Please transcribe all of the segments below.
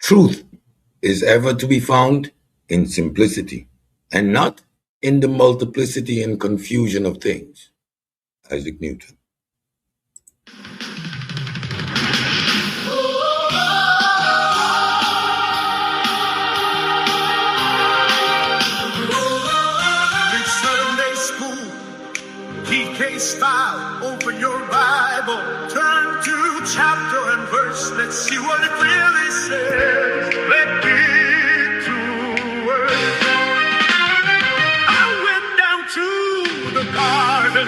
Truth is ever to be found in simplicity and not in the multiplicity and confusion of things. Isaac Newton. It's Sunday school, PK style. Open your Bible, turn to chapter and verse. Let's see what it really says. Let it to work. I went down to the garden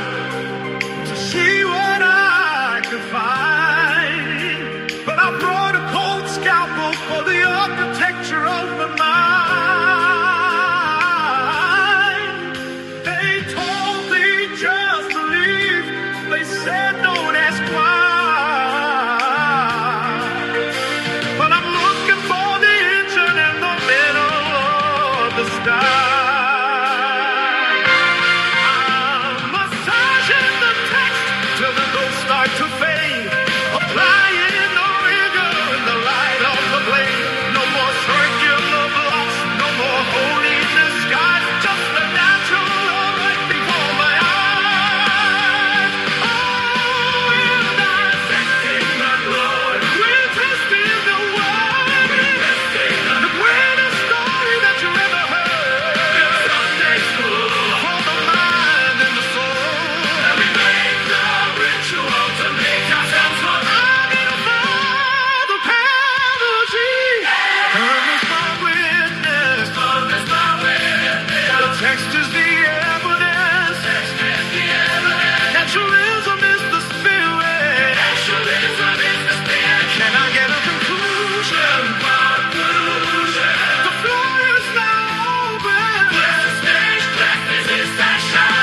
to see what I could find, but I brought a cold scalpel for the architecture of the mind. They told me just believe. They said don't ask why. But I'm looking for the engine in the middle of the sky. I'm massaging the text till the ghosts start to fade. Applying the rigor in the light of the blade. No more circular blocks, no more holiness skies. Just the natural law right before my eyes. Oh, we're dissecting the Lord. We're testing the word. The greatest story that you ever heard. Sunday school for the mind and the soul. We make the ritual to make ourselves more. I need a father pedagogy. Come as my witness. Come as my witness. The text is the evidence. Naturalism is the spirit. Naturalism is the spirit. Can I get a conclusion? Conclusion. The floor is now open. Bless the stage, bless this session.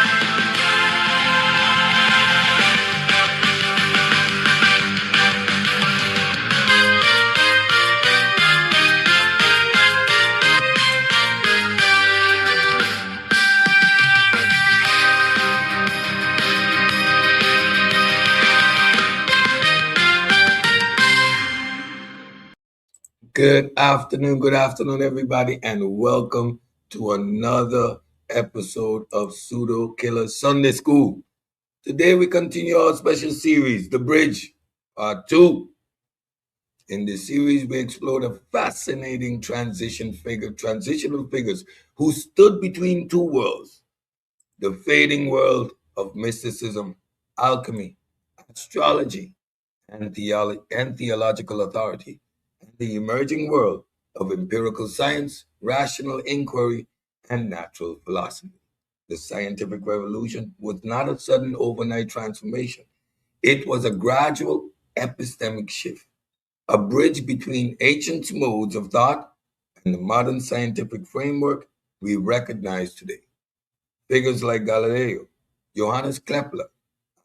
Good afternoon, everybody, and welcome to another episode of Pseudokillas Sunday School. Today we continue our special series, The Bridge, Part 2. In this series, we explore the fascinating transitional figures who stood between two worlds, the fading world of mysticism, alchemy, astrology, and theological authority, and the emerging world of empirical science, rational inquiry, and natural philosophy. The scientific revolution was not a sudden overnight transformation. It was a gradual epistemic shift, a bridge between ancient modes of thought and the modern scientific framework we recognize today. Figures like Galileo, Johannes Kepler,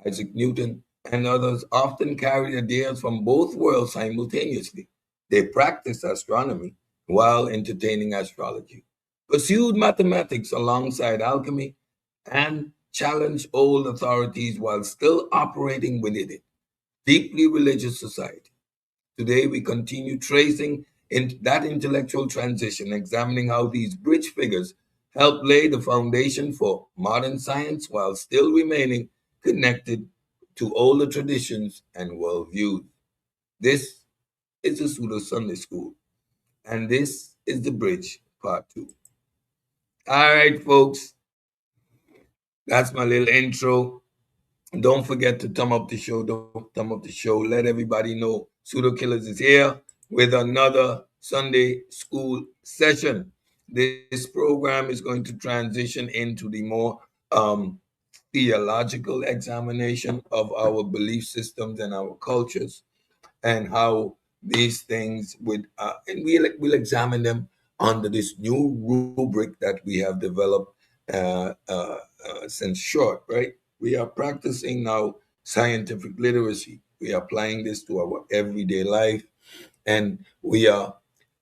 Isaac Newton, and others often carried ideas from both worlds simultaneously. They practiced astronomy while entertaining astrology, pursued mathematics alongside alchemy, and challenged old authorities while still operating within it. Deeply religious society. Today, we continue tracing that intellectual transition, examining how these bridge figures help lay the foundation for modern science while still remaining connected to older traditions and worldviews. This is the Pseudo Sunday School, and this is The Bridge, Part 2. All right, folks, that's my little intro. Don't forget to thumb up the show. Don't thumb up the show. Let everybody know Pseudokillas is here with another Sunday school session. This program is going to transition into the more theological examination of our belief systems and our cultures, and how these things would, and we'll examine them under this new rubric that we have developed since short, right? We are practicing now scientific literacy. We are applying this to our everyday life, and we are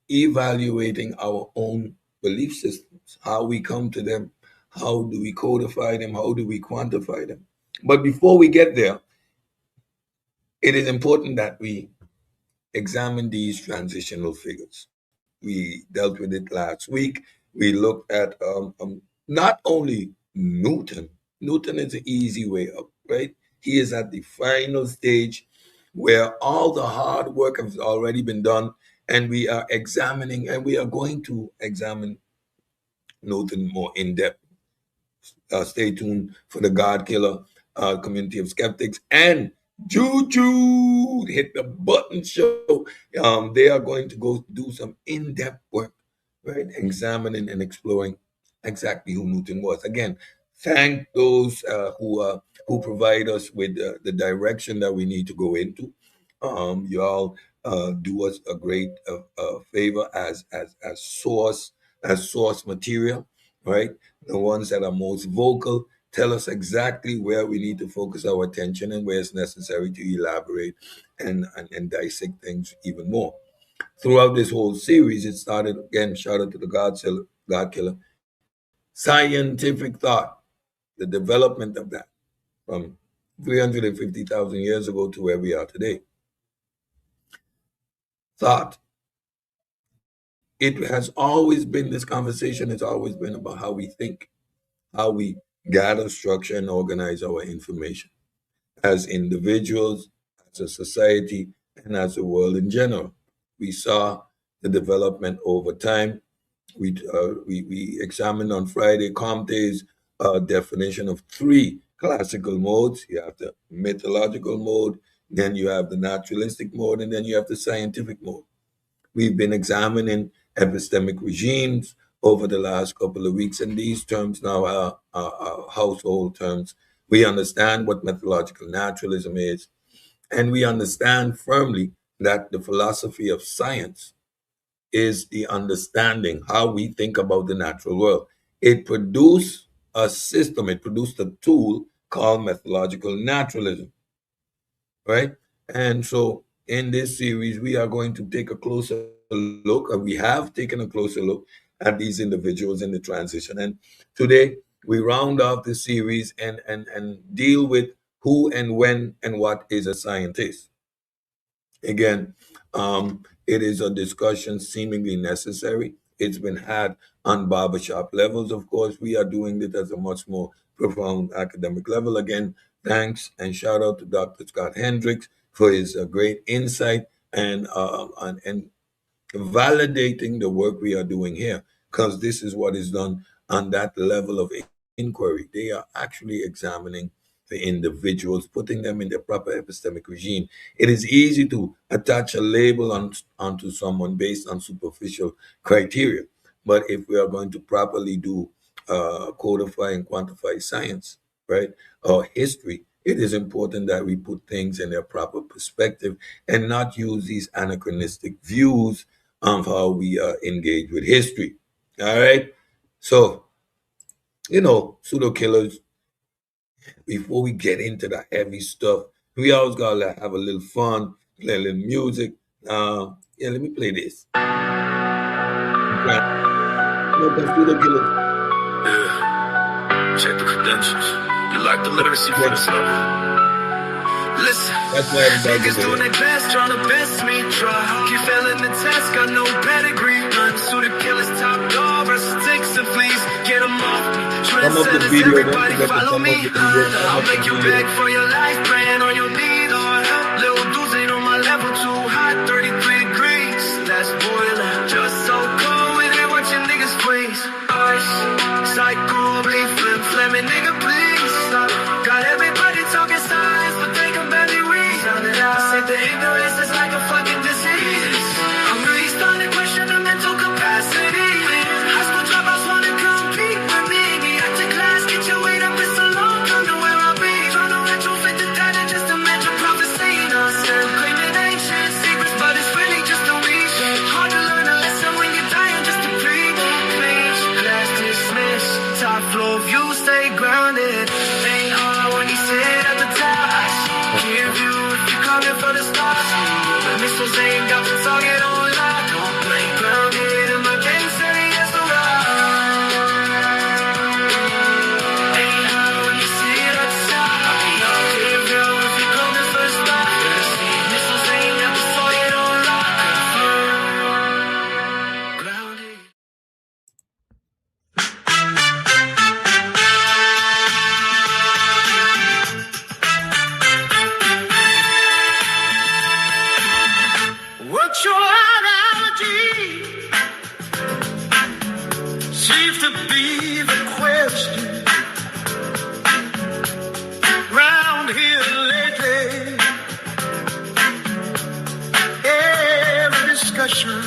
evaluating our own belief systems, how we come to them, how do we codify them, how do we quantify them. But before we get there, it is important that we examine these transitional figures. We dealt with it last week. We looked at not only Newton. Newton is an easy way up, right? He is at the final stage where all the hard work has already been done, and we are examining, and we are going to examine Newton more in depth. Stay tuned for the God Killer community of skeptics and Juju. Hit the button show. They are going to go do some in depth work, right? Examining and exploring exactly who Newton was. Again, thank those who provide us with the direction that we need to go into. Y'all do us a great favor as source material, right? The ones that are most vocal tell us exactly where we need to focus our attention and where it's necessary to elaborate and dissect things even more. Throughout this whole series, it started again, shout out to the God Killer, scientific thought, the development of that from 350,000 years ago to where we are today. Thought. It has always been, this conversation has always been about how we think, how we gather, structure, and organize our information as individuals, as a society, and as a world in general. We saw the development over time. We examined on Friday Comte's definition of three classical modes. You have the methodological mode, then you have the naturalistic mode, and then you have the scientific mode. We've been examining epistemic regimes over the last couple of weeks, and these terms now are household terms. We understand what methodological naturalism is, and we understand firmly that the philosophy of science is the understanding how we think about the natural world. It produced a system, it produced a tool called methodological naturalism, right? And so in this series, we are going to take a closer look, or we have taken a closer look at these individuals in the transition. And today we round off the series and deal with who and when and what is a scientist. Again, it is a discussion seemingly necessary. It's been had on barbershop levels, of course. We are doing it at a much more profound academic level. Again, thanks and shout out to Dr. Scott Hendricks for his great insight and validating the work we are doing here, because this is what is done on that level of inquiry. They are actually examining the individuals, putting them in the proper epistemic regime. It is easy to attach a label onto someone based on superficial criteria. But if we are going to properly do codify and quantify science, right, or history, it is important that we put things in their proper perspective and not use these anachronistic views of how we engage with history. All right. So, pseudo killers, before we get into the heavy stuff, we always gotta have a little fun, play a little music. Yeah, let me play this. Pseudo killers. Yeah. Check the credentials. You like the literacy for the stuff. Listen, That's why everybody niggas doing their best, trying to best me. Try, keep failing the test, got no pedigree. Pseudokillas top dog versus ticks and fleas. Get them off me. Trendsetters, everybody follow me. I'll make you beg for your life, praying on your knees. Little dudes ain't on my level, too hot, 33 degrees. That's boiling, just so cold with it, watching niggas freeze. Ice, psycho, bleed, flip, flamin', nigga, please stop. Got everybody talking science, but they can barely read. I said the ignorance is like a fucking disease. I'm really starting to question the mental capacity. High school dropouts wanna compete with me. After class, get your weight up, it's a long time to where I'll be. Trying to retrofit the data just to match a prophecy. Nonsense, claiming ancient secrets, but it's really just a reach. Hard to learn a lesson when you're dying just to breathe. Please, class dismissed. Top floor view, stay grounded. Ain't hard when you sit at the top. Give you if you're coming for the stars. The missiles ain't got the target on lock. Don't play grounded in my game, steady as a rock. Ain't hard when you sit at the top. Give you if you're coming for the stars. Missiles ain't got the target on lock. to be the question round here lately. Every discussion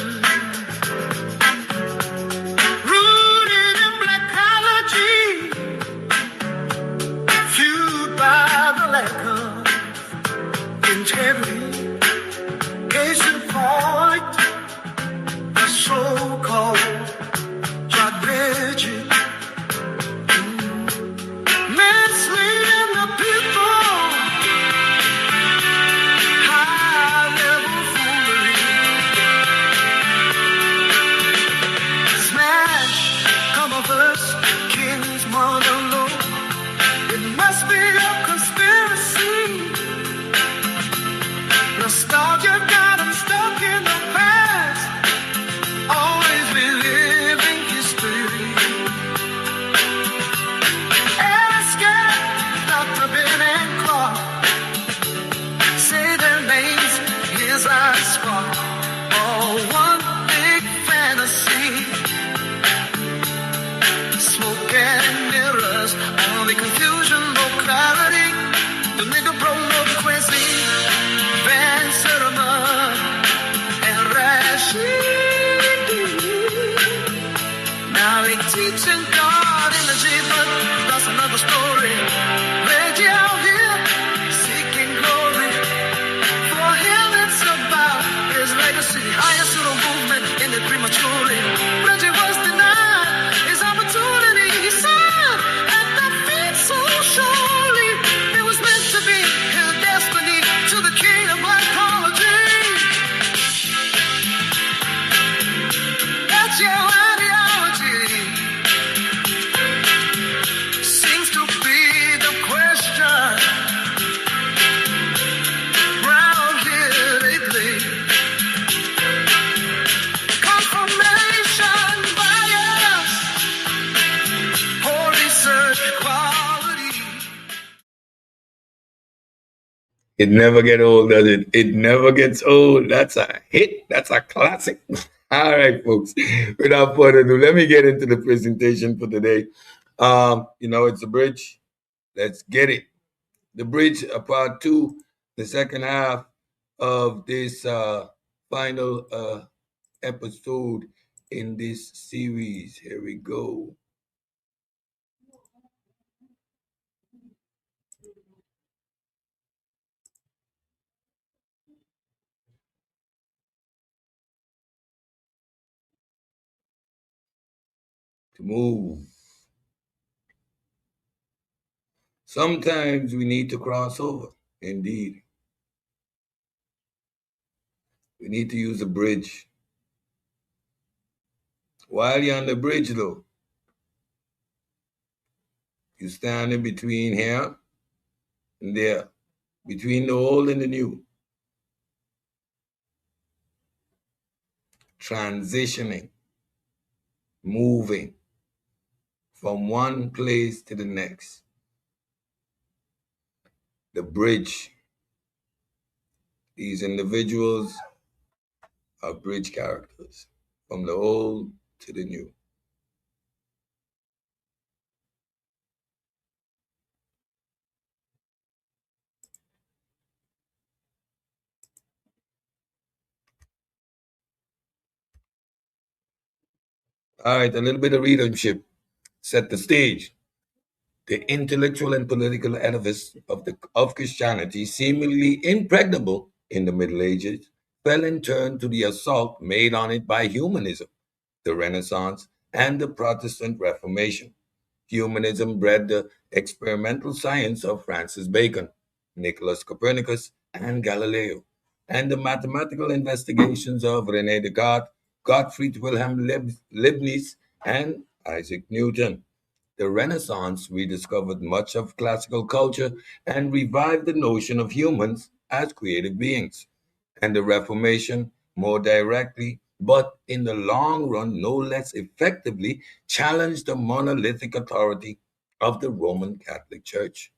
rooted in blackology, fueled by the lack of integrity. Case in point, the so-called strategy, misleading the people, high-level foolery. Smash, come of us, king's monologue. It must be a conspiracy. Nostalgia got them stuck in the past. Always reliving history. Ask Dr. Ben and Clark. Say their names, here's our spark. All one big fantasy. Smoke and mirrors, only confusion, no clarity. The nigga bro, no Quincy, Van Sermon, and Rashid. Now he teaching God in the G, but that's another story. Reggie out here seeking glory. For him it's about his legacy. Highest little movement ended prematurely. Reggie was denied his opportunity. He said at the feet so surely. It was meant to be his destiny to the king of psychology. That's your ideology. Seems to be the question round here lately. Confirmation bias, poor research quality. It never gets old, does it? It never gets old. That's a hit. That's a classic. All right, folks. Without further ado, let me get into the presentation for today. It's a bridge. Let's get it. The bridge, part two, the second half of this final episode in this series. Here we go. To move. Sometimes we need to cross over. Indeed. We need to use a bridge. While you're on the bridge, though, you stand in between here and there, between the old and the new. Transitioning, moving from one place to the next. The bridge. These individuals are bridge characters from the old to the new. All right, a little bit of readership. Set the stage. The intellectual and political edifice of Christianity, seemingly impregnable in the Middle Ages, fell in turn to the assault made on it by humanism, the Renaissance, and the Protestant Reformation. Humanism bred the experimental science of Francis Bacon, Nicholas Copernicus, and Galileo, and the mathematical investigations of René Descartes, Gottfried Wilhelm Leibniz, and Isaac Newton. The Renaissance rediscovered much of classical culture and revived the notion of humans as creative beings. And the Reformation, more directly, but in the long run, no less effectively, challenged the monolithic authority of the Roman Catholic Church.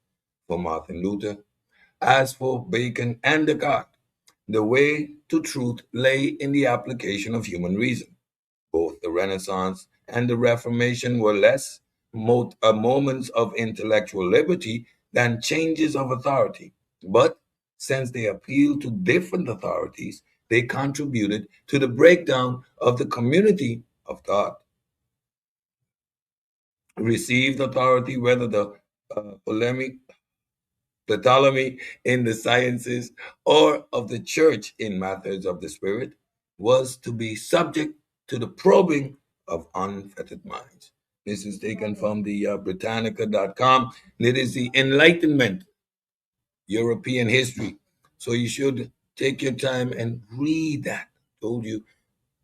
For Martin Luther, as for Bacon and Descartes, the way to truth lay in the application of human reason. Both the Renaissance and the Reformation were less moments of intellectual liberty than changes of authority. But since they appealed to different authorities, they contributed to the breakdown of the community of God. Received authority, whether the polemic Ptolemy in the sciences, or of the church in matters of the spirit, was to be subject to the probing of unfettered minds. This is taken from the Britannica.com. And it is the Enlightenment, European history. So you should take your time and read that. Told you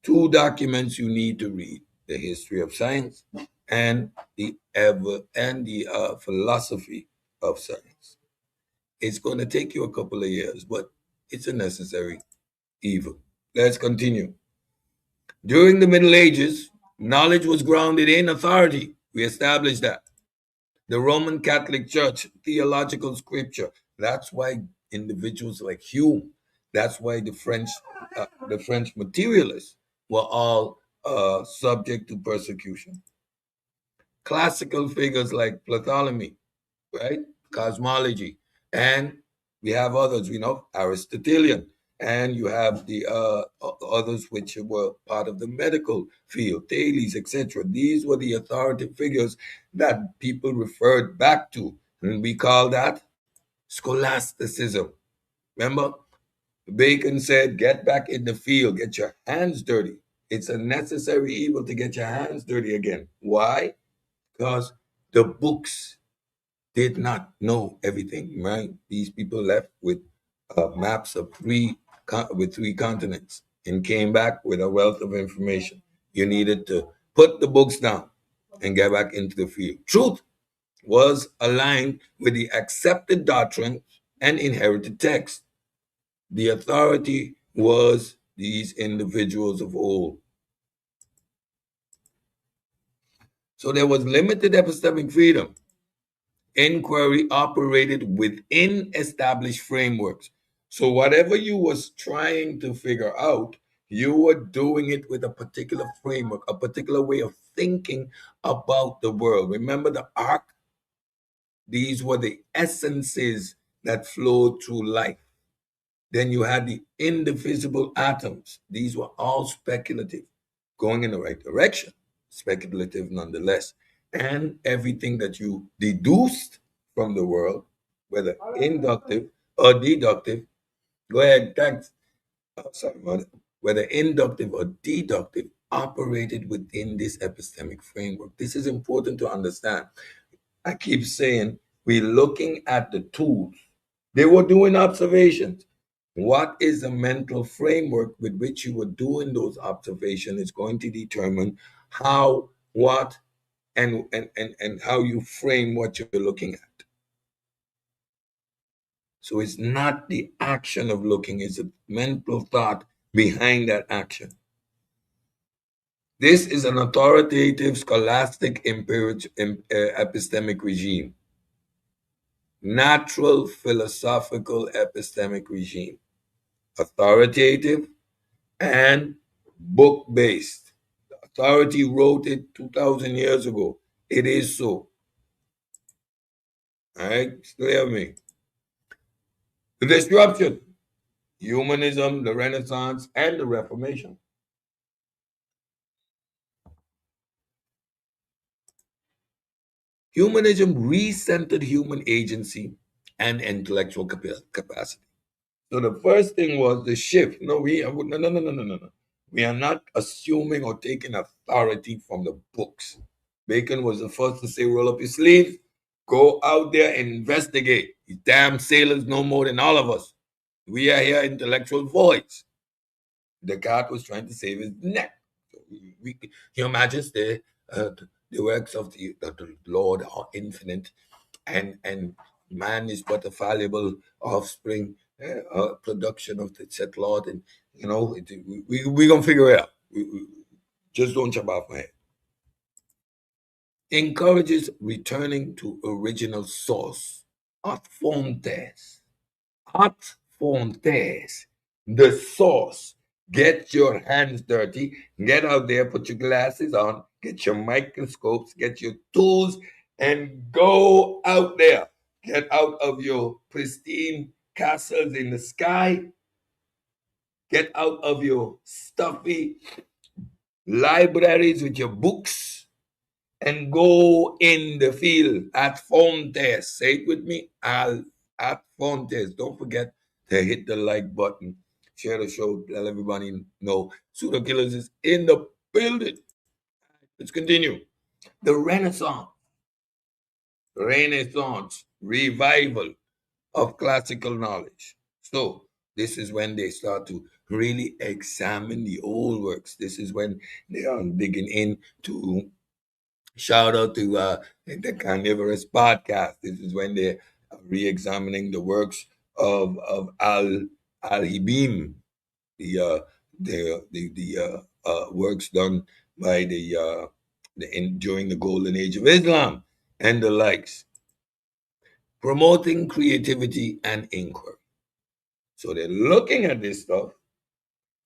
two documents you need to read: the history of science and the philosophy of science. It's going to take you a couple of years, but it's a necessary evil. Let's continue. During the Middle Ages, knowledge was grounded in authority. We established that. The Roman Catholic Church, theological scripture. That's why individuals like Hume, that's why the French materialists were all subject to persecution. Classical figures like Ptolemy, right? Cosmology. And we have others, Aristotelian. And you have the others which were part of the medical field, Thales, etc. These were the authoritative figures that people referred back to. And we call that scholasticism. Remember, Bacon said, get back in the field, get your hands dirty. It's a necessary evil to get your hands dirty again. Why? Because the books did not know everything, right? These people left with maps of three continents and came back with a wealth of information. You needed to put the books down and get back into the field. Truth was aligned with the accepted doctrine and inherited text. The authority was these individuals of old. So there was limited epistemic freedom. Inquiry operated within established frameworks. So whatever you was trying to figure out, you were doing it with a particular framework, a particular way of thinking about the world. Remember the arc? These were the essences that flowed through life. Then you had the indivisible atoms. These were all speculative, going in the right direction, speculative nonetheless. And everything that you deduced from the world, whether inductive or deductive, go ahead, thanks. Oh, sorry, mother. Whether inductive or deductive, operated within this epistemic framework. This is important to understand. I keep saying we're looking at the tools. They were doing observations. What is the mental framework with which you were doing those observations is going to determine how, what, and how you frame what you're looking at. So it's not the action of looking, it's a mental thought behind that action. This is an authoritative, scholastic, epistemic regime. Natural, philosophical, epistemic regime. Authoritative and book-based. The authority wrote it 2,000 years ago. It is so. All right, clear me. The disruption, humanism, the Renaissance, and the Reformation. Humanism recentered human agency and intellectual capacity. So the first thing was the shift. No, no. We are not assuming or taking authority from the books. Bacon was the first to say, roll up your sleeves, go out there and investigate. These damn sailors know more than all of us. We are here intellectual voids. Descartes was trying to save his neck. So Your Majesty, the works of the Lord are infinite, and man is but a fallible offspring, production of the said Lord, and we gonna figure it out. Just don't jump off my head. Encourages returning to original source, at fontes, the source. Get your hands dirty. Get out there, put your glasses on, get your microscopes, get your tools, and go out there. Get out of your pristine castles in the sky. Get out of your stuffy libraries with your books and go in the field at Fontes. Say it with me, at Fontes. Don't forget to hit the like button, share the show, let everybody know Pseudokillas is in the building. Let's continue. The Renaissance revival of classical knowledge. So this is when they start to really examine the old works. This is when they are digging into. Shout out to the Carnivorous podcast. This is when they're re-examining the works of Al Hibim, the works done by during the Golden Age of Islam and the likes, promoting creativity and inquiry. So they're looking at this stuff,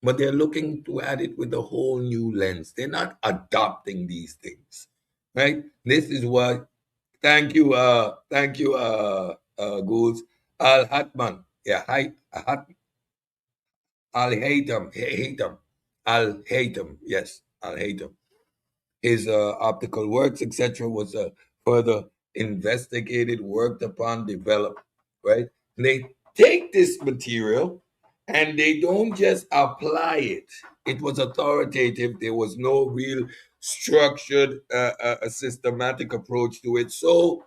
but they're looking to at it with a whole new lens. They're not adopting these things, right? This is what. Thank you, Ghouls. Al Hatman. Yeah, Al Haytham. Al Haytham. Yes, Al Haytham. His optical works, etc., was further investigated, worked upon, developed. Right? They take this material and they don't just apply it. It was authoritative. There was no real structured, a systematic approach to it. So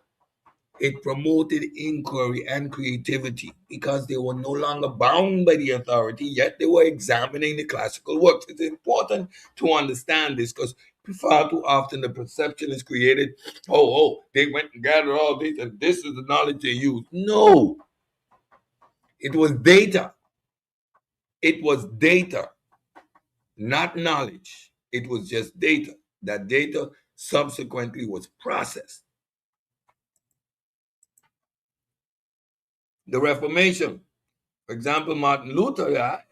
it promoted inquiry and creativity because they were no longer bound by the authority, yet they were examining the classical works. It's important to understand this because far too often the perception is created, they went and gathered all this and this is the knowledge they used. No, it was data. It was data, not knowledge. It was just data. That data subsequently was processed. The Reformation, for example, Martin Luther,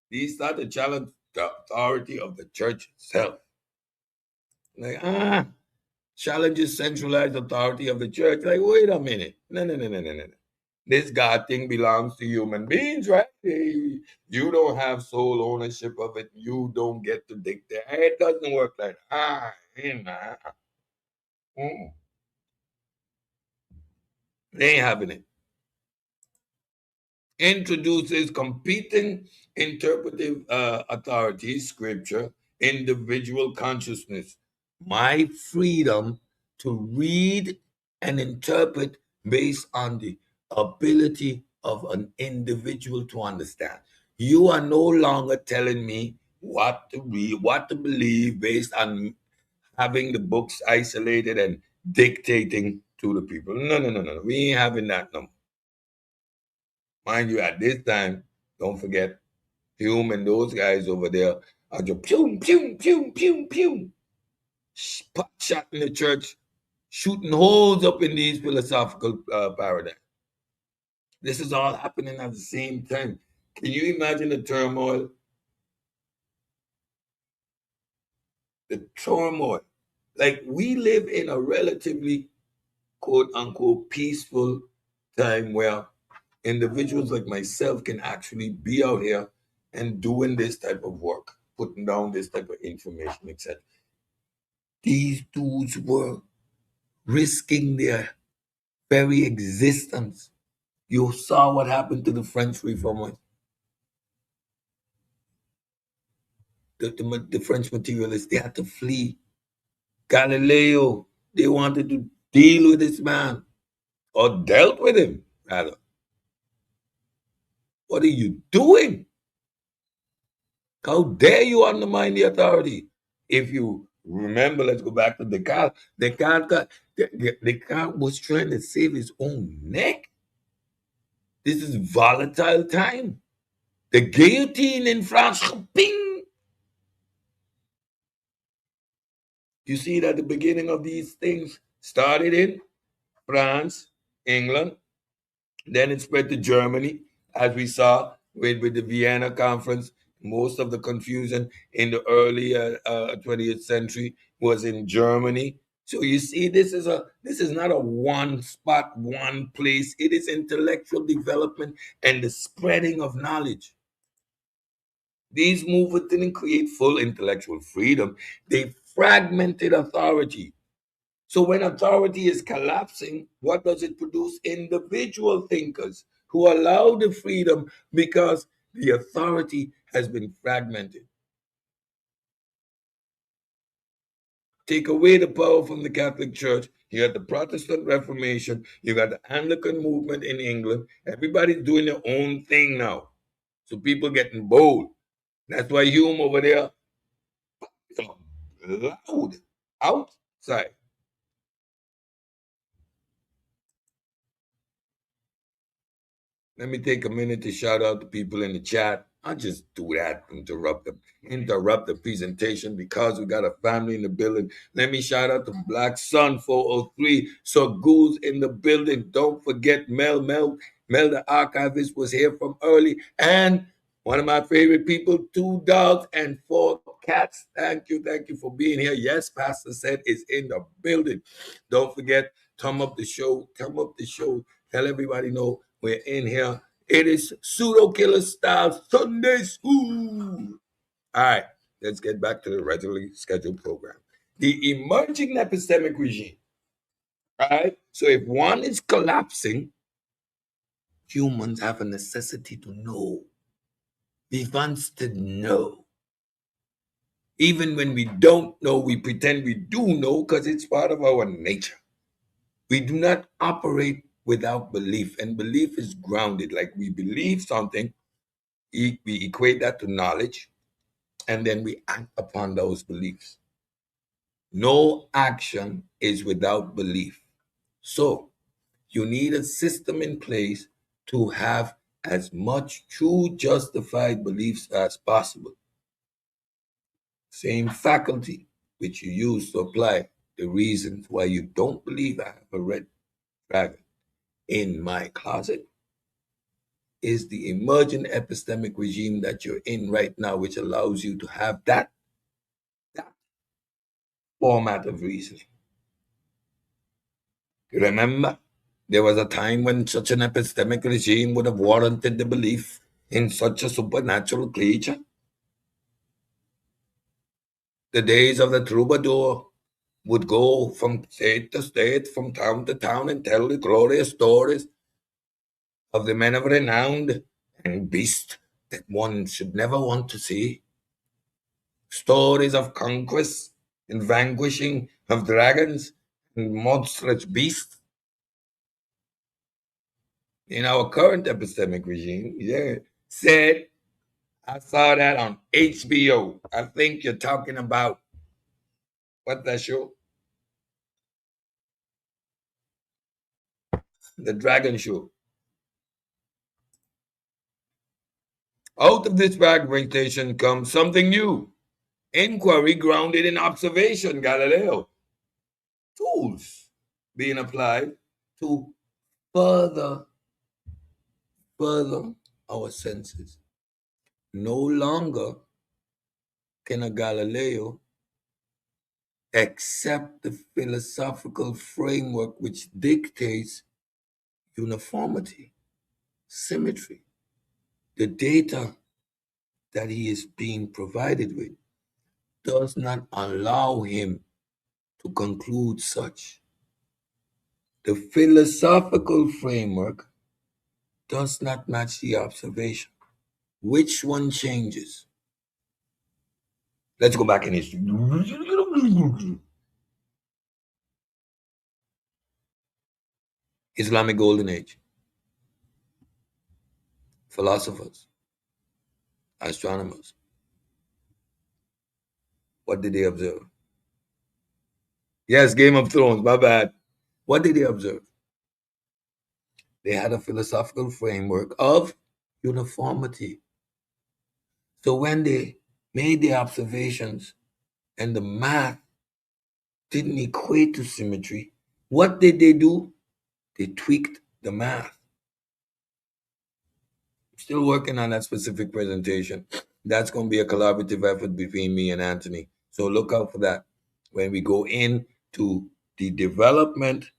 he started to challenge the authority of the church itself. Like, challenges centralized authority of the church. Like, wait a minute. No. This God thing belongs to human beings, right? You don't have sole ownership of it. You don't get to dictate. It doesn't work like that. They ain't having it. Introduces competing interpretive authorities, scripture, individual consciousness, my freedom to read and interpret based on the ability of an individual to understand. You are no longer telling me what to read, what to believe based on having the books isolated and dictating to the people. No. We ain't having that no more. Mind you, at this time, don't forget, Hume and those guys over there are just pew, pot shot in the church, shooting holes up in these philosophical paradigms. This is all happening at the same time. Can you imagine the turmoil? The turmoil. Like, we live in a relatively, quote unquote, peaceful time where individuals like myself can actually be out here and doing this type of work, putting down this type of information, etc. These dudes were risking their very existence. You saw what happened to the French reformers, the French materialists. They had to flee. Galileo, they wanted to deal with this man or dealt with him, rather. What are you doing? How dare you undermine the authority? If you remember, let's go back to Descartes. Descartes was trying to save his own neck. This is volatile time. The guillotine in France, ping. You see that the beginning of these things started in France, England, then it spread to Germany, as we saw with the Vienna Conference Most of the confusion in the early 20th century was in Germany. So you see, this is not a one spot, one place. It is intellectual development and the spreading of knowledge. These movements didn't create full intellectual freedom. They fragmented authority. So when authority is collapsing, what does it produce? Individual thinkers who allow the freedom because the authority has been fragmented. Take away the power from the Catholic Church. You got the Protestant Reformation. You got the Anglican movement in England. Everybody's doing their own thing now. So people getting bold. That's why Hume over there, loud outside. Let me take a minute to shout out to people in the chat. I'll just do that, interrupt the presentation because we got a family in the building. Let me shout out to Black Sun 403. So Goose in the building. Don't forget Mel, the archivist, was here from early. And one of my favorite people, 2 dogs and 4 cats. Thank you for being here. Yes, Pastor said is in the building. Don't forget, thumb up the show. Tell everybody know we're in here. It is Pseudokillas Style Sunday School. All right, let's get back to the regularly scheduled program. The emerging epistemic regime. All right, so if one is collapsing, humans have a necessity to know. We want to know. Even when we don't know, we pretend we do know because it's part of our nature. We do not operate without belief, and belief is grounded. Like we believe something, we equate that to knowledge, and then we act upon those beliefs. No action is without belief. So you need a system in place to have as much true justified beliefs as possible. Same faculty which you use to apply the reasons why you don't believe I have a red dragon in my closet is the emergent epistemic regime that you're in right now, which allows you to have that format of reasoning. Remember, there was a time when such an epistemic regime would have warranted the belief in such a supernatural creature. The days of the troubadour would go from state to state, from town to town, and tell the glorious stories of the men of renown and beast that one should never want to see. Stories of conquest and vanquishing of dragons and monstrous beasts. In our current epistemic regime, said, I saw that on HBO. I think you're talking about what that show? The Dragon Show. Out of this fragmentation comes something new. Inquiry grounded in observation, Galileo. Tools being applied to further our senses. No longer can a Galileo accept the philosophical framework which dictates uniformity, symmetry. The data that he is being provided with does not allow him to conclude such. The philosophical framework does not match the observation. Which one changes? Let's go back in history. Islamic Golden Age. Philosophers, astronomers. What did they observe? Yes, Game of Thrones, my bad. What did they observe? They had a philosophical framework of uniformity. So when they made the observations and the math didn't equate to symmetry, what did they do? They tweaked the math. Still working on that specific presentation. That's going to be a collaborative effort between me and Anthony. So look out for that when we go into the development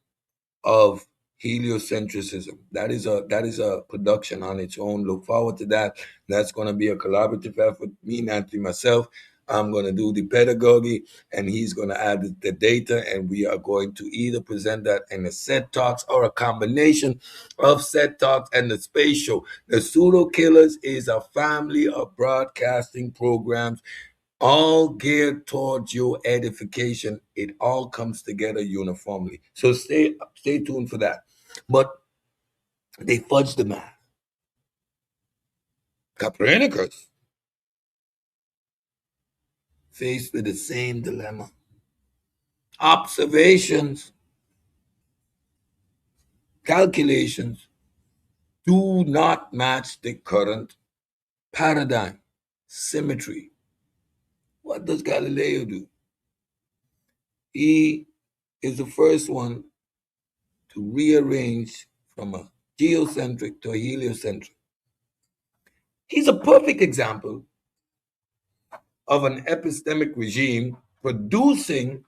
of heliocentrism. That is a production on its own. Look forward to that. That's going to be a collaborative effort. Me and Anthony, myself. I'm going to do the pedagogy, and he's going to add the data, and we are going to either present that in a set talks or a combination of set talks and the space show. The Pseudo Killers is a family of broadcasting programs all geared towards your edification. It all comes together uniformly. So stay tuned for that. But they fudged the math. Copernicus, faced with the same dilemma. Observations, calculations do not match the current paradigm. Symmetry. What does Galileo do? He is the first one to rearrange from a geocentric to a heliocentric. He's a perfect example of an epistemic regime producing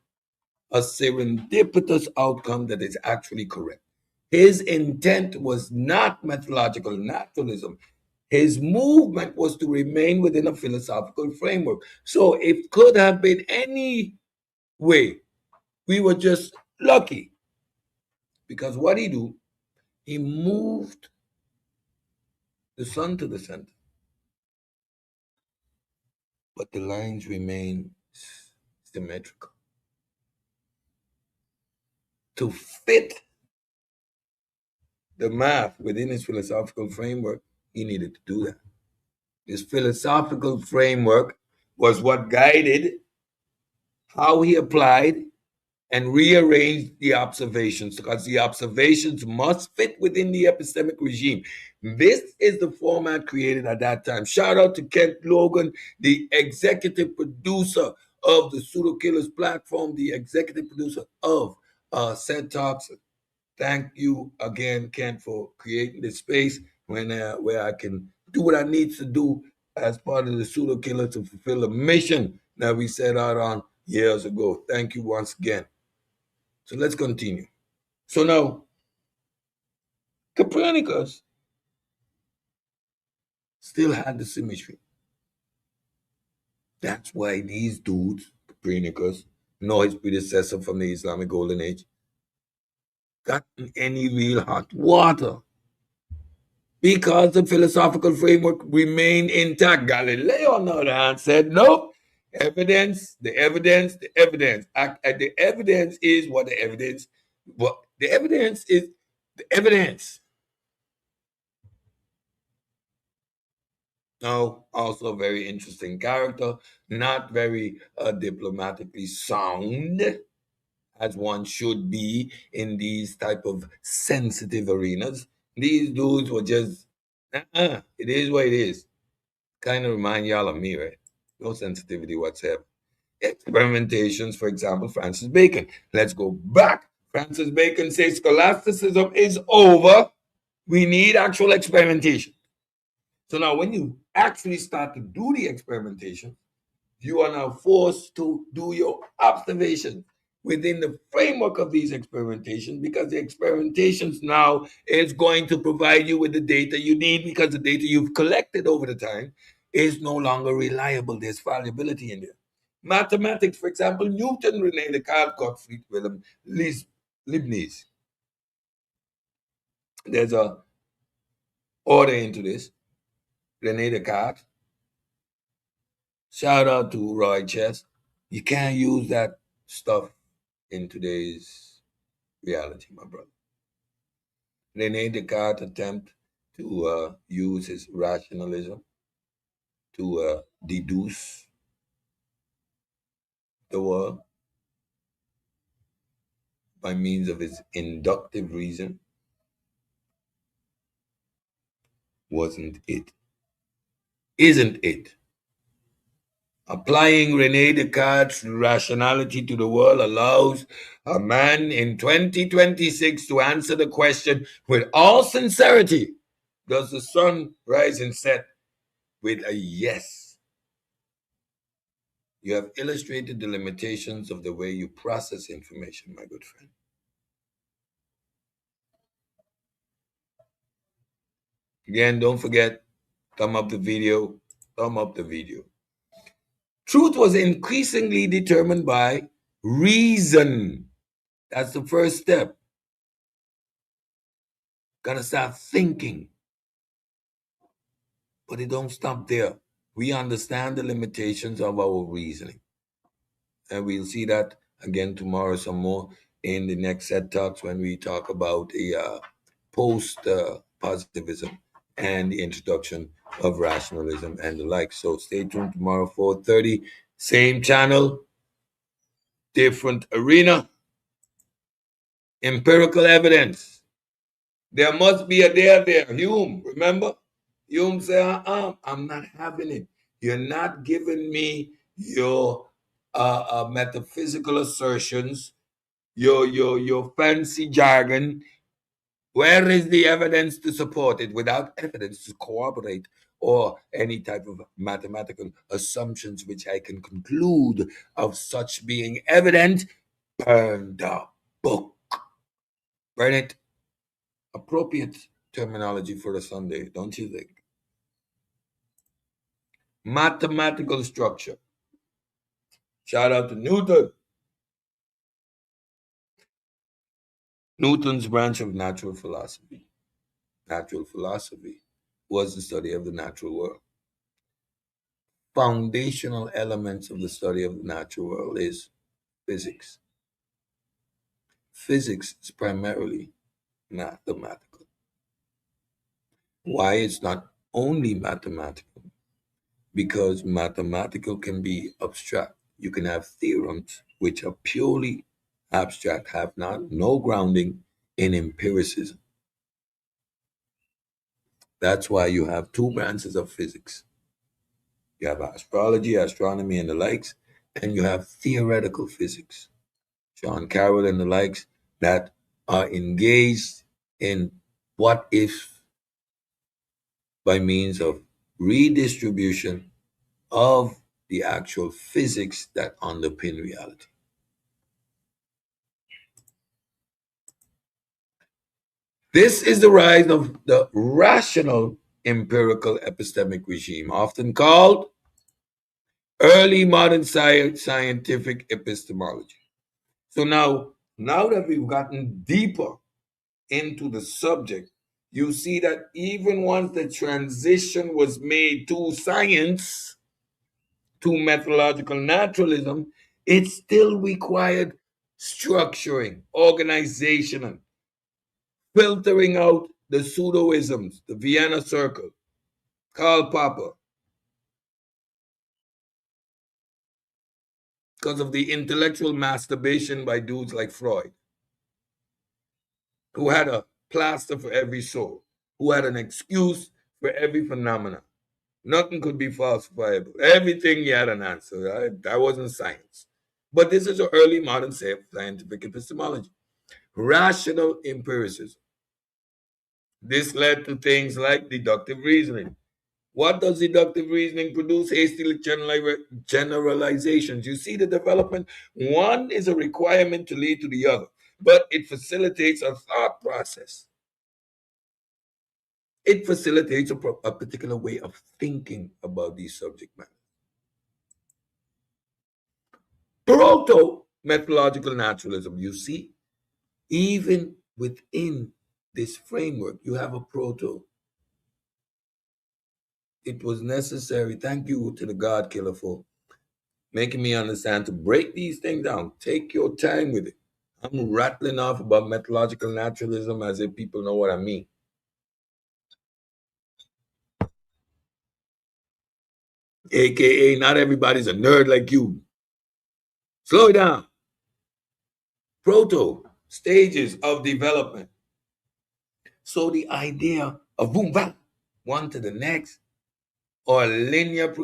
a serendipitous outcome that is actually correct. His intent was not methodological naturalism. His movement was to remain within a philosophical framework. So it could have been any way. We were just lucky because what he do, he moved the sun to the center, but the lines remain symmetrical. To fit the math within his philosophical framework, he needed to do that. His philosophical framework was what guided how he applied and rearranged the observations, because the observations must fit within the epistemic regime. This is the format created at that time. Shout out to Kent Logan, the executive producer of the Pseudokillas platform, the executive producer of Set Talks. Thank you again, Kent, for creating this space where I can do what I need to do as part of the Pseudokillas to fulfill a mission that we set out on years ago. Thank you once again. So let's continue. So now, Copernicus still had the symmetry. That's why these dudes, Copernicus, nor his predecessor from the Islamic Golden Age, got in any real hot water. Because the philosophical framework remained intact. Galileo, on the other hand, said, nope, evidence, the evidence, the evidence. The evidence is what the evidence, what the evidence is the evidence. Now, also a very interesting character, not very diplomatically sound, as one should be in these type of sensitive arenas. These dudes were just, it is what it is. Kind of remind y'all of me, right? No sensitivity whatsoever. Experimentations, for example, Francis Bacon. Let's go back. Francis Bacon says scholasticism is over. We need actual experimentation. So now when you actually start to do the experimentation, you are now forced to do your observation within the framework of these experimentations, because the experimentations now is going to provide you with the data you need, because the data you've collected over the time is no longer reliable. There's fallibility in there. Mathematics, for example, Newton, Rene Descartes, Gottfried Wilhelm Leibniz. There's a order into this. Rene Descartes. Shout out to Roy Chess. You can't use that stuff in today's reality, my brother. Rene Descartes' attempt to use his rationalism to deduce the world by means of his inductive reason wasn't it. Isn't it? Applying Rene Descartes' rationality to the world allows a man in 2026 to answer the question with all sincerity: does the sun rise and set? With a yes. You have illustrated the limitations of the way you process information, my good friend. Again, don't forget, thumb up the video, thumb up the video. Truth was increasingly determined by reason. That's the first step. Gotta start thinking. But it don't stop there. We understand the limitations of our reasoning. And we'll see that again tomorrow some more in the next set talks when we talk about the post positivism and the introduction of rationalism and the like. So stay tuned tomorrow, 4:30, same channel, different arena, empirical evidence. There must be a there. Hume, remember? Hume said, I'm not having it. You're not giving me your metaphysical assertions, your fancy jargon. Where is the evidence to support it? Without evidence to corroborate or any type of mathematical assumptions which I can conclude of such being evident, burn the book. Burn it. Appropriate terminology for a Sunday, don't you think? Mathematical structure. Shout out to Newton. Newton's branch of natural philosophy. Natural philosophy was the study of the natural world. Foundational elements of the study of the natural world is physics. Physics is primarily mathematical. Why it's not only mathematical? Because mathematical can be abstract. You can have theorems which are purely abstract, have no grounding in empiricism. That's why you have two branches of physics. You have astrology, astronomy, and the likes, and you have theoretical physics. John Carroll and the likes that are engaged in what if by means of redistribution of the actual physics that underpin reality. This is the rise of the rational empirical epistemic regime, often called early modern scientific epistemology. So now that we've gotten deeper into the subject, you see that even once the transition was made to science, to methodological naturalism, it still required structuring, organization, filtering out the pseudoisms, the Vienna Circle, Karl Popper, because of the intellectual masturbation by dudes like Freud, who had a plaster for every soul, who had an excuse for every phenomenon. Nothing could be falsifiable. Everything he had an answer. Right? That wasn't science. But this is an early modern scientific epistemology. Rational empiricism. This led to things like deductive reasoning. What does deductive reasoning produce? Hasty generalizations. You see the development. One is a requirement to lead to the other, but it facilitates a thought process. It facilitates a particular way of thinking about these subject matter. Proto methodological naturalism. You see, even within this framework, you have a proto. It was necessary. Thank you to the God Killer for making me understand to break these things down. Take your time with it. I'm rattling off about methodological naturalism as if people know what I mean. AKA, not everybody's a nerd like you. Slow it down. Proto stages of development. So the idea of boom, bam, one to the next, or linear,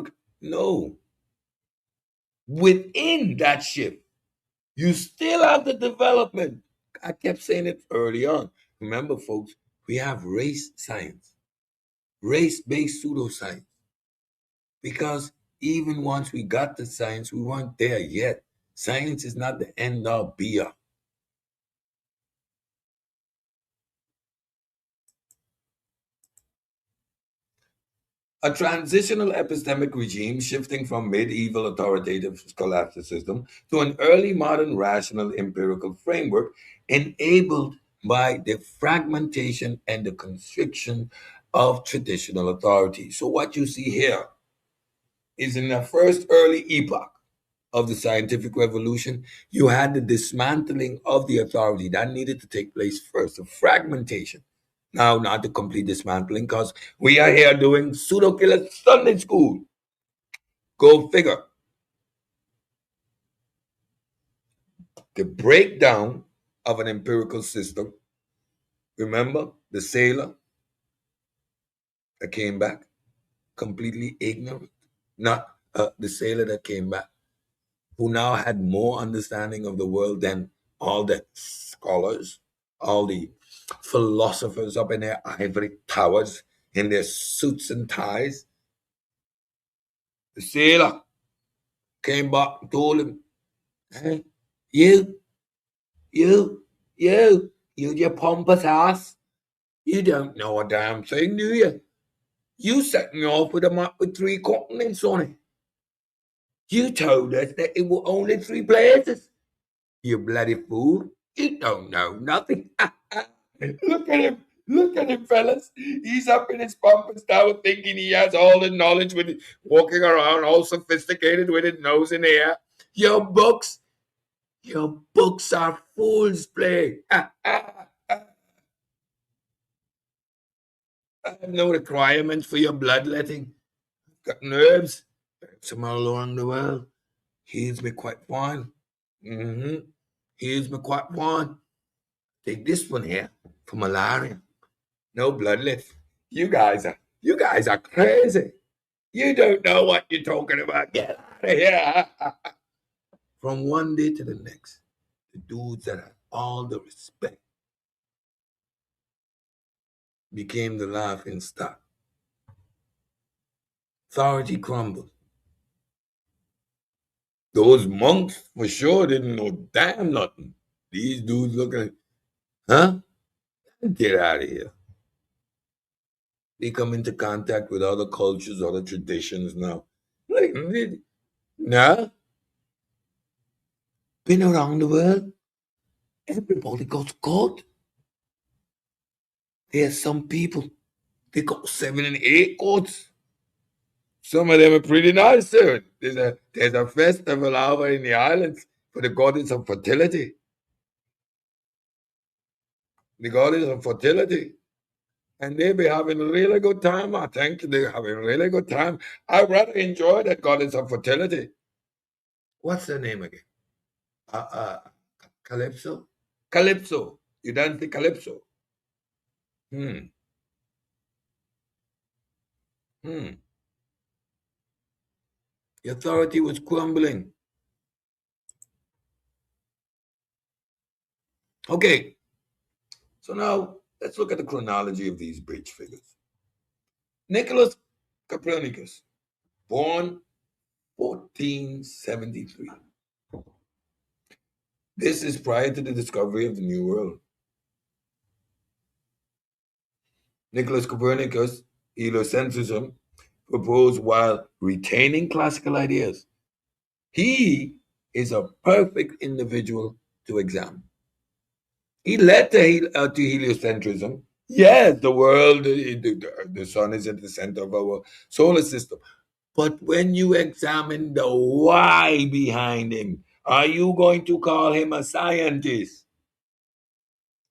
no. Within that shift, you still have the development. I kept saying it early on. Remember, folks, we have race science, race-based pseudoscience, because even once we got to science, we weren't there yet. Science is not the end all be all. A transitional epistemic regime shifting from medieval authoritative scholasticism to an early modern rational empirical framework enabled by the fragmentation and the constriction of traditional authority. So, what you see here is in the first early epoch of the scientific revolution, you had the dismantling of the authority that needed to take place first, the fragmentation. Now, not the complete dismantling, because we are here doing Pseudokillas Sunday School. Go figure. The breakdown of an empirical system. Remember the sailor that came back completely ignorant? Not the sailor that came back who now had more understanding of the world than all the scholars, all the philosophers up in their ivory towers in their suits and ties. The sailor came back and told him, hey, you, you, you pompous ass. You don't know a damn thing, do you? You set me off with a map with 3 continents on it. You told us that it were only 3 places. You bloody fool. You don't know nothing. Look at him. Look at him, fellas. He's up in his pompous tower thinking he has all the knowledge with it, walking around all sophisticated with his nose in the air. Your books are fool's play. I have no requirements for your bloodletting. Got nerves. Some all around the world. Heals me quite fine. Heals me quite fine. Take this one here for malaria. No bloodlet. You guys are crazy. You don't know what you're talking about. Get out of here. From one day to the next, the dudes that had all the respect became the laughing stock. Authority crumbled. Those monks for sure didn't know damn nothing. These dudes looking, huh? Get out of here. They come into contact with other cultures, other traditions now. Like, nah. Been around the world. Everybody got God. There's some people, they got 7 and 8 gods. Some of them are pretty nice, sir. There's a festival over in the islands for the goddess of fertility. The goddess of fertility. And they be having a really good time. I think they're having a really good time. I rather enjoy that goddess of fertility. What's her name again? Calypso? Calypso. You dance the Calypso. Hmm. The authority was crumbling. Okay. So now let's look at the chronology of these bridge figures. Nicholas Copernicus, born 1473. This is prior to the discovery of the New World. Nicholas Copernicus' heliocentrism proposed while retaining classical ideas. He is a perfect individual to examine. He led to heliocentrism. Yes, the world, the sun is at the center of our solar system. But when you examine the why behind him, are you going to call him a scientist?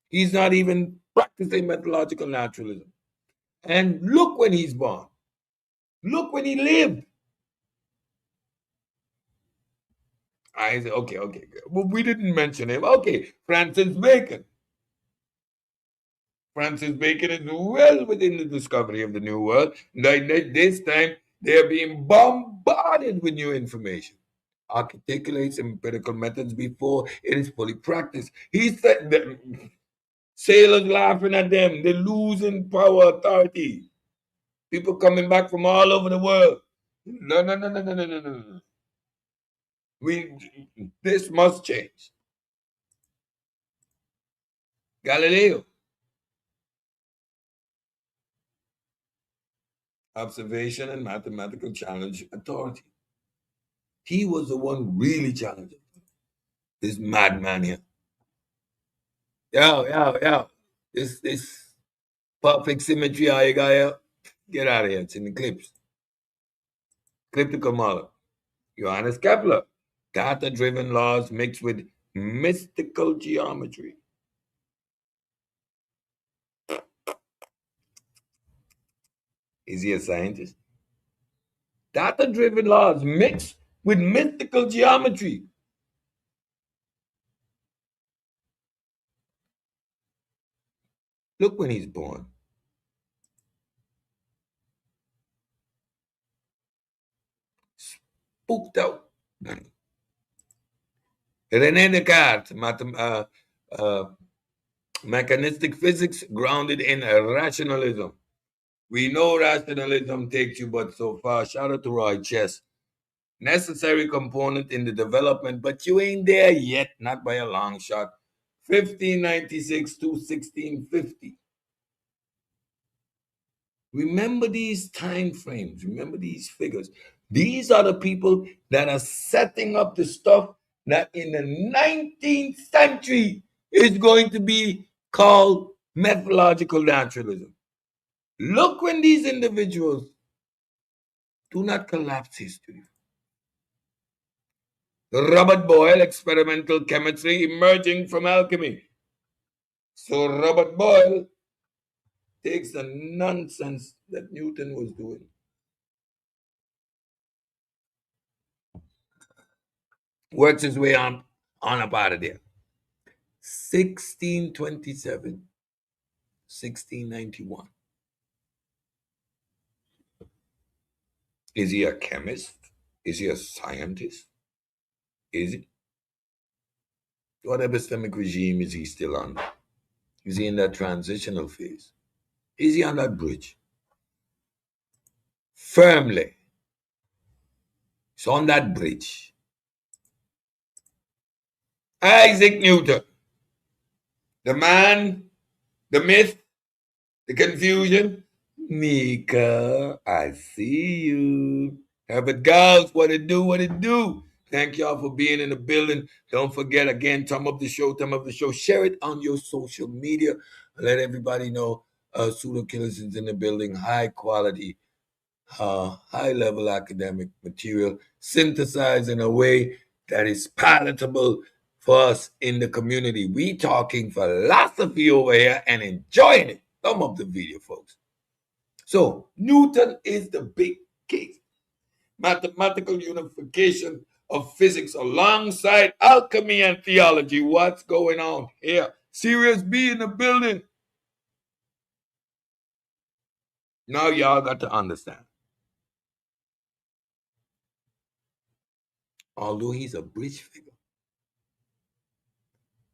He's not even practicing methodological naturalism. And look when he's born. Look when he lived. I said, okay. Well, we didn't mention him. Okay, Francis Bacon. Francis Bacon is well within the discovery of the New World. This time, they're being bombarded with new information. Articulates empirical methods before it is fully practiced. He said that sailors laughing at them. They're losing power, authority. People coming back from all over the world. No, no, no, no, no, no, no, no, no. This must change. Galileo, observation and mathematical challenge authority. He was the one really challenging this madman here. Yo. This perfect symmetry, how you got here? Get out of here. It's in the clips. Elliptical model. Johannes Kepler. Data driven laws mixed with mystical geometry. Is he a scientist? Data driven laws mixed with mystical geometry. Look when he's born. Spooked out. René Descartes, uh, mechanistic physics grounded in rationalism. We know rationalism takes you but so far. Shout out to Roy Chess. Necessary component in the development, but you ain't there yet, not by a long shot. 1596 to 1650. Remember these time frames, remember these figures. These are the people that are setting up the stuff that in the 19th century is going to be called methodological naturalism. Look when these individuals do not collapse history. Robert Boyle, experimental chemistry emerging from alchemy. So Robert Boyle takes the nonsense that Newton was doing. Works his way on up out of there. 1627, 1691. Is he a chemist? Is he a scientist? Is he? What epistemic regime is he still on? Is he in that transitional phase? Is he on that bridge? Firmly. He's on that bridge. Isaac Newton. The man, the myth, the confusion. Mika, I see you. Herbert Giles, what it do, what it do. Thank y'all for being in the building. Don't forget, again, time of the show. Share it on your social media. Let everybody know Pseudokillas is in the building. High quality, high level academic material synthesized in a way that is palatable for us in the community. We talking philosophy over here and enjoying it. Thumb up the video, folks. So Newton is the big case. Mathematical unification of physics alongside alchemy and theology. What's going on here? Serious B in the building. Now y'all got to understand. Although he's a bridge figure,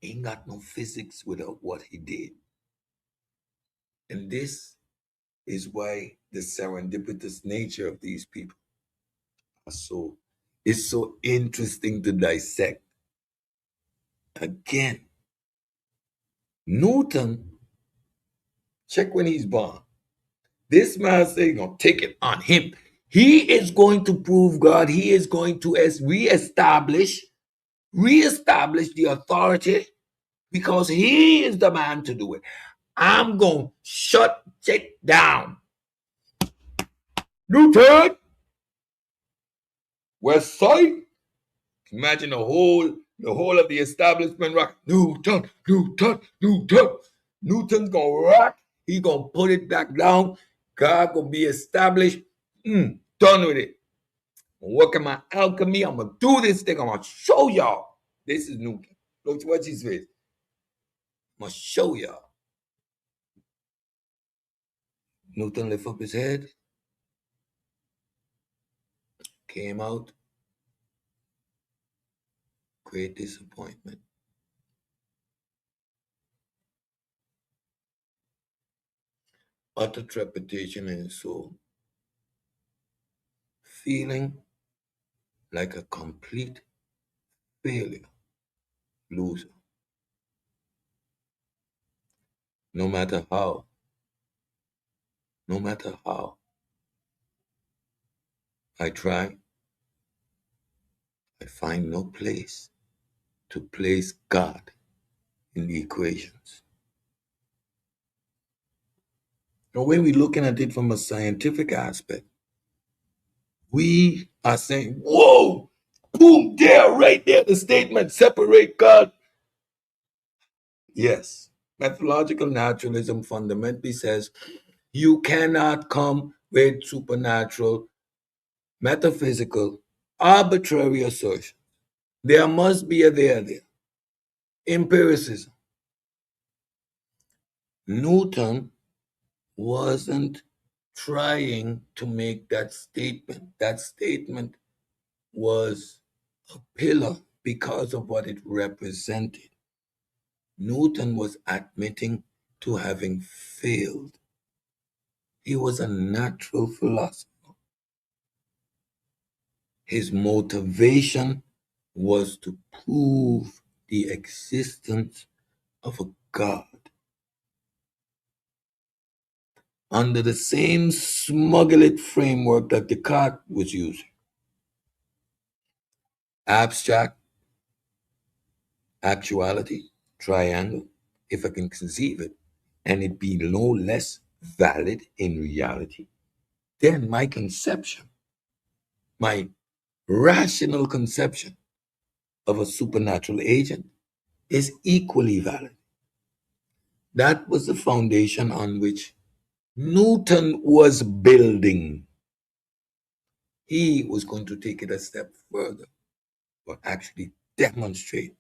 ain't got no physics without what he did. And this is why the serendipitous nature of these people are is so interesting to dissect. Again, Newton, check when he's born. This man saying, gonna take it on him. He is going to prove God. He is going to reestablish the authority because he is the man to do it. I'm going to shut it down. Newton, West Side. Imagine the whole of the establishment rock. Newton. Newton's gonna rock. He gonna put it back down. God gonna be established. Done with it. I'm working my alchemy. I'm gonna do this thing. I'm gonna show y'all. This is Newton. Look, what's his face? I'm gonna show y'all. Newton lift up his head. Came out. Great disappointment. Utter trepidation in his soul. feeling like a complete failure, loser. No matter how, no matter how I try, I find no place to place God in the equations. Now, when we're looking at it from a scientific aspect, we are saying, whoa, boom, there, right there, the statement, separate God. Yes, methodological naturalism fundamentally says you cannot come with supernatural, metaphysical, arbitrary assertion. There must be a there. Empiricism. Newton wasn't trying to make that statement. That statement was a pillar because of what it represented. Newton was admitting to having failed. He was a natural philosopher. His motivation was to prove the existence of a God under the same smuggled framework that Descartes was using. Abstract, actuality, triangle, if I can conceive it, and it be no less valid in reality, then my conception, my rational conception of a supernatural agent is equally valid. That was the foundation on which Newton was building. He was going to take it a step further, but actually demonstrate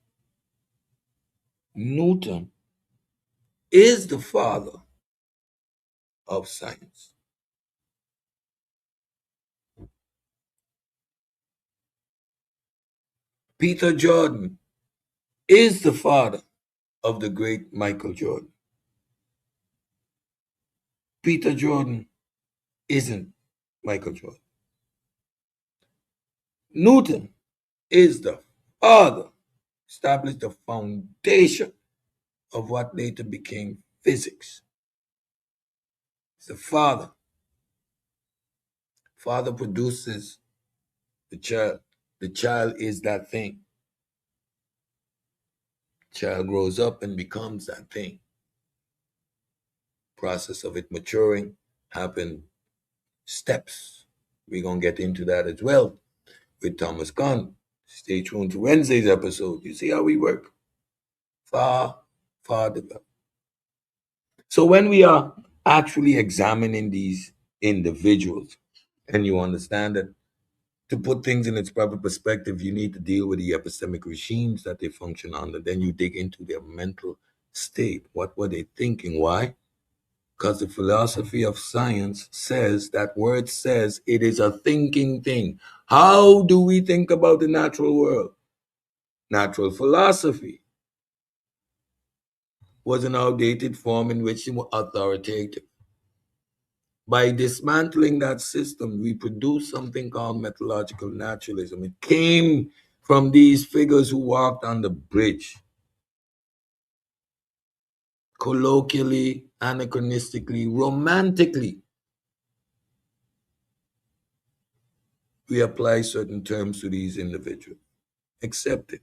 Newton is the father of science. Peter Jordan is the father of the great Michael Jordan. Peter Jordan isn't Michael Jordan. Newton is the father, established the foundation of what later became physics. He's the father. Father produces the child. The child is that thing. Child grows up and becomes that thing. Process of it maturing happen steps. We're gonna get into that as well with Thomas Kahn. Stay tuned to Wednesday's episode. You see how we work. Far, far developed. So when we are actually examining these individuals, and you understand that to put things in its proper perspective, you need to deal with the epistemic regimes that they function under. Then you dig into their mental state. What were they thinking? Why? Because the philosophy of science says, that word says, it is a thinking thing. How do we think about the natural world? Natural philosophy was an outdated form in which it was authoritative. By dismantling that system, we produced something called methodological naturalism. It came from these figures who walked on the bridge. Colloquially, anachronistically, romantically, we apply certain terms to these individuals. Accept it.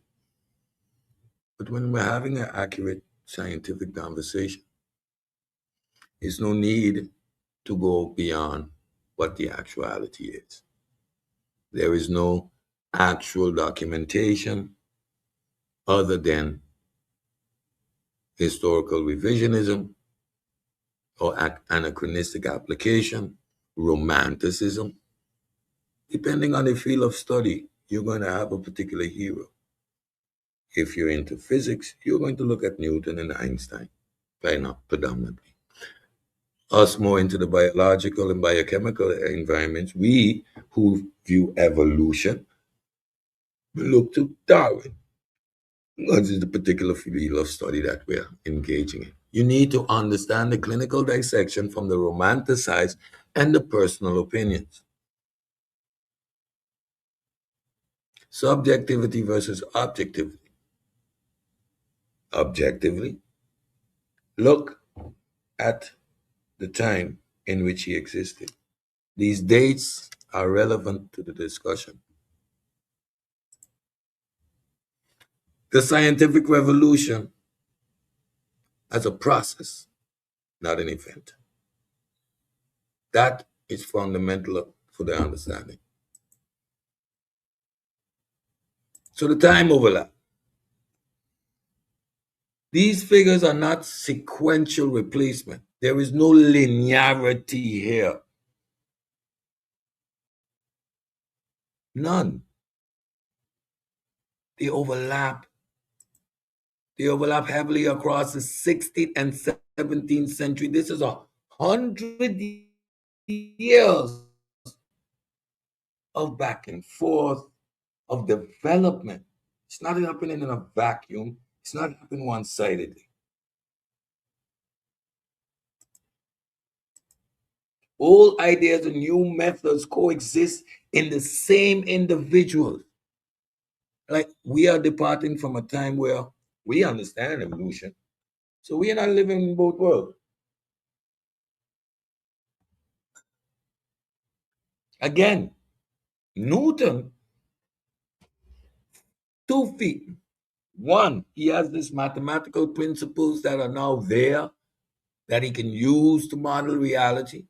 But when we're having an accurate scientific conversation, there's no need to go beyond what the actuality is. There is no actual documentation other than historical revisionism or anachronistic application, romanticism. Depending on the field of study, you're going to have a particular hero. If you're into physics, you're going to look at Newton and Einstein, right now, predominantly. Us more into the biological and biochemical environments, we who view evolution, we look to Darwin. This is the particular field of study that we're engaging in. You need to understand the clinical dissection from the romanticized and the personal opinions. Subjectivity versus objectivity. Objectively, look at the time in which he existed. These dates are relevant to the discussion. The scientific revolution as a process, not an event. That is fundamental for the understanding. So the time overlap. These figures are not sequential replacement. There is no linearity here. None. They overlap. They overlap heavily across the 16th and 17th century. This is 100 years of back and forth, of development. It's not happening in a vacuum. It's not happening one-sidedly. Old ideas and new methods coexist in the same individual. Like we are departing from a time where we understand evolution. So we are not living in both worlds. Again, Newton, 2 feet. One, he has these mathematical principles that are now there that he can use to model reality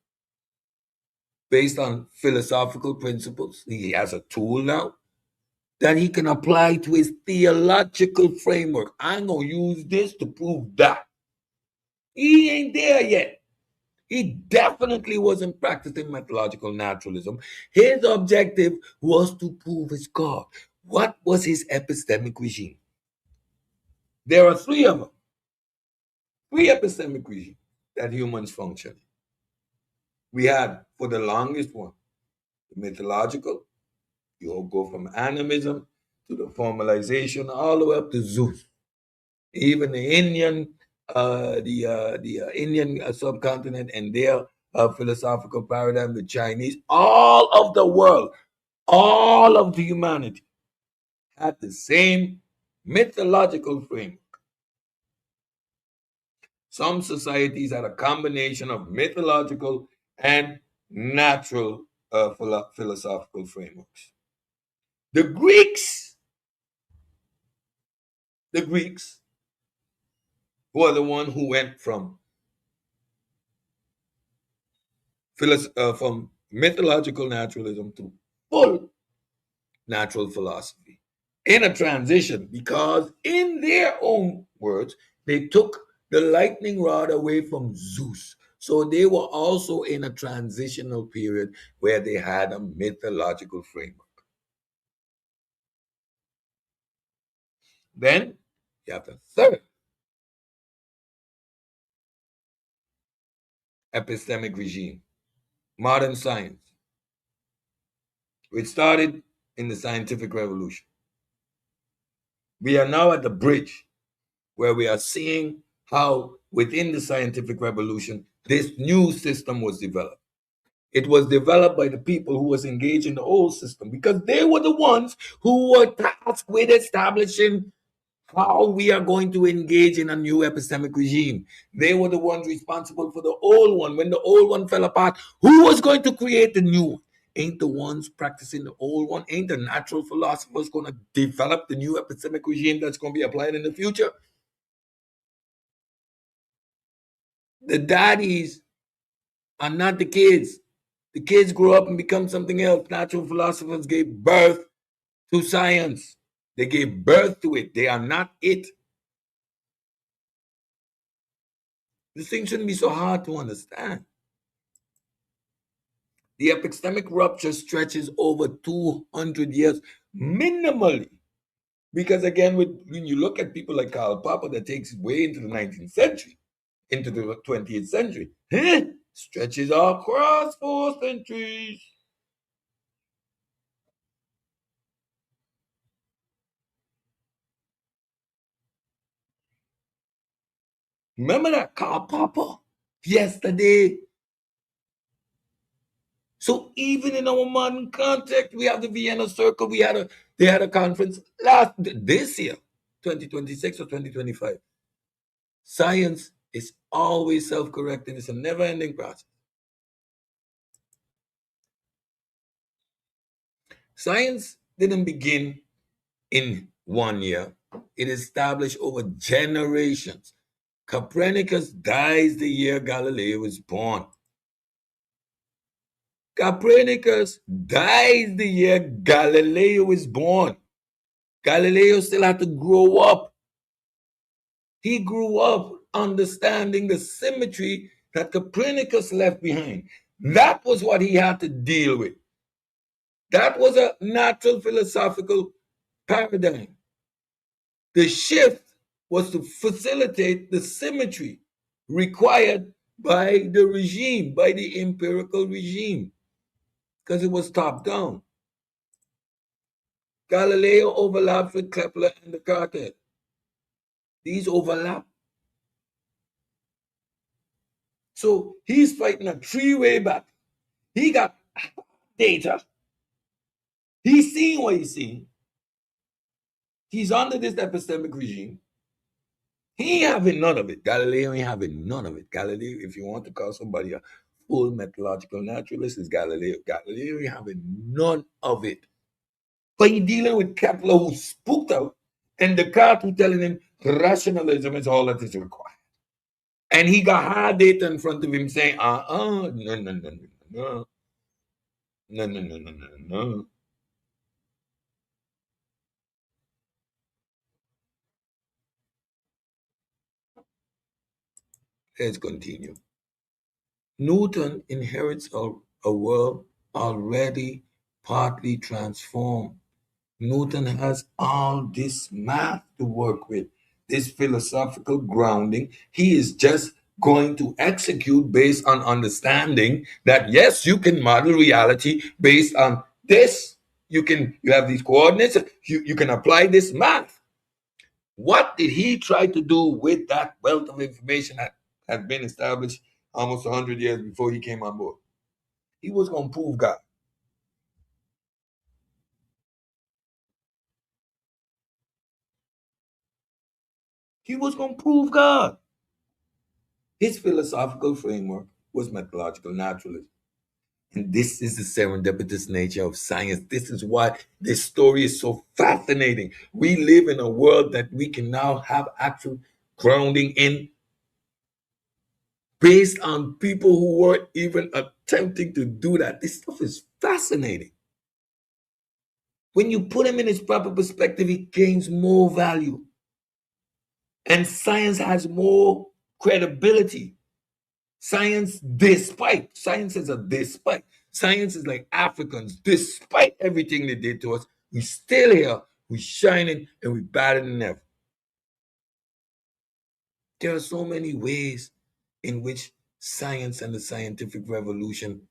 based on philosophical principles. He has a tool now that he can apply to his theological framework. I'm going to use this to prove that. He ain't there yet. He definitely wasn't practicing methodological naturalism. His objective was to prove his God. What was his epistemic regime? There are three of them, three epistemic regimes that humans function in. We had, for the longest one, the mythological. You all go from animism to the formalization all the way up to Zeus. Even the Indian, the Indian subcontinent and their philosophical paradigm, the Chinese, all of the world, all of the humanity had the same mythological frame. Some societies had a combination of mythological and natural philosophical frameworks. The Greeks, the Greeks were the one who went from mythological naturalism to full natural philosophy in a transition, because in their own words, they took the lightning rod away from Zeus. So they were also in a transitional period where they had a mythological framework. Then you have the third epistemic regime, modern science, which started in the scientific revolution. We are now at the bridge where we are seeing how within the scientific revolution, this new system was developed. It was developed by the people who was engaged in the old system because they were the ones who were tasked with establishing how we are going to engage in a new epistemic regime. They were the ones responsible for the old one. When the old one fell apart, who was going to create the new one? Ain't the ones practicing the old one? Ain't the natural philosophers going to develop the new epistemic regime that's going to be applied in the future? The daddies are not the kids. The kids grow up and become something else. Natural philosophers gave birth to science. They gave birth to it. They are not it. This thing shouldn't be so hard to understand. The epistemic rupture stretches over 200 years minimally. Because again, when you look at people like Karl Popper, that takes it way into the 19th century, into the 20th century, stretches across 4 centuries. Remember that Karl Popper yesterday? So even in our modern context, we have the Vienna Circle. They had a conference this year, 2026 or 2025. Science is always self-correcting. It's a never-ending process. Science didn't begin in one year. It established over generations. Copernicus dies the year Galileo was born. Copernicus dies the year Galileo was born. Galileo still had to grow up. He grew up understanding the symmetry that Copernicus left behind. That was what he had to deal with. That was a natural philosophical paradigm. The shift was to facilitate the symmetry required by the regime, by the empirical regime, because it was top down. Galileo overlaps with Kepler and Descartes. These overlap. So he's fighting a three-way battle. He got data. He's seeing what he's seeing. He's under this epistemic regime. He ain't having none of it. Galileo ain't having none of it. Galileo, if you want to call somebody a full methodological naturalist, is Galileo. Galileo ain't having none of it. But he's dealing with Kepler, who's spooked out, and Descartes who's telling him rationalism is all that is required. And he got hard data in front of him saying, no, no, no, no, no. No, no, no, no, no, no. Let's continue. Newton inherits a world already partly transformed. Newton has all this math to work with, this philosophical grounding. He is just going to execute based on understanding that, yes, you can model reality based on this. You have these coordinates, you can apply this math. What did he try to do with that wealth of information that had been established almost 100 years before he came on board? He was going to prove God. He was going to prove God. His philosophical framework was methodological naturalism. And this is the serendipitous nature of science. This is why this story is so fascinating. We live in a world that we can now have actual grounding in based on people who weren't even attempting to do that. This stuff is fascinating. When you put him in his proper perspective, he gains more value. And science has more credibility. Science is a despite. Science is like Africans, despite everything they did to us, we still here, we shining, and we better than ever. There are so many ways in which science and the scientific revolution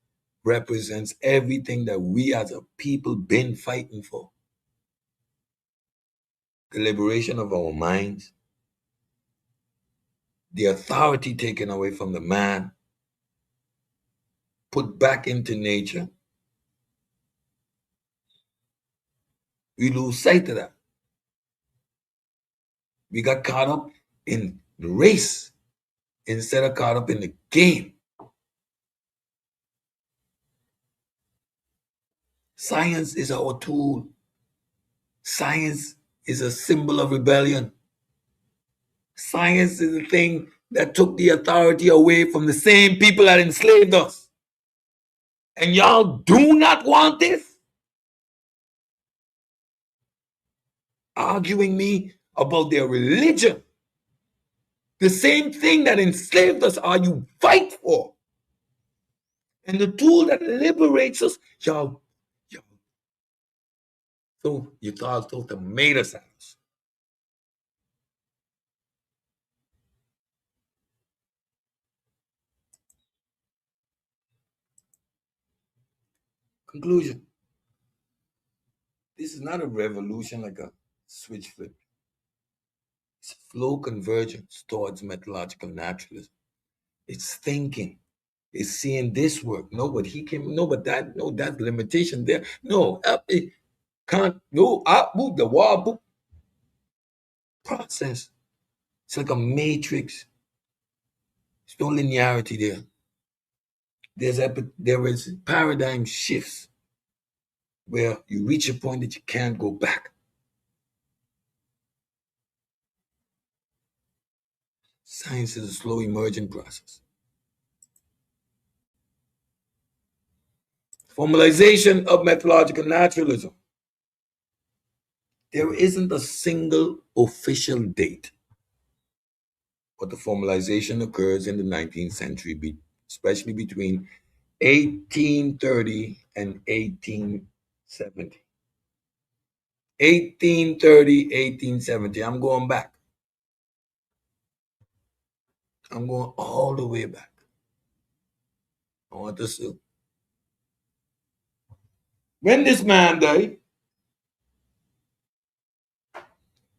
represents everything that we as a people been fighting for. The liberation of our minds, the authority taken away from the man, put back into nature. We lose sight of that. We got caught up in the race instead of caught up in the game. Science is our tool. Science is a symbol of rebellion. Science is the thing that took the authority away from the same people that enslaved us. And y'all do not want this? Arguing me about their religion. The same thing that enslaved us are you fight for. And the tool that liberates us, y'all. So you thought those tomato sauce. Conclusion. This is not a revolution like a switch flip. It's a flow convergence towards methodological naturalism. It's thinking. is seeing this work. No, but he can. No, but that. No, that's limitation there. No, it can't. No, I move the wall. Boop, process. It's like a matrix. There's no linearity there. There is paradigm shifts where you reach a point that you can't go back. Science is a slow emerging process. Formalization of methodological naturalism. There isn't a single official date, but the formalization occurs in the 19th century, especially between 1830 and 1870. 1830, 1870. I'm going back. I'm going all the way back. I want to see. When this man died,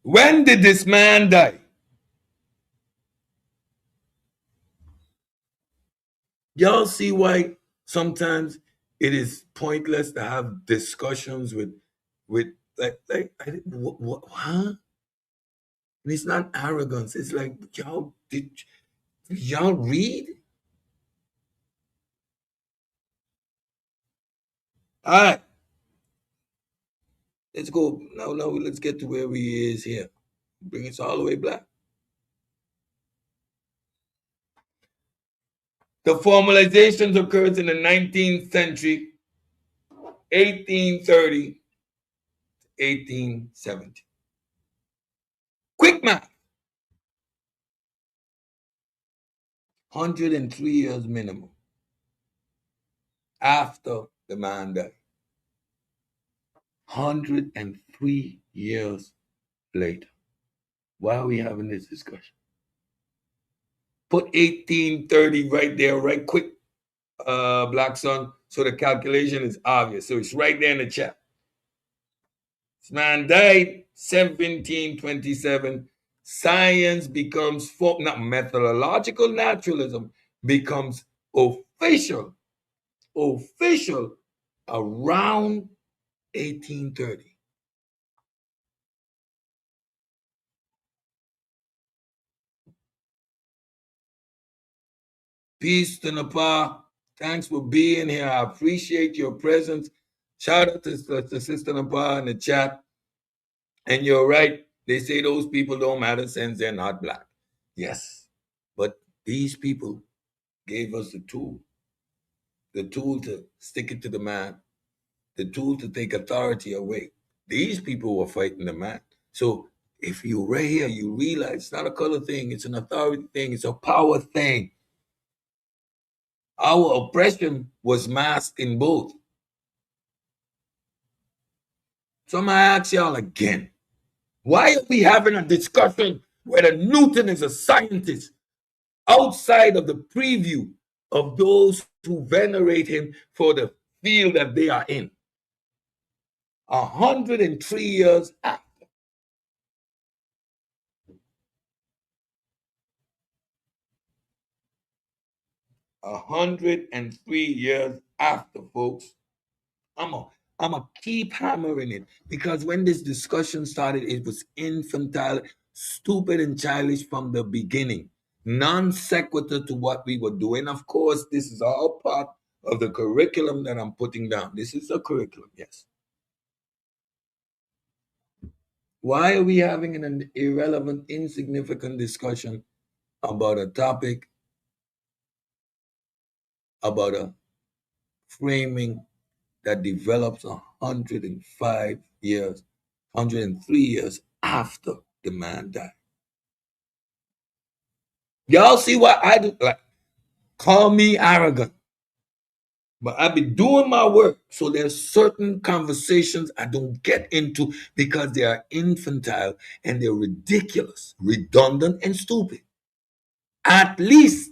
when did this man die? Y'all see why sometimes it is pointless to have discussions with huh? And it's not arrogance. It's like did y'all read? All right, let's go now. Now let's get to where we is here. Bring us all the way back. The formalizations occurred in the 19th century, 1830, 1870. Quick math. 103 years minimum after the man died. 103 years later. Why are we having this discussion? Put 1830 right there, right quick, Black Sun, so the calculation is obvious. So it's right there in the chat. This man died 1727. Science becomes, not methodological naturalism becomes official around 1830. Peace to Nepal. Thanks for being here. I appreciate your presence. Shout out to Sister Nepal in the chat. And you're right. They say those people don't matter since they're not black. Yes. But these people gave us the tool to stick it to the man, the tool to take authority away. These people were fighting the man. So if you're right here, you realize it's not a color thing, it's an authority thing, it's a power thing. Our oppression was masked in both. So I'm going to ask y'all again, why are we having a discussion whether Newton is a scientist outside of the preview of those who venerate him for the field that they are in? 103 years after. 103 years after, folks. I'm a keep hammering it because when this discussion started, it was infantile, stupid, and childish from the beginning. Non sequitur to what we were doing. Of course, this is all part of the curriculum that I'm putting down. This is a curriculum, yes. Why are we having an irrelevant, insignificant discussion about a topic, about a framing that develops 105 years, 103 years after the man died? Y'all see what I do? Like, call me arrogant, but I've been doing my work. So there's certain conversations I don't get into because they are infantile and they're ridiculous, redundant, and stupid. At least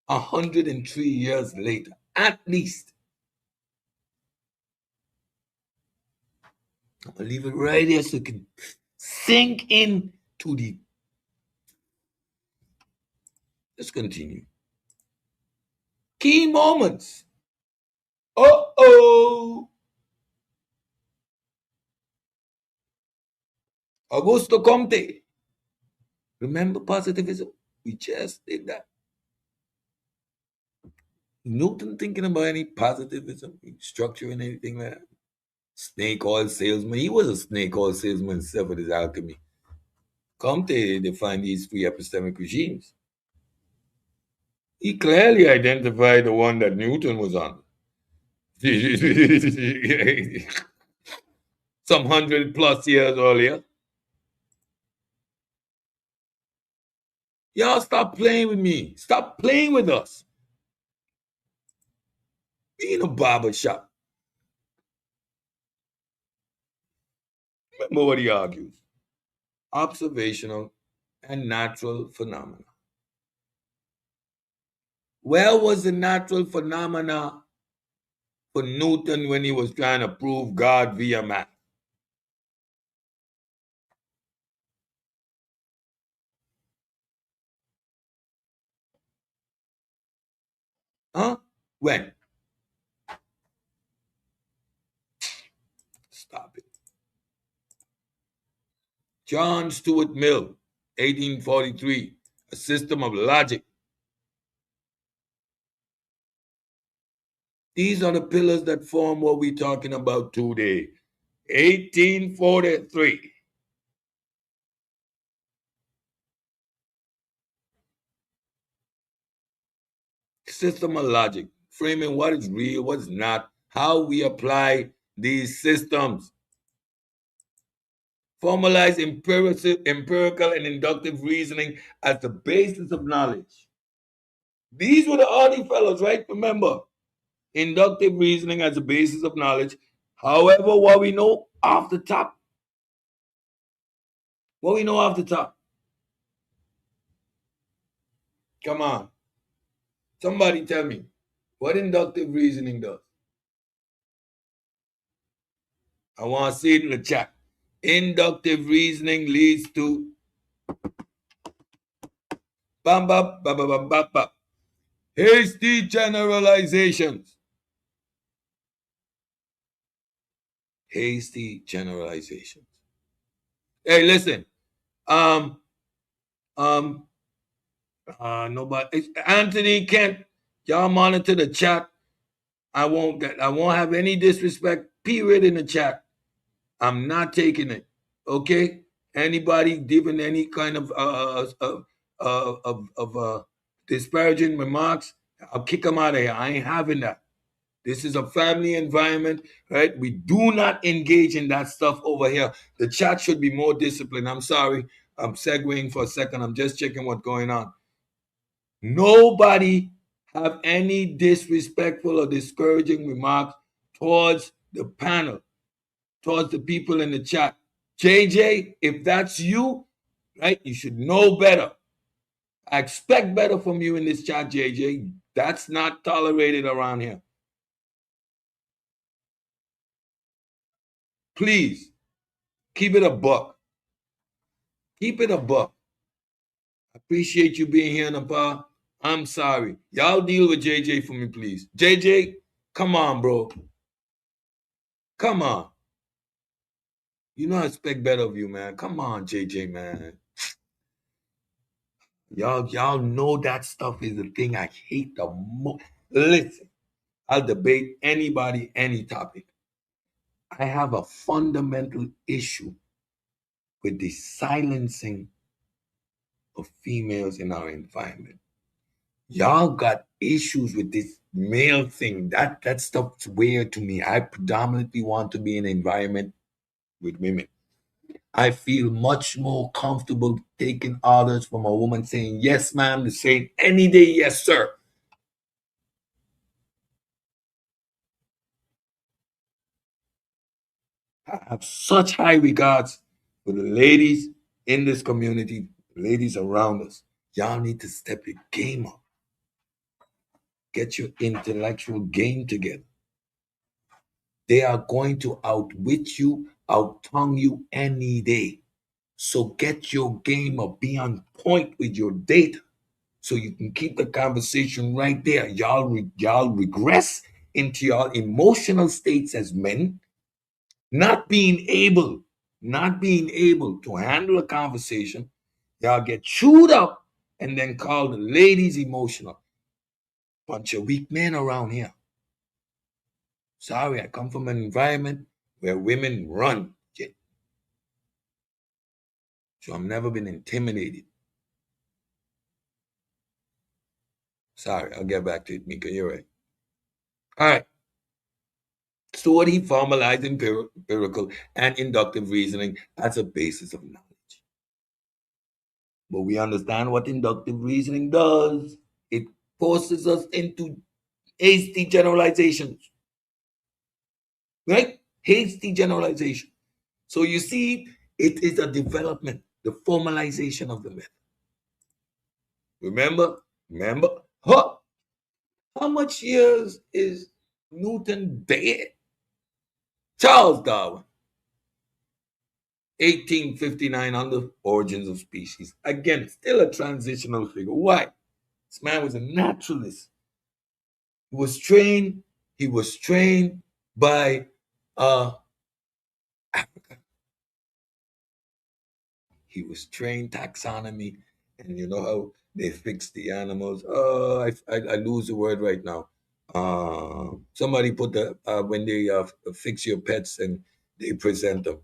103 years later, at least. I'm gonna leave it right here so it can sink in to the. Let's continue. Key moments. Uh-oh. Augusto Comte. Remember positivism? We just did that. Newton thinking about any positivism, structuring anything like that. Snake oil salesman. He was a snake oil salesman himself with his alchemy. Comte defined these three epistemic regimes. He clearly identified the one that Newton was on. Some 100+ years earlier. Y'all stop playing with me. Stop playing with us. Be in a barber shop. Remember what he argues. Observational and natural phenomena. Where was the natural phenomena for Newton when he was trying to prove God via math? Huh? When? Stop it. John Stuart Mill, 1843, A System of Logic. These are the pillars that form what we're talking about today. 1843. System of logic, framing what is real, what is not, how we apply these systems. Formalize empirical and inductive reasoning as the basis of knowledge. These were the hardy fellows, right? Remember, inductive reasoning as the basis of knowledge. However, what we know off the top, come on, somebody tell me what inductive reasoning does. I want to see it in the chat. Inductive reasoning leads to bam, bam, bam, bam, bam, bam, bam. Hasty generalizations. Hasty generalizations. Hey, listen. Nobody. Anthony Kent. Y'all monitor the chat. I won't have any disrespect. Period in the chat. I'm not taking it. Okay. Anybody giving any kind of disparaging remarks, I'll kick them out of here. I ain't having that. This is a family environment, right? We do not engage in that stuff over here. The chat should be more disciplined. I'm sorry. I'm segueing for a second. I'm just checking what's going on. Nobody have any disrespectful or discouraging remarks towards the panel, towards the people in the chat. JJ, if that's you, right, you should know better. I expect better from you in this chat, JJ. That's not tolerated around here. Please, keep it a buck. Keep it a buck. Appreciate you being here, Nepal. I'm sorry. Y'all deal with JJ for me, please. JJ, come on, bro. Come on. You know I expect better of you, man. Come on, JJ, man. Y'all know that stuff is the thing I hate the most. Listen, I'll debate anybody, any topic. I have a fundamental issue with the silencing of females in our environment. Y'all got issues with this male thing. That stuff's weird to me. I predominantly want to be in an environment with women. I feel much more comfortable taking orders from a woman saying, yes, ma'am, to saying any day, yes, sir. I have such high regards for the ladies in this community, ladies around us. Y'all need to step your game up. Get your intellectual game together. They are going to outwit you, out-tongue you any day. So get your game up. Be on point with your data. so you can keep the conversation right there. Y'all regress into your emotional states as men, not being able to handle a conversation. Y'all get chewed up and then call the ladies emotional. Bunch of weak men around here. Sorry, I come from an environment where women run. So I've never been intimidated. Sorry, I'll get back to it, Mika. You're right. All right. So what he formalized empirical and inductive reasoning as a basis of knowledge. But we understand what inductive reasoning does. It forces us into hasty generalizations, right? Hasty generalization. So you see, it is a development, the formalization of the myth. Remember, huh? How much years is Newton dead? Charles Darwin, 1859, on the origins of species. Again, still a transitional figure. Why? This man was a naturalist. He was trained. He was trained by Africa. He was trained taxonomy, and you know how they fix the animals. Oh, I lose the word right now. Somebody put the when they fix your pets and they present them.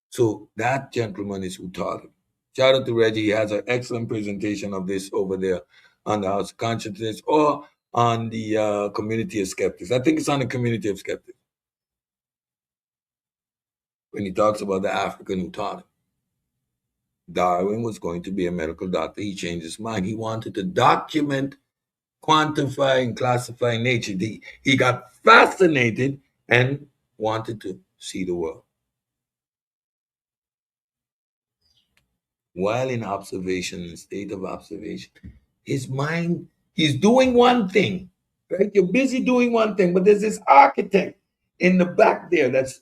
So that gentleman is who taught him. Shout out to Reggie. He has an excellent presentation of this over there on the House of Consciousness or on the Community of Skeptics. I think it's on the Community of Skeptics when he talks about the African who taught him. Darwin was going to be a medical doctor. He changed his mind. He wanted to document, quantify, and classify nature. He got fascinated and wanted to see the world. While in observation, in state of observation, his mind, he's doing one thing, right? You're busy doing one thing, but there's this architect in the back there that's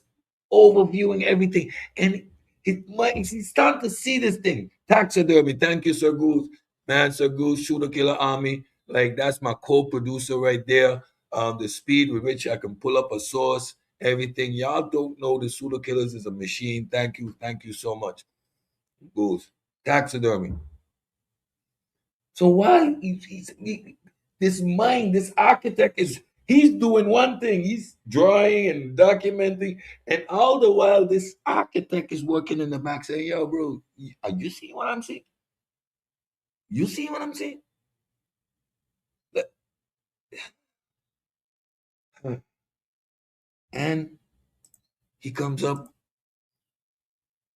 overviewing everything. And his mind, he's starting to see this thing. Taxidermy. Thank you, Sir Goose. Man, Sir Goose, Shooter Killer Army. Like, that's my co-producer right there. The speed with which I can pull up a source, everything. Y'all don't know the Pseudo Killers is a machine. Thank you. Thank you so much. Goose. Taxidermy. So while this mind, this architect he's doing one thing, he's drawing and documenting, and all the while this architect is working in the back saying, "Yo, bro, are you seeing what I'm seeing? You see what I'm seeing?" And he comes up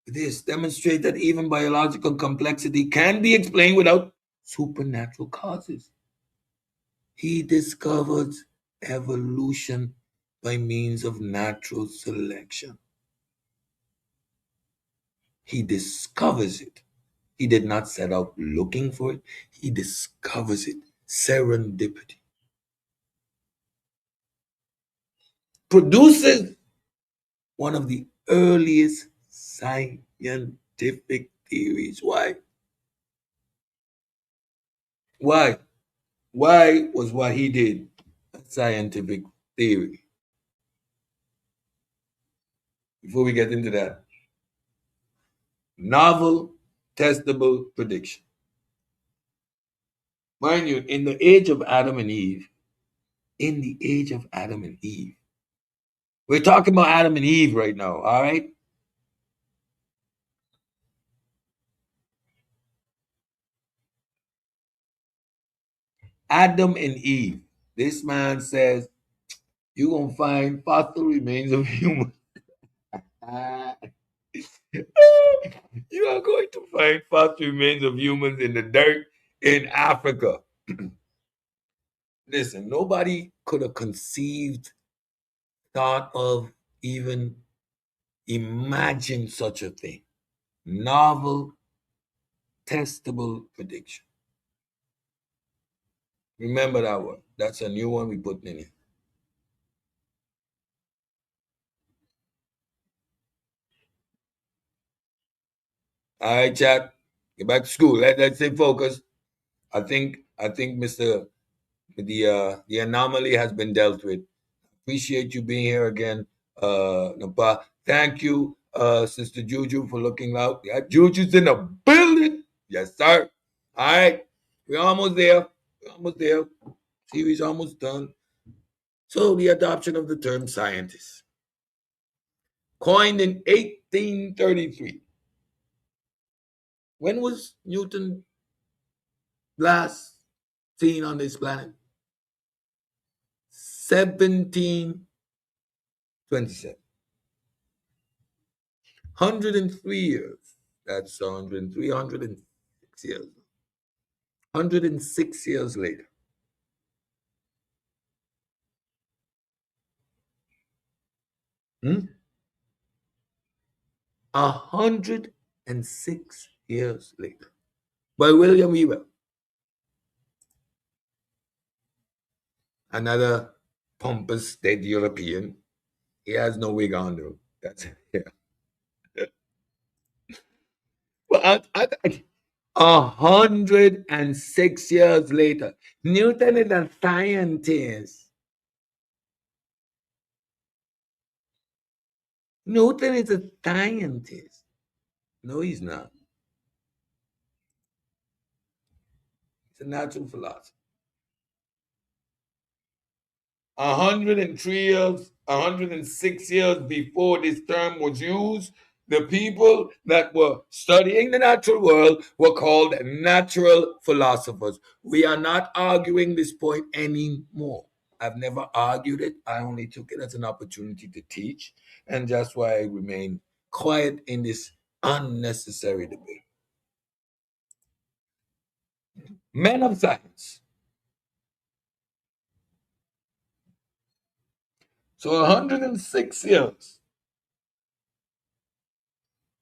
with this, demonstrate that even biological complexity can be explained without supernatural causes. He discovers evolution by means of natural selection. He discovers it. He did not set out looking for it. He discovers it. Serendipity. Produces one of the earliest scientific theories. Why? Why? Why was what he did a scientific theory? Before we get into that, novel, testable prediction. Mind you, in the age of Adam and Eve, we're talking about Adam and Eve right now, all right? Adam and Eve. This man says, you're going to find fossil remains of humans. You are going to find fossil remains of humans in the dirt in Africa. Listen, nobody could have conceived, thought of, even imagined such a thing. Novel, testable prediction. Remember that one. That's a new one we put in here. All right, chat. Get back to school. Let's stay focused. I think Mr. The anomaly has been dealt with. Appreciate you being here again, Napa. Thank you, Sister Juju, for looking out. Yeah, Juju's in the building. Yes, sir. All right, we're almost there. We're almost there. Series almost done. So the adoption of the term scientist, coined in 1833. When was Newton last seen on this planet? 1727. 103 years. That's 103, 106 years. 106 years later. Hmm? 106 years later. By William Ewell. Another pompous dead European. He has no wig on though. That's yeah. Well, 106 years later. Newton is a scientist. Newton is a scientist. No, he's not. He's a natural philosopher. 103 years, 106 years before this term was used, the people that were studying the natural world were called natural philosophers. We are not arguing this point anymore. I've never argued it. I only took it as an opportunity to teach, and that's why I remain quiet in this unnecessary debate. Men of science. So 106 years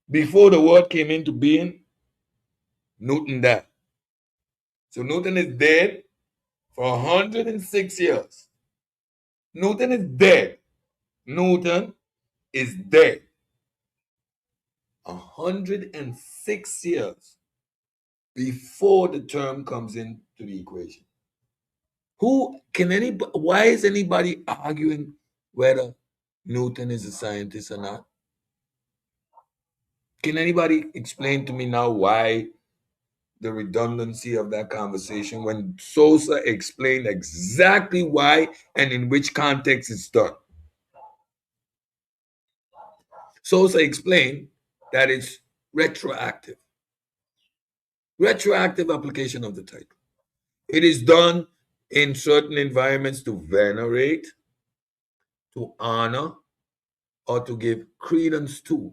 before the word came into being, Newton died. So Newton is dead for 106 years. Newton is dead. Newton is dead. 106 years before the term comes into the equation. Why is anybody arguing whether Newton is a scientist or not? Can anybody explain to me now why the redundancy of that conversation when Sosa explained exactly why and in which context it's done? Sosa explained that it's retroactive. Retroactive application of the title. It is done in certain environments to venerate, to honor, or to give credence to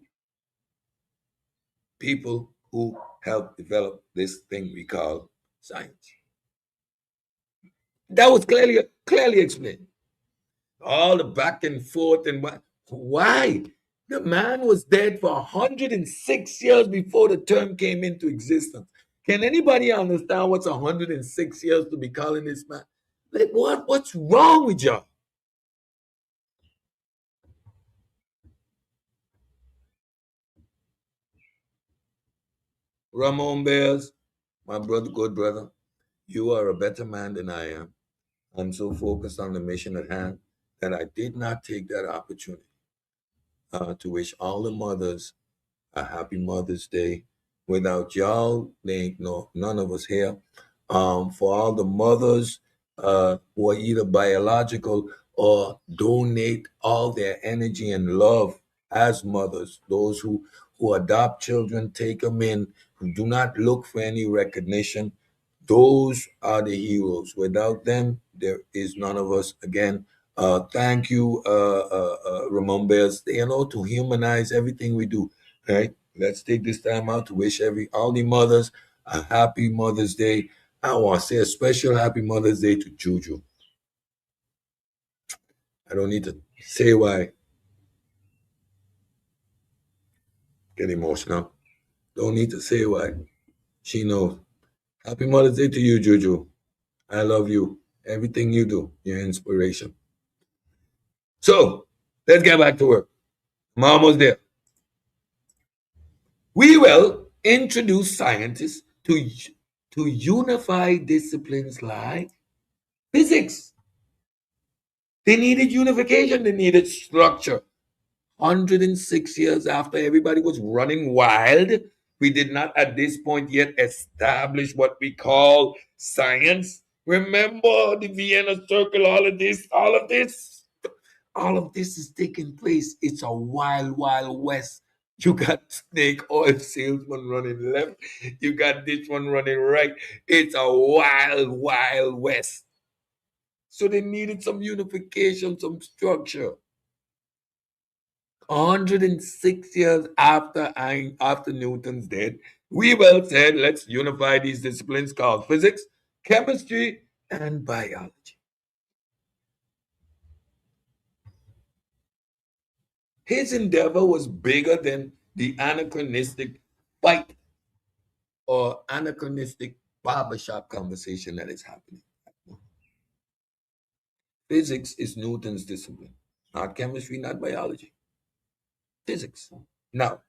people who helped develop this thing we call science. That was clearly explained. All the back and forth and why? The man was dead for 106 years before the term came into existence. Can anybody understand what's 106 years to be calling this man? Like, what's wrong with y'all? Ramon Bears, my brother, good brother, you are a better man than I am. I'm so focused on the mission at hand that I did not take that opportunity to wish all the mothers a happy Mother's Day. Without y'all, there ain't none of us here. For all the mothers who are either biological or donate all their energy and love as mothers, those who adopt children, take them in, who do not look for any recognition, those are the heroes. Without them, there is none of us. Again, thank you, Ramon Bears, to humanize everything we do, right? Let's take this time out to wish all the mothers a happy Mother's Day. I want to say a special happy Mother's Day to Juju. I don't need to say why. Get emotional. Don't need to say why. She knows. Happy Mother's Day to you, Juju. I love you. Everything you do, your inspiration. So, let's get back to work. I'm almost there. We will introduce scientists to to unify disciplines like physics. They needed unification, they needed structure. 106 years after everybody was running wild, we did not at this point yet establish what we call science. Remember the Vienna Circle, all of this, all of this is taking place. It's a wild, wild west. You got snake oil salesman running left. You got this one running right. It's a wild, wild west. So they needed some unification, some structure. 106 years after Newton's death, we well said, let's unify these disciplines called physics, chemistry, and biology. His endeavor was bigger than the anachronistic fight or anachronistic barbershop conversation that is happening. Physics is Newton's discipline, not chemistry, not biology. Physics. Now,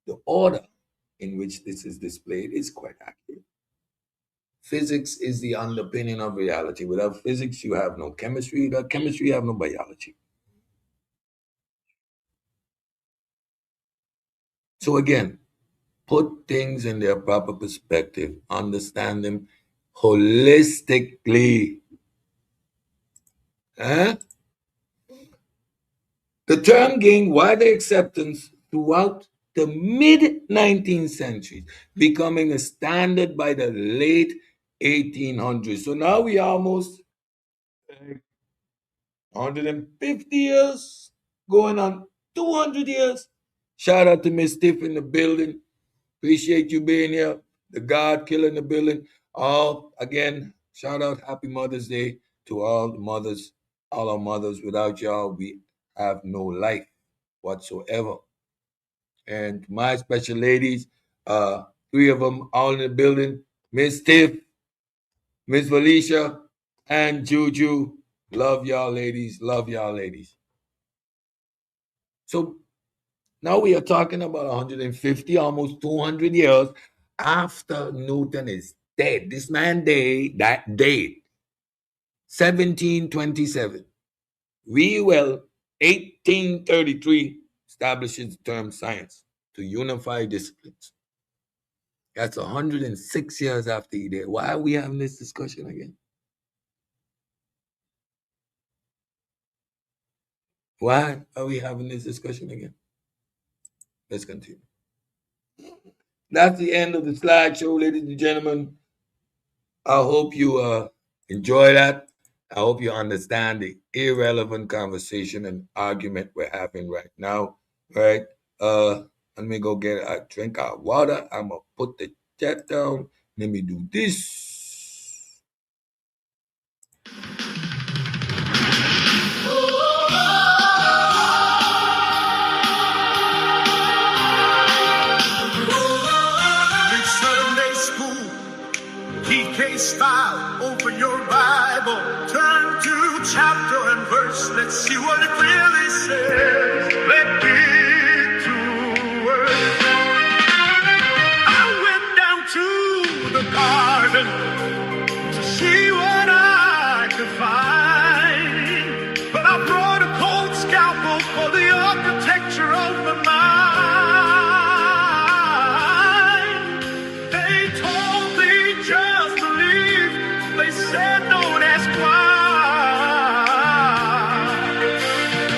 the order in which this is displayed is quite accurate. Physics is the underpinning of reality. Without physics, you have no chemistry. Without chemistry, you have no biology. So again, put things in their proper perspective, understand them holistically. The term gained wider acceptance throughout the mid 19th century, becoming a standard by the late 1800s. So now we are almost 150 years, going on 200 years. Shout out to Miss Tiff in the building. Appreciate you being here. The God Killer in the building. All again, shout out, happy Mother's Day to all the mothers, all our mothers. Without y'all, we have no life whatsoever. And my special ladies, three of them all in the building. Miss Tiff, Miss Felicia, and Juju. Love y'all ladies. Love y'all ladies. So now we are talking about 150, almost 200 years after Newton is dead. This man died, 1727. Whewell, 1833, establishes the term science to unify disciplines. That's 106 years after he died. Why are we having this discussion again? Why are we having this discussion again? Let's continue. That's the end of the slideshow, ladies and gentlemen. I hope you enjoy that. I hope you understand the irrelevant conversation and argument we're having right now. Right? Let me go get a drink of water. I'm gonna put the chat down. Let me do this. Sunday School, PK style. Open your Bible, turn to chapter and verse. Let's see what it really says. Let it to work. I went down to the garden to see what I could find, but I brought a cold scalpel for the architecture of the mind. Said don't ask why,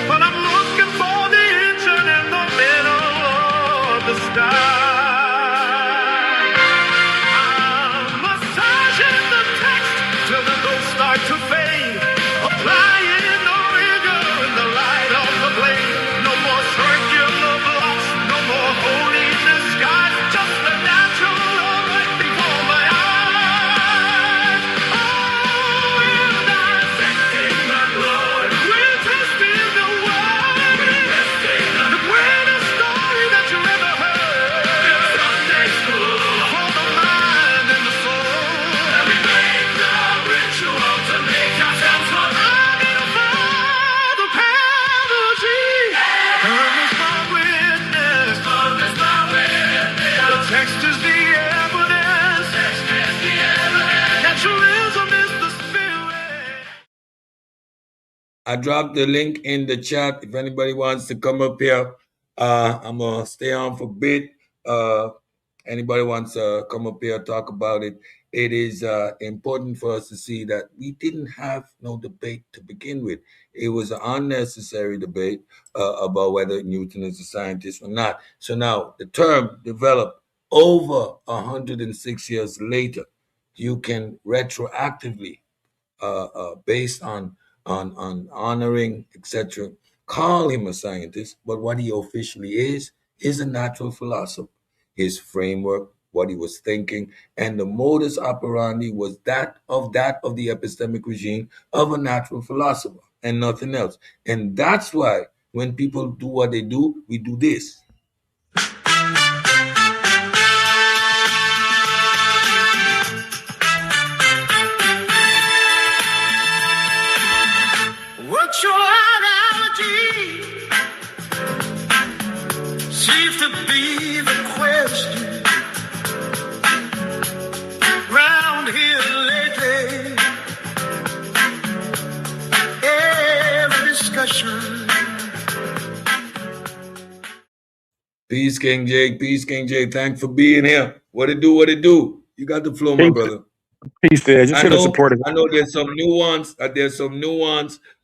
but I'm looking for the engine in the middle of the sky. I'm massaging the text till the ghosts start to fade, applying the rigor in the light of the blade. No more circular blocks, no more holy disguise, just the natural right before my eyes. To make I dropped the link in the chat. If anybody wants to come up here, I'm gonna stay on for a bit. Anybody wants to come up here talk about it? It is important for us to see that we didn't have no debate to begin with. It was an unnecessary debate about whether Newton is a scientist or not. So now the term developed over 106 years later. You can retroactively, based on honoring, etc., call him a scientist. But what he officially is a natural philosopher. His framework, what he was thinking, and the modus operandi was that of the epistemic regime of a natural philosopher and nothing else. And that's why when people do what they do, we do this. Virtuality seems to be the question round here lately. Every discussion. Peace, King Jay. Peace, King Jay. Thanks for being here. What it do? What it do? You got the flow, my brother. Peace there. Just here to support it. I know there's some nuance.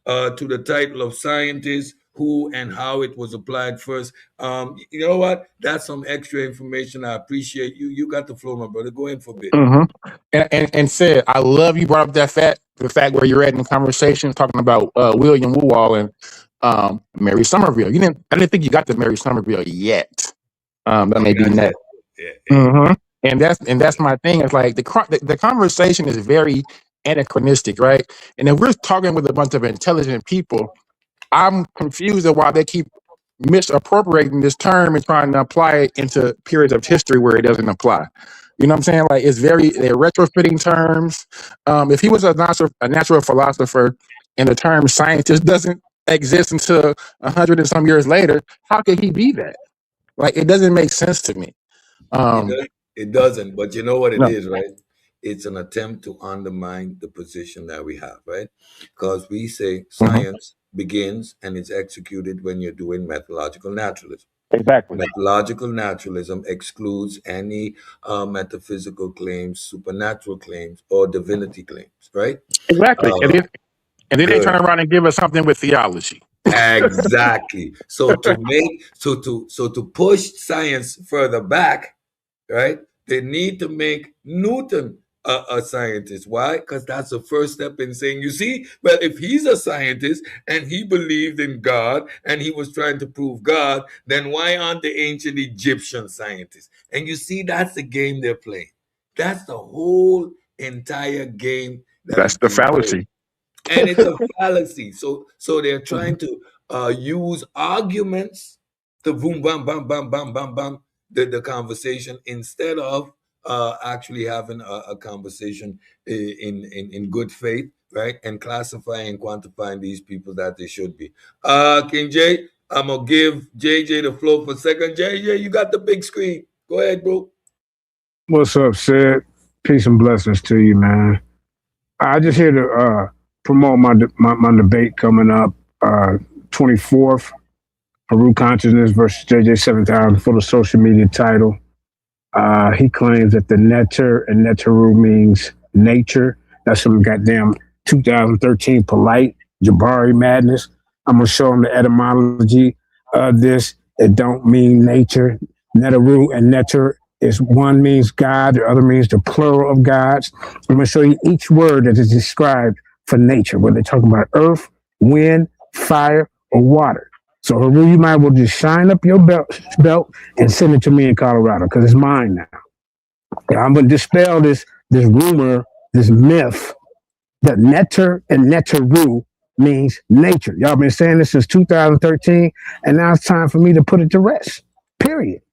To the title of scientist, who and how it was applied first. You know what? That's some extra information. I appreciate you. You got the flow, my brother. Go in for a bit. And said, I love you brought up the fact where you're at in the conversation talking about William Woowall and Mary Somerville. I didn't think you got to Mary Somerville yet. That may be next. Yeah. And that's my thing. It's like the conversation is very anachronistic, right? And if we're talking with a bunch of intelligent people, I'm confused at why they keep misappropriating this term and trying to apply it into periods of history where it doesn't apply. You know what I'm saying? Like they're retrofitting terms. If he was a natural philosopher and the term scientist doesn't exist until 100 and some years later, how could he be that? Like, it doesn't make sense to me. It doesn't, but you know what it No. is, right? It's an attempt to undermine the position that we have, right? Because we say science begins and is executed when you're doing methodological naturalism. Exactly. Methodological naturalism excludes any metaphysical claims, supernatural claims, or divinity claims, right? Exactly. And then they turn around and give us something with theology. Exactly. So to push science further back, right? They need to make Newton a scientist. Why? Because that's the first step in saying, you see, well, if he's a scientist and he believed in God and he was trying to prove God, then why aren't the ancient Egyptian scientists? And you see, that's the game they're playing. That's the whole entire game. That's the fallacy. And it's a fallacy. So they're trying to use arguments to boom, bam, bam, bam, bam, bam, bam, the conversation instead of actually having a conversation in good faith, right? And classifying and quantifying these people that they should be. King Jay, I'm going to give JJ the floor for a second. JJ, you got the big screen. Go ahead, bro. What's up, Sid? Peace and blessings to you, man. I just here to promote my debate coming up 24th, Peru Consciousness versus JJ 7000 for the social media title. He claims that the netter and netteru means nature. That's some goddamn 2013 polite Jabari madness. I'm gonna show him the etymology of this. It don't mean nature. Netteru and netter is one means God, the other means the plural of gods. I'm gonna show you each word that is described for nature, whether they're talking about earth, wind, fire, or water. So Haru, you might well just shine up your belt and send it to me in Colorado because it's mine now. Yeah, I'm gonna dispel this rumor, this myth that netter and netteru means nature. Y'all been saying this since 2013, and now it's time for me to put it to rest. Period.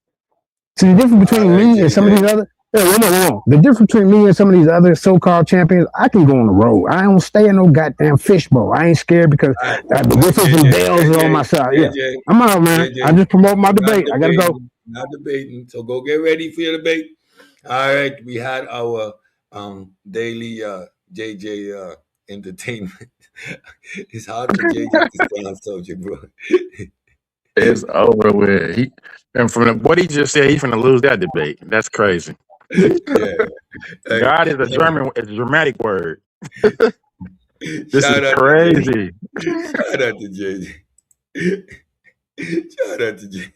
So the difference between me and some of these other the difference between me and some of these other so-called champions, I can go on the road. I don't stay in no goddamn fishbowl. I ain't scared because the whistles and bells are on my side. Yeah, I'm out, man. I just promote my debate. I gotta go. Not debating, so go get ready for your debate. All right, we had our daily JJ entertainment. It's hard for JJ to stay on subject, bro. It's over with. And from what he just said, he's gonna lose that debate. That's crazy. Yeah, like, God is a dramatic word. This is shout out to JJ. crazy. Shout out to JJ. Shout out to JJ.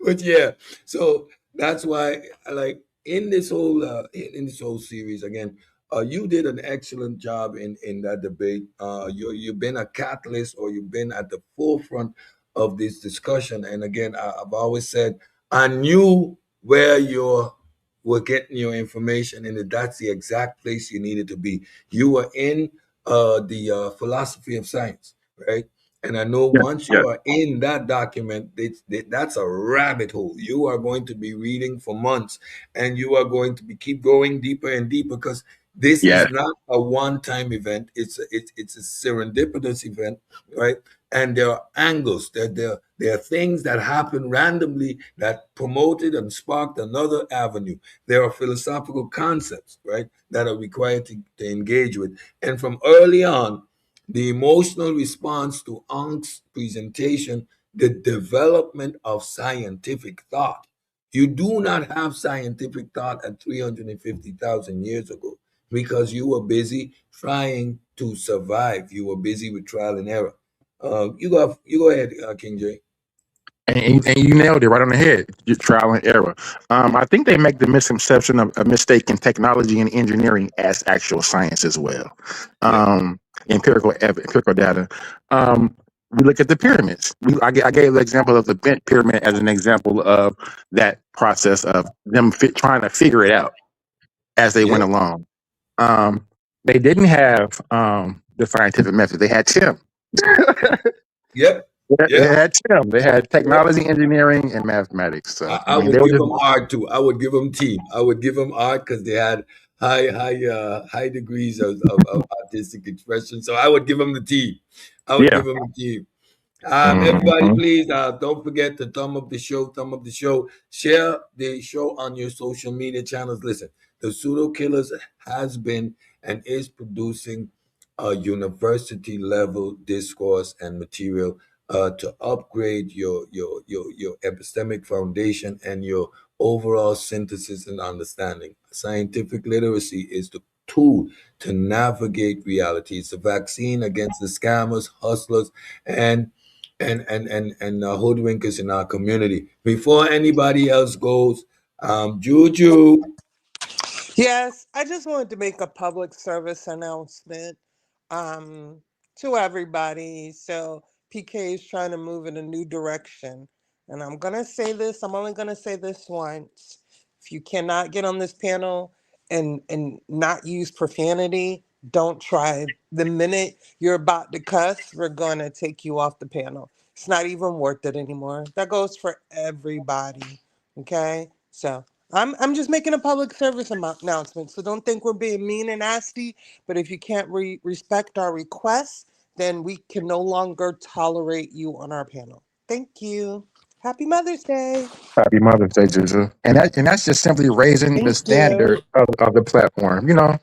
But yeah, so that's why like in this whole series again, you did an excellent job in that debate. You've been a catalyst, or you've been at the forefront of this discussion. And again, I've always said I knew where you were getting your information, and that's the exact place you needed to be. You were in the philosophy of science, right? And I know Yeah, once yeah, you are in that document, that's a rabbit hole. You are going to be reading for months, and you are going to be keep going deeper and deeper, because this yeah. is not a one-time event. It's a serendipitous event, right? And there are angles. There are things that happen randomly that promoted and sparked another avenue. There are philosophical concepts, right, that are required to engage with. And from early on, the emotional response to Ank's presentation, the development of scientific thought. You do not have scientific thought at 350,000 years ago, because you were busy trying to survive. You were busy with trial and error. You go ahead, King J. And you nailed it right on the head. Your trial and error. I think they make the misconception of mistaking technology and engineering as actual science as well. Yep, Empirical data. We look at the pyramids. I gave the example of the bent pyramid as an example of that process of them trying to figure it out as they went yep, along. Um, they didn't have the scientific method. They had Tim. yep, They yep, had Tim. They had yep. technology, engineering, and mathematics. So I I mean, would they were give just them art too. I would give them team. I would give them art because they had high degrees of artistic expression. So I would give them the team. I would yeah. give them the team. Everybody, Hmm. please don't forget to thumb up the show, share the show on your social media channels. Listen, the Pseudo Killers has been and is producing a university level discourse and material to upgrade your epistemic foundation and your overall synthesis and understanding. Scientific literacy is the tool to navigate reality. It's a vaccine against the scammers, hustlers, and hoodwinkers in our community. Before anybody else goes, Juju. Yes, I just wanted to make a public service announcement um, to everybody. So PK is trying to move in a new direction. And I'm going to say this, I'm only going to say this once. If you cannot get on this panel and not use profanity, don't try. The minute you're about to cuss, we're going to take you off the panel. It's not even worth it anymore. That goes for everybody. Okay? So I'm just making a public service announcement. So don't think we're being mean and nasty. But if you can't respect our requests, then we can no longer tolerate you on our panel. Thank you. Happy Mother's Day. Happy Mother's Day, Juju. And that's just simply raising the Thank you. standard of the platform. You know,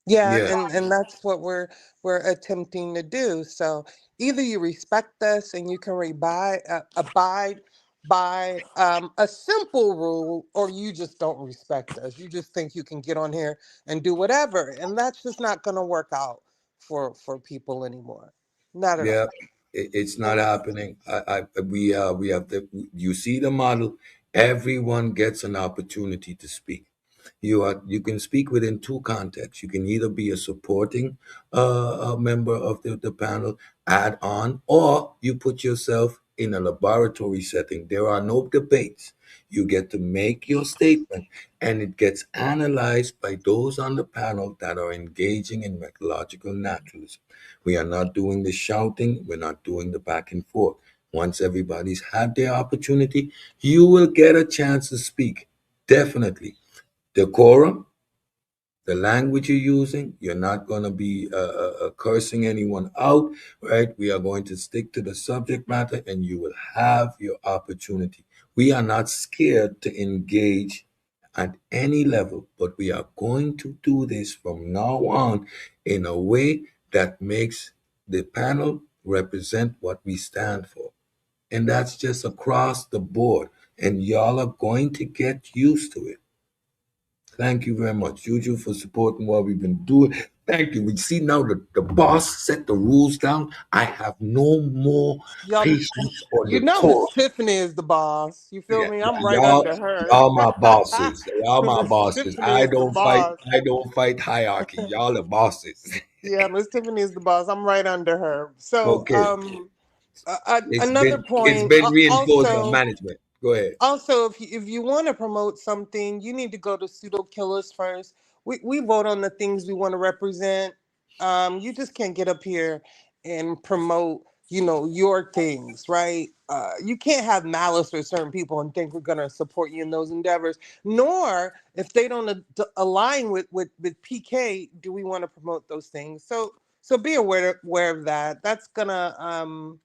Yeah, Yeah, and that's what we're attempting to do. So either you respect us and you can abide by a simple rule, or you just don't respect us. You just think you can get on here and do whatever, and that's just not going to work out for people anymore. Not at yeah. all. It's not happening. We have the. You see the model. Everyone gets an opportunity to speak. You can speak within two contexts. You can either be a supporting a member of the panel, add on, or you put yourself in a laboratory setting. There are no debates. You get to make your statement, and it gets analyzed by those on the panel that are engaging in methodological naturalism. We are not doing the shouting. We're not doing the back and forth. Once everybody's had their opportunity, you will get a chance to speak. Definitely. Decorum, the language you're using, you're not going to be cursing anyone out, right? We are going to stick to the subject matter, and you will have your opportunity. We are not scared to engage at any level, but we are going to do this from now on in a way that makes the panel represent what we stand for. And that's just across the board. And y'all are going to get used to it. Thank you very much, Juju, for supporting what we've been doing. Thank you. We see now the boss set the rules down. I have no more Y'all, patience for you the know talk. Miss Tiffany is the boss. You feel Yeah, me? I'm right y'all, under her. y'all my bosses. Y'all my Miss bosses. Tiffany is the boss. I don't fight hierarchy. Y'all the bosses. Yeah, Miss Tiffany is the boss. I'm right under her. So, Okay. another It's point. been reinforced by Also, management. Go ahead. if you want to promote something, you need to go to Pseudokillas first. We vote on the things we want to represent. You just can't get up here and promote, your things, right? You can't have malice with certain people and think we're going to support you in those endeavors. Nor, if they don't align with PK, do we want to promote those things. So be aware of that. That's gonna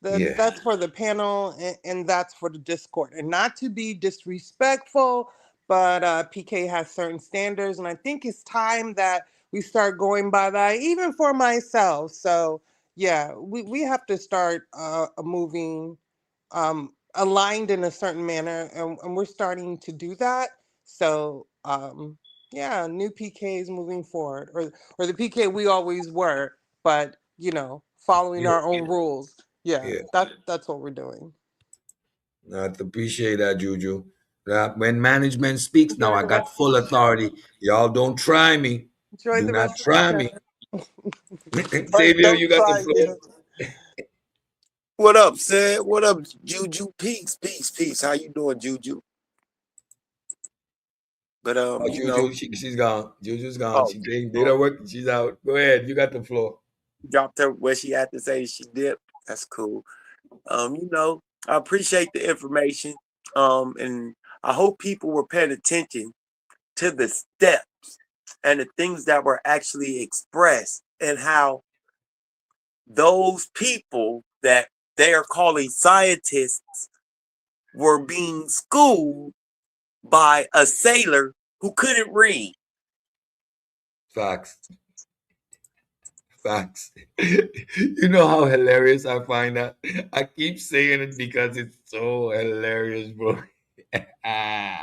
Yeah. that's for the panel, and that's for the Discord. And not to be disrespectful, but PK has certain standards, and I think it's time that we start going by that, even for myself. So yeah, we have to start moving aligned in a certain manner, and we're starting to do that. So yeah, new PKs moving forward, or the PK we always were, but following Yeah. our own rules. Yeah, Yeah. that's what we're doing. I appreciate that, Juju. When management speaks now, Enjoy I the got rest of full the show. authority. Y'all don't try me. Enjoy Do the not rest of the try show. me. Right, Xavier, don't you got the try floor. me. What up, Sid? What up, Juju? Peace, peace, peace. How you doing, Juju? But Oh, Juju, she's gone. Juju's gone. oh, She she's did gone. her work. She's out. Go ahead. You got the floor. Dropped her where she had to say she dipped. That's cool. I appreciate the information. And I hope people were paying attention to the steps and the things that were actually expressed and how those people that they are calling scientists were being schooled by a sailor who couldn't read. Facts. Facts. You know how hilarious I find that? I keep saying it because it's so hilarious, bro. Yo,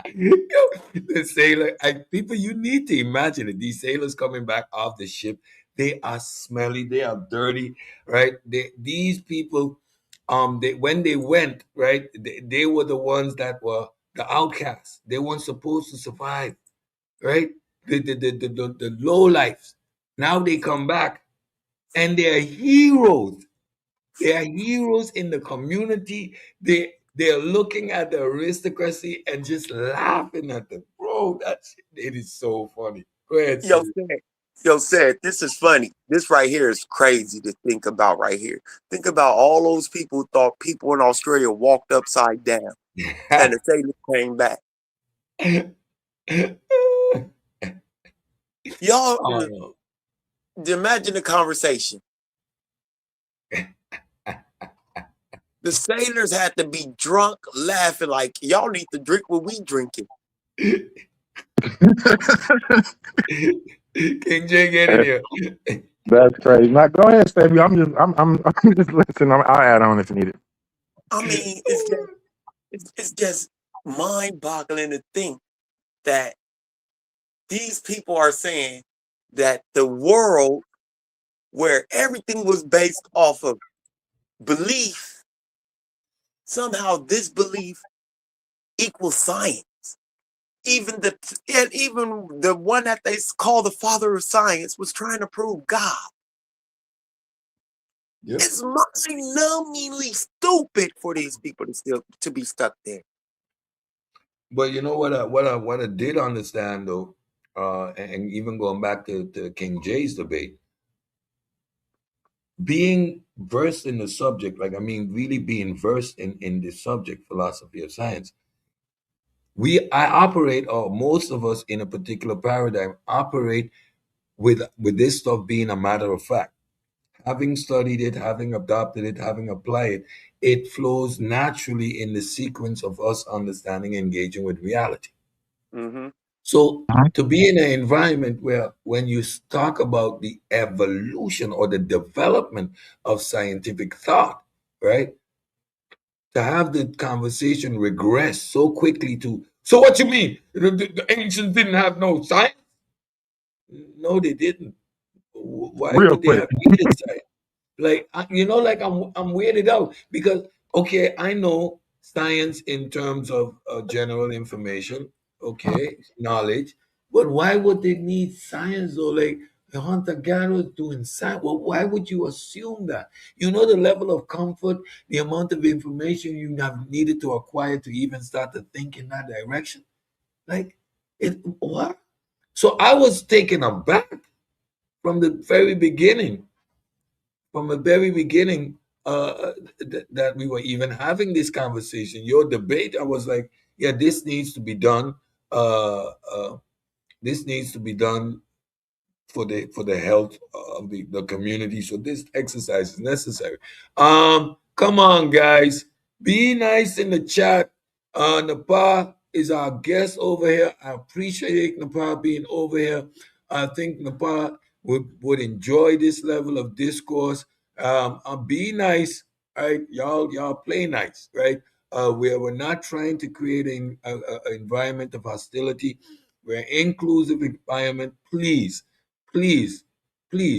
the sailor, people, you need to imagine it. These sailors coming back off the ship, they are smelly, they are dirty, right? These people, when they went, right, they were the ones that were the outcasts. They weren't supposed to survive, right? The low lives. Now they come back and they're heroes. They are heroes in the community. They're looking at the aristocracy and just laughing at them. Bro, it is so funny. Go ahead, Yo, Sid. Seth, this is funny. This right here is crazy to think about right here. Think about all those people who thought people in Australia walked upside down and the sailors came back. Y'all Oh, imagine the conversation. The sailors had to be drunk, laughing like y'all need to drink what we drinking. King J, get in here. That's crazy. Now, go ahead, Stevie. I'm just listening. I'll add on if needed. I mean, it's just mind-boggling to think that these people are saying that the world where everything was based off of belief, somehow this belief equals science. Even the one that they call the father of science was trying to prove God. Yep. It's mind-numbingly stupid for these people to be stuck there. But you know what I did understand though, and even going back to King J's debate, being versed in the subject, like I mean, really being versed in the subject, philosophy of science, I operate, or most of us in a particular paradigm operate with this stuff being a matter of fact. Having studied it, having adopted it, having applied it, it flows naturally in the sequence of us understanding, engaging with reality. Mm-hmm. So to be in an environment where when you talk about the evolution or the development of scientific thought, right? To have the conversation regress so quickly to, so what you mean? The ancients didn't have no science? No, they didn't. Why Real would they quick. have needed science? Like like I'm weirded out because okay, I know science in terms of general information, okay, knowledge, but why would they need science though? Like the hunter gatherer doing science. Well, why would you assume that? You know the level of comfort, the amount of information you have needed to acquire to even start to think in that direction. Like it what? So I was taken aback from the very beginning from the very beginning that we were even having this conversation, your debate, I was like, yeah, this needs to be done. This needs to be done for the health of the community. So this exercise is necessary. Come on, guys, be nice in the chat. Nepal is our guest over here. I appreciate Nepal being over here. I think Nepal would enjoy this level of discourse. Be nice, right? Y'all play nice, right? Where we're not trying to create an environment of hostility. We're inclusive environment. Please, please,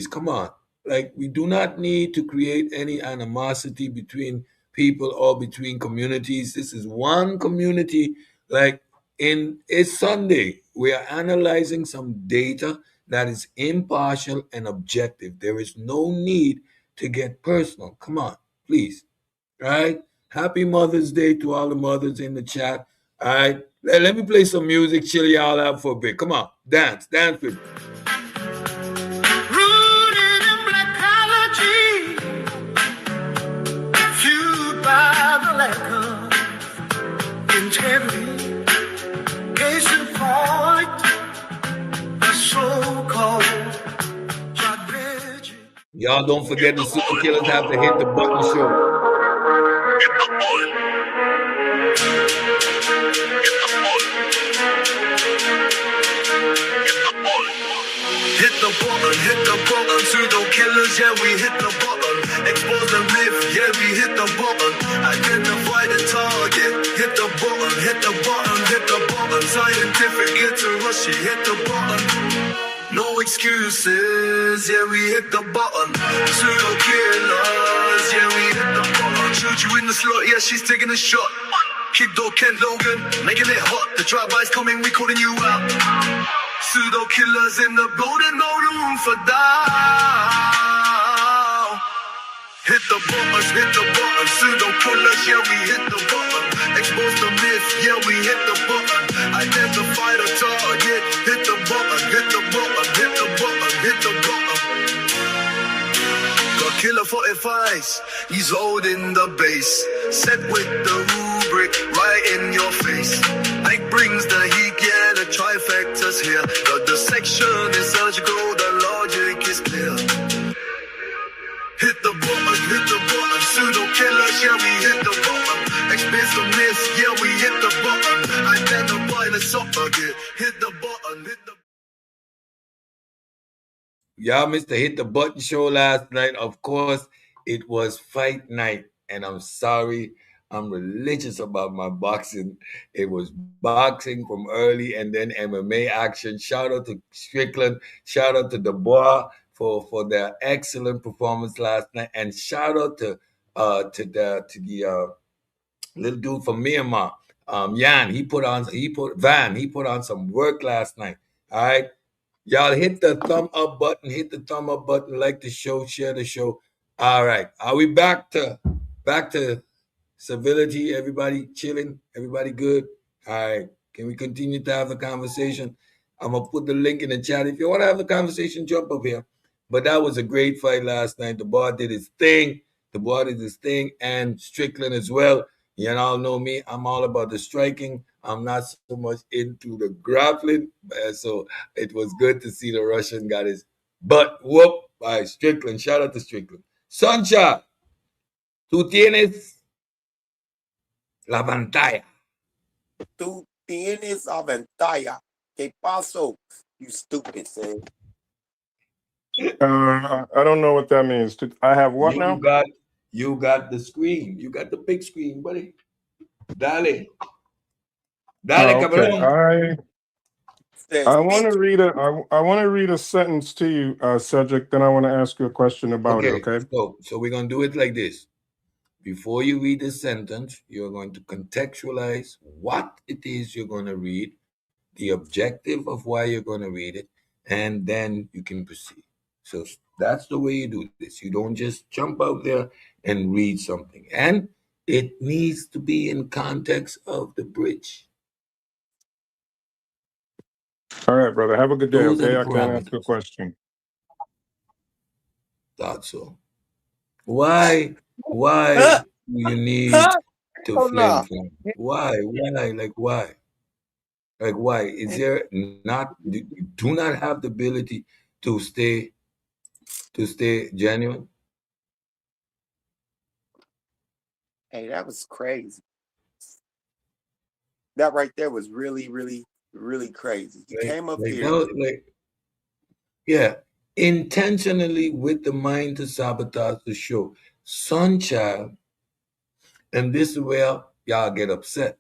come on. Like, we do not need to create any animosity between people or between communities. This is one community. Like, it's Sunday. We are analyzing some data that is impartial and objective. There is no need to get personal. Come on, please. Right? Happy Mother's Day to all the mothers in the chat. All right. Let me play some music, chill y'all out for a bit. Come on, dance with me. Rooted in blackology, fueled by the lack of integrity. Case in point, the so-called tragedy. Y'all don't forget the super killers have to hit the button show. Hit the button, pseudo killers, yeah, we hit the button. Expose the myth, yeah, we hit the button. Identify the target, hit the button, hit the button, hit the button. Scientific literacy, hit the button. No excuses, yeah, we hit the button. Pseudo killers, yeah, we hit the button. Shoot you in the slot, yeah, she's taking a shot. Kid dog Kent Logan, making it hot. The drive-by's coming, we calling you out. Pseudo killers in the building, no room for doubt. Hit the button, pseudo killers, yeah, we hit the button. Expose the myth, yeah, we hit the button. Identify the target, hit the button, hit the button, hit the button, hit the button. Got killer 45s, he's holding the base. Set with the rubric right in your face. Ike brings the heat, yeah, the trifecta's here. The section is surgical, the logic is clear. Hit the button, pseudo killers, yeah, we hit the button. Expose the myth, yeah, we hit the button. Identify the target, hit the button, hit the. Y'all missed the hit the button show last night. Of course, it was fight night, and I'm sorry. I'm religious about my boxing. It was boxing from early and then MMA action. Shout out to Strickland. Shout out to Dubois for their excellent performance last night, and shout out to the little dude from Myanmar, Yan. He put on some work last night. All right. Y'all hit the thumb up button, like the show, share the show. All right. Are we back to civility? Everybody chilling? Everybody good? All right. Can we continue to have the conversation? I'm gonna put the link in the chat. If you want to have the conversation, jump up here. But that was a great fight last night. The boy did his thing. And Strickland as well. You all know me. I'm all about the striking. I'm not so much into the grappling. So it was good to see the Russian got his butt whooped by Strickland. Shout out to Strickland. Sunshine, tú tienes la pantalla. Tú tienes aventaya. ¿Qué pasó? You stupid, Sam. I don't know what that means. I have what You now? got you got the screen. You got the big screen, buddy. Dale. Dale, Oh, okay. cabrón. Says, I want to bitch. read I want to read a sentence to you, Cedric. Then I want to ask you a question about it. Okay, Okay. so we're gonna do it like this. Before you read the sentence, you're going to contextualize what it is you're going to read, the objective of why you're going to read it, and then you can proceed. So that's the way you do this. You don't just jump out there and read something. And it needs to be in context of the bridge. All right, brother. Have a good day. Those are Okay. the I can't ask you a parameters. question. Thought so. Why do you need to Oh, flim no. flam? Why? Like why? Is there not you do not have the ability to stay genuine? Hey, that was crazy. That right there was really, really, really crazy. He came up Like here. that like yeah. Intentionally with the mind to sabotage the show. Sunchild, and this is where y'all get upset.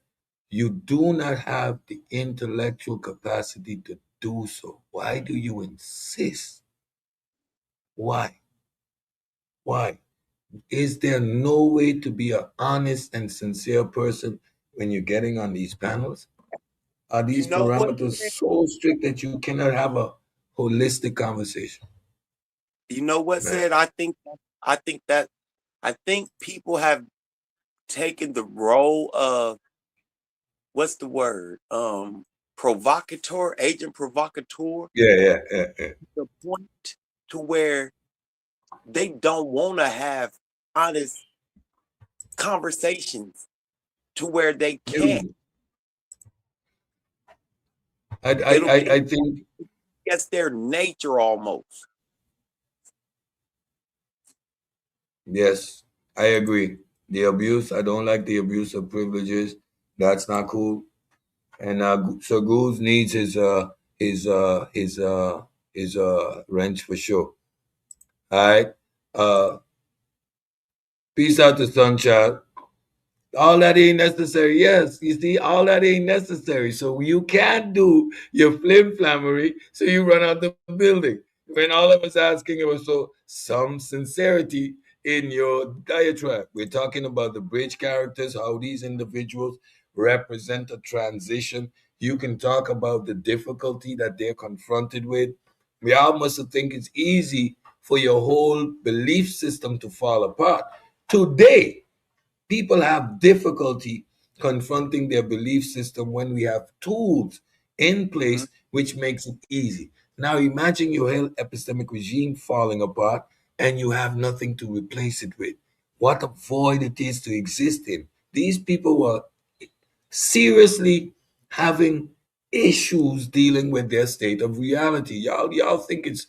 You do not have the intellectual capacity to do so. Why do you insist? Why? Why? Is there no way to be an honest and sincere person when you're getting on these panels? Are You these know what? parameters so strict that you cannot have a holistic conversation? You know what Man, said? I think that I think people have taken the role of what's the word? Provocateur, agent provocateur, yeah. to the point to where they don't want to have honest conversations to where they can't. You, I, I, It'll I, be I think against their nature almost. yes, I agree. The abuse, I don't like the abuse of privileges. That's not cool. And so Goose needs his uh his uh his wrench for sure. All right. Peace out to Sunchild. All that ain't necessary. Yes, you see, all that ain't necessary. So you can't do your flim flammery, so you run out the building. When all of us asking, it was so some sincerity in your diatribe. We're talking about the bridge characters, how these individuals represent a transition. You can talk about the difficulty that they're confronted with. We all must think it's easy for your whole belief system to fall apart. Today, people have difficulty confronting their belief system when we have tools in Mhm. place which makes it easy. Now imagine your whole epistemic regime falling apart and you have nothing to replace it with. What a void it is to exist in. These people were seriously having issues dealing with their state of reality. Y'all think it's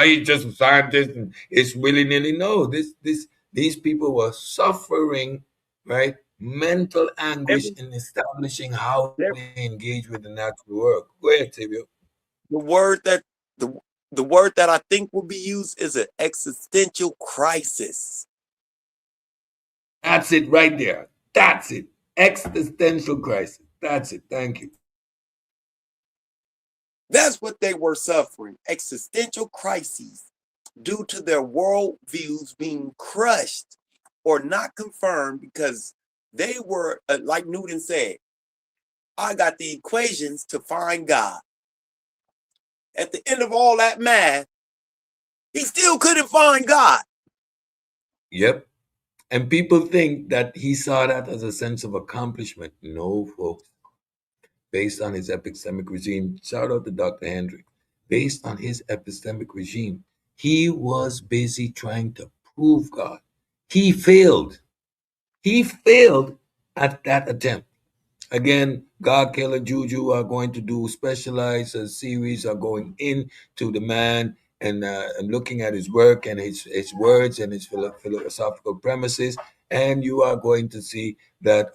he's just a scientist and it's willy nilly. No, these people were suffering, right? Mental There anguish was- in establishing how there- they engage with the natural world. Go ahead, Tibio. the word that the the word that I think will be used is an existential crisis. That's it right there. That's it. Existential crisis. That's it. Thank you. That's what they were suffering, existential crises due to their worldviews being crushed or not confirmed because they were, like Newton said, I got the equations to find God. At the end of all that math, he still couldn't find God. Yep. And people think that he saw that as a sense of accomplishment. No, folks. Based on his epistemic regime, shout out to Dr. Hendrick. Based on his epistemic regime, he was busy trying to prove God. He failed. He failed at that attempt. Again, God Killer Juju are going to do specialized series are going into the man and looking at his work and his words and his philosophical premises, and you are going to see that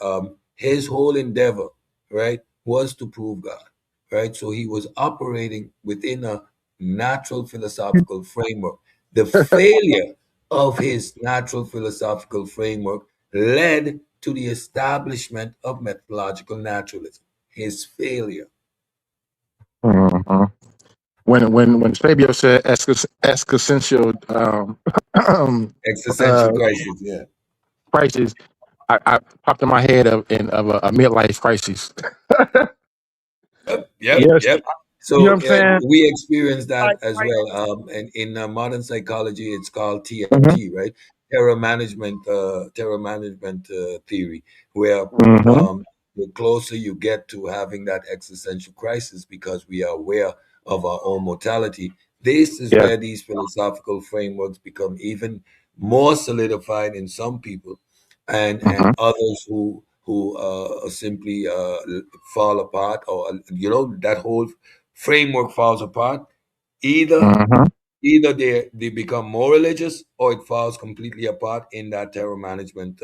his whole endeavor, right, was to prove God, right? So he was operating within a natural philosophical framework. The failure of his natural philosophical framework led to the establishment of methodological naturalism. His failure. Mhm. When Fabio said existential Existential uh, crisis, yeah. crisis, I popped in my head of a midlife crisis. Yep, yep, Yes, yep. you know what So I'm saying. we experience that Like, as right. well. And in modern psychology, it's called Hmm. TMT, right? Terror management theory, where Hmm. um, the closer you get to having that existential crisis, because we are aware of our own mortality. This is Yeah. where these philosophical frameworks become even more solidified in some people, and Hmm. others who simply fall apart, or that whole framework falls apart. Either Hmm. either they become more religious, or it falls completely apart in that terror management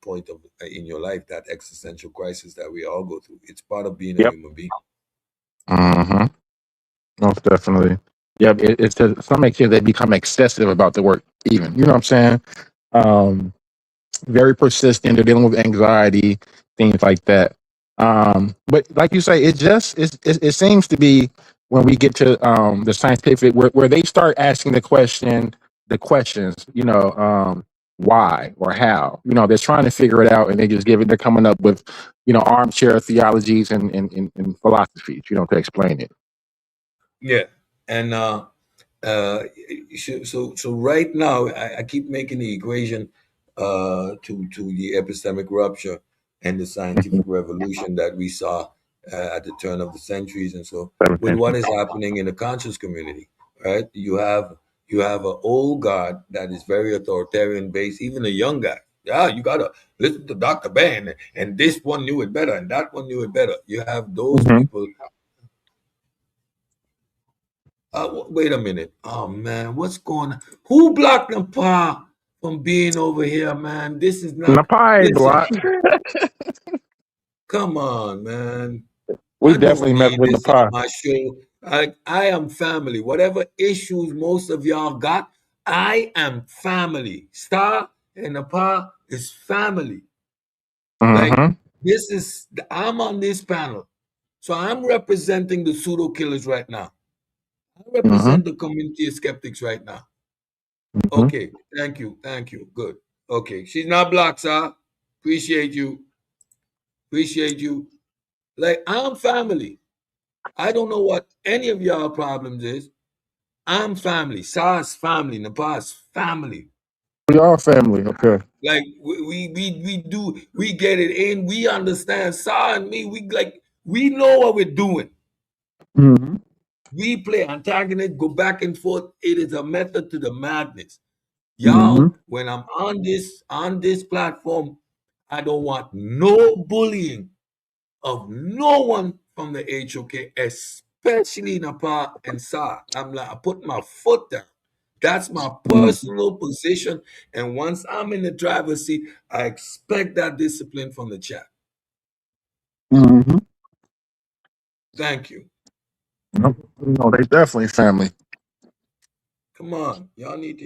point of in your life, that existential crisis that we all go through. It's part of being a Yep. human being. Hmm. Most definitely. Yep. It's to some extent they become excessive about the work. Even you know what I'm saying. Um, Very persistent. They're dealing with anxiety, things like that. But like you say, it seems to be when we get to the scientific where they start asking the questions, why or how. They're trying to figure it out, and they're coming up with, armchair theologies and philosophies, to explain it. Yeah, and uh, so right now I keep making the equation to the epistemic rupture and the scientific revolution that we saw at the turn of the centuries, and so with what is happening in the conscious community, right? You have an old guard that is very authoritarian based, even a young guy. Yeah, you gotta listen to Dr. Ben, and this one knew it better, and that one knew it better. You have those Hmm. people. Wait a minute. Oh man, what's going on? Who blocked the pa from being over here, man? This is not. Napai Listen, block. come on, man. We I don't definitely mess need with this on Napai. my show. I am family. Whatever issues most of y'all got, I am family. Star and the pa is family. Like Hmm. I'm on this panel, so I'm representing the pseudo killers right now. I Hmm. represent the community of skeptics right now. Hmm. Okay, thank you, thank you. Good. Okay, she's not blocked, sir. Appreciate you, appreciate you. Like I'm family. I don't know what any of y'all problems is. I'm family. Sar's family. Napaz family. We all family. Okay. Like we get it in. We understand. Sar and me. We know what we're doing. Hmm. We play antagonist, go back and forth. It is a method to the madness. Hmm. Y'all, when I'm on this platform, I don't want no bullying of no one from the HOK, especially Napa and Sa. I'm like, I put my foot down. That's my personal position. And once I'm in the driver's seat, I expect that discipline from the chat. Hmm. Thank you. No, they definitely family. Come on. Y'all need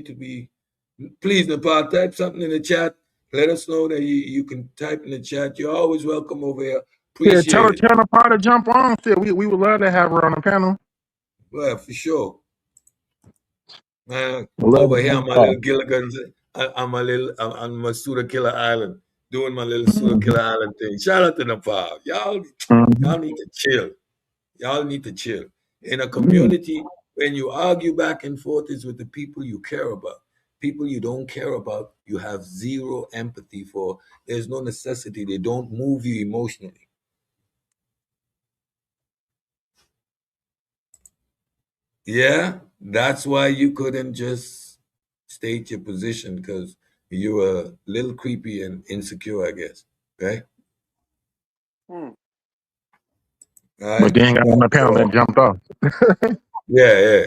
to be, please, Nepal, type something in the chat. Let us know that you can type in the chat. You're always welcome over here. Yeah, tell Appreciate her, it. tell Napai to jump on. Shit, we would love to have her on the panel. Well, for sure. Man, We'd love over to here have on my her. little Gilligan's, on my Pseudokilla Island, doing my little Hmm. Pseudokilla Island thing. Shout out to Nepal. Y'all need to chill. Y'all need to chill. In a Hmm. community, when you argue back and forth, is with the people you care about. People you don't care about, you have zero empathy for. There's no necessity. They don't move you emotionally. Yeah, that's why you couldn't just state your position, because you were a little creepy and insecure, I guess. Right? Hmm. All But right. then got on the panel So and jumped off. yeah, yeah.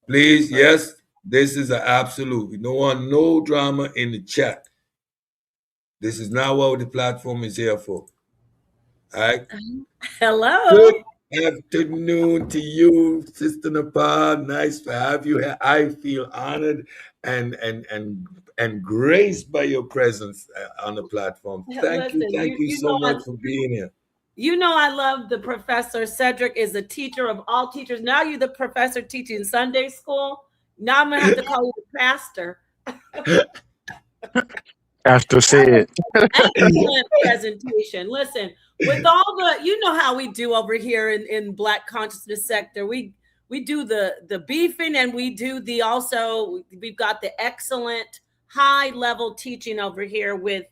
Please, Right. yes, this is an absolute. We don't want no drama in the chat. This is not what the platform is here for. All right. Hello. Good afternoon to you, Sister Nepal. Nice to have you here. I feel honored and graced by your presence on the platform. Listen, Thank you you so know much for being here. I love the professor. Cedric is a teacher of all teachers. Now you're the professor teaching Sunday school. Now I'm gonna have to call you the pastor. Pastor said. Excellent presentation. Listen, with all the, you know how we do over here in Black consciousness sector, we do the beefing, and we do the also, we've got the excellent high level teaching over here with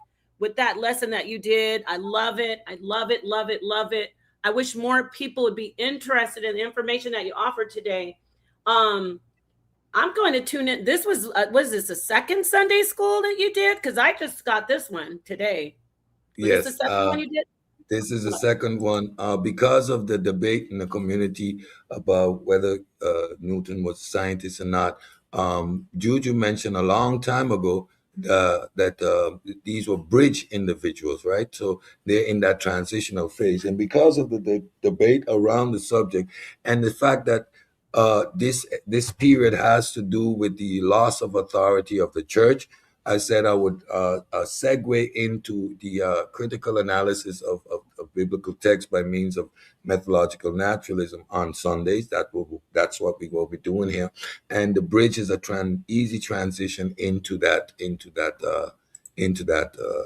that lesson that you did. I love it. I love it, love it, love it. I wish more people would be interested in the information that you offered today. I'm going to tune in. This was this a second Sunday school that you did? Because I just got this one today. Was this the Yes. second one you did? This is the second one because of the debate in the community about whether Newton was a scientist or not. Juju mentioned a long time ago that these were bridge individuals, right? So they're in that transitional phase. And because of the debate around the subject and the fact that this period has to do with the loss of authority of the church, I said I would segue into the critical analysis of biblical text by means of methodological naturalism on Sundays. That's what we will be doing here, and the bridge is a easy transition into that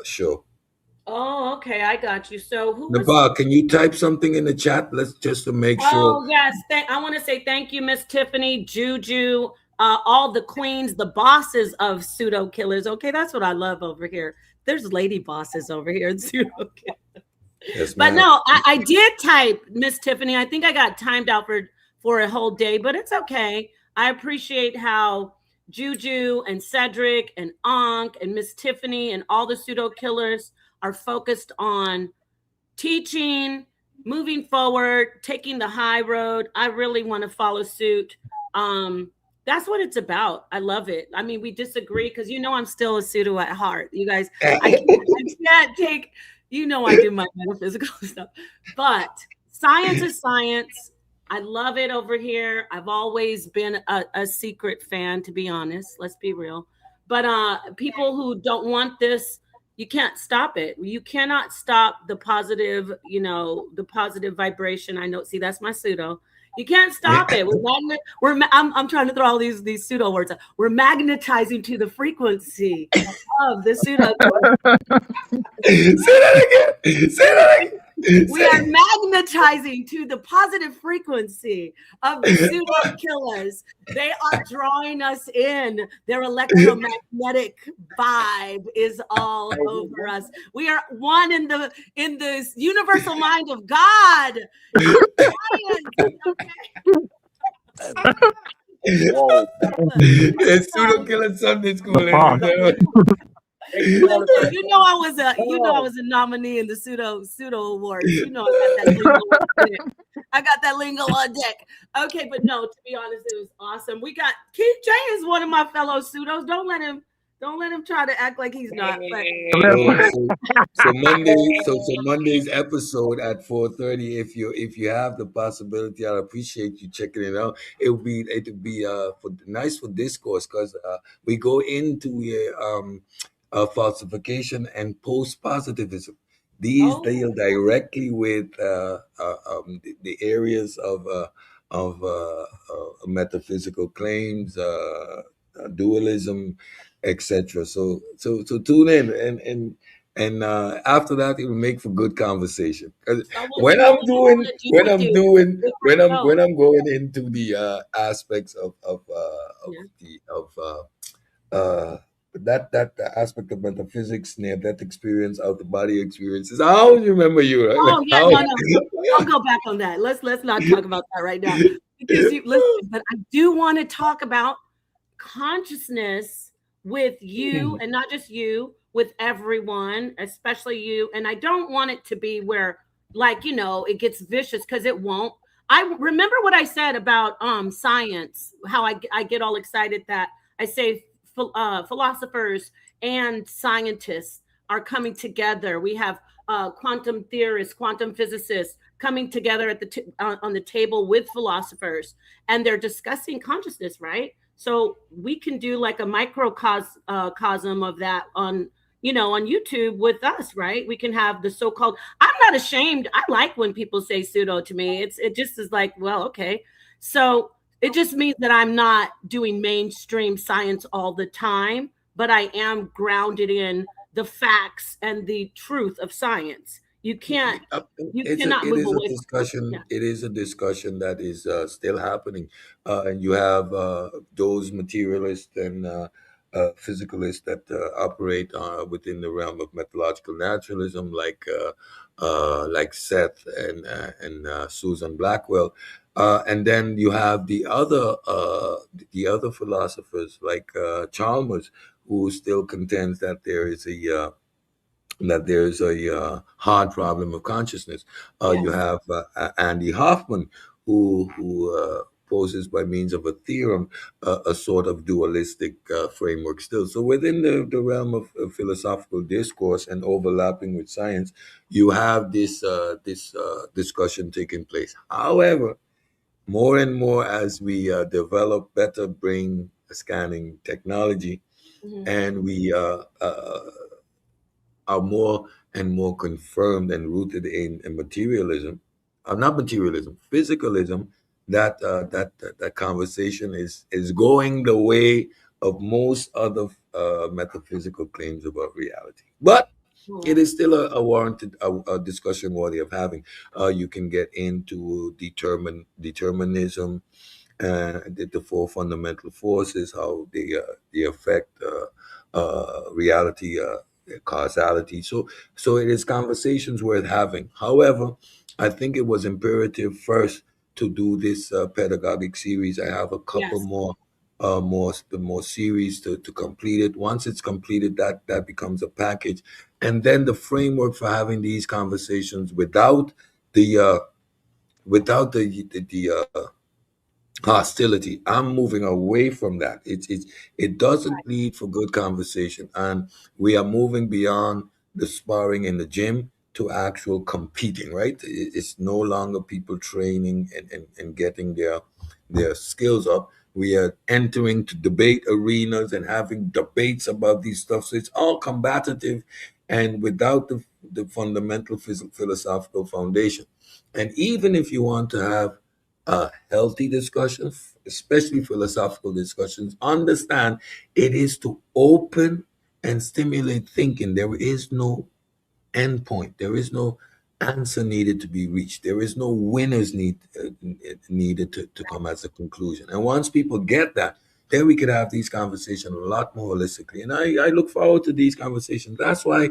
show. Oh, okay, I got you. So who was? Naval, can you type something in the chat? Let's just to make sure. Oh yes, I want to say thank you, Miss Tiffany, Juju, all the queens, the bosses of Pseudokillas. Okay, that's what I love over here. There's lady bosses over here in Pseudokillas. Yes, But ma'am. no, I did type Miss Tiffany. I think I got timed out for a whole day, but it's okay. I appreciate how Juju and Cedric and Ankh and Miss Tiffany and all the Pseudokillas are focused on teaching, moving forward, taking the high road. I really want to follow suit. That's what it's about. I love it. I mean, we disagree because I'm still a pseudo at heart. You guys, I can't take. I do my metaphysical stuff, but science is science. I love it over here. I've always been a secret fan, to be honest. Let's be real. But people who don't want this, you can't stop it. You cannot stop the positive, the positive vibration. I know. See, that's my pseudo. You can't stop it. I'm trying to throw all these pseudo words out. We're magnetizing to the frequency of the pseudo. Say that again. Say that again. We are magnetizing to the positive frequency of the Pseudokillas. They are drawing us in. Their electromagnetic vibe is all over us. We are one in the universal mind of God. Whoa. It's Pseudokillas Sunday School. I was a nominee in the pseudo awards. I got that lingo on deck. Okay, but no, to be honest, it was awesome. We got Keith J is one of my fellow pseudos. Don't let him try to act like he's not. So Monday's episode at 4:30. If you have the possibility, I'd appreciate you checking it out. It'll be nice for discourse because we go into falsification and post-positivism. These deal directly with the areas of metaphysical claims, dualism, etc. So tune in and after that it will make for good conversation. When I'm going into the aspects of that aspect of metaphysics, near-death experience, out-of-body experiences. I always remember you, right? Oh yeah, no. I'll go back on that. Let's not talk about that right now. Because but I do want to talk about consciousness with you, and not just you, with everyone, especially you. And I don't want it to be where, it gets vicious, because it won't. I remember what I said about science, how I get all excited that I say philosophers and scientists are coming together. We have quantum theorists, quantum physicists coming together at on the table with philosophers, and they're discussing consciousness, right? So we can do like a microcosm of that on, on YouTube with us, right? We can have the so-called, I'm not ashamed. I like when people say pseudo to me. It just is like, well, okay. So it just means that I'm not doing mainstream science all the time, but I am grounded in the facts and the truth of science. You cannot It move is a away from it. discussion. Yeah. It is a discussion that is still happening, and you have those materialists and physicalists that operate within the realm of methodological naturalism, like Seth and Susan Blackwell, and then you have the other philosophers like Chalmers, who still contends that there's a hard problem of consciousness. You Yes. have Andy Hoffman, who poses by means of a theorem a sort of dualistic framework still. So within the realm of philosophical discourse and overlapping with science, you have this discussion taking place. However, more and more as we develop better brain scanning technology, Mhm. and we are more and more confirmed and rooted in materialism, not materialism, physicalism. That conversation is going the way of most other metaphysical claims about reality, but it Oh, is still a warranted a discussion worthy of having. You can get into determinism, the four fundamental forces, how they affect reality, causality. So it is conversations worth having. However, I think it was imperative first to do this pedagogic series. I have a couple yes. more series to complete it. Once it's completed, that becomes a package, and then the framework for having these conversations the without the hostility. I'm moving away from that. It doesn't lead for good conversation, and we are moving beyond the sparring in the gym to actual competing. Right? It's no longer people training and getting their skills up. We are entering to debate arenas and having debates about these stuff. So it's all combative, and without the fundamental philosophical foundation. And even if you want to have healthy discussions, especially philosophical discussions, understand it is to open and stimulate thinking. There is no endpoint. There is no answer needed to be reached. There is no needed to come as a conclusion. And once people get that, then we could have these conversations a lot more holistically. And I look forward to these conversations. That's why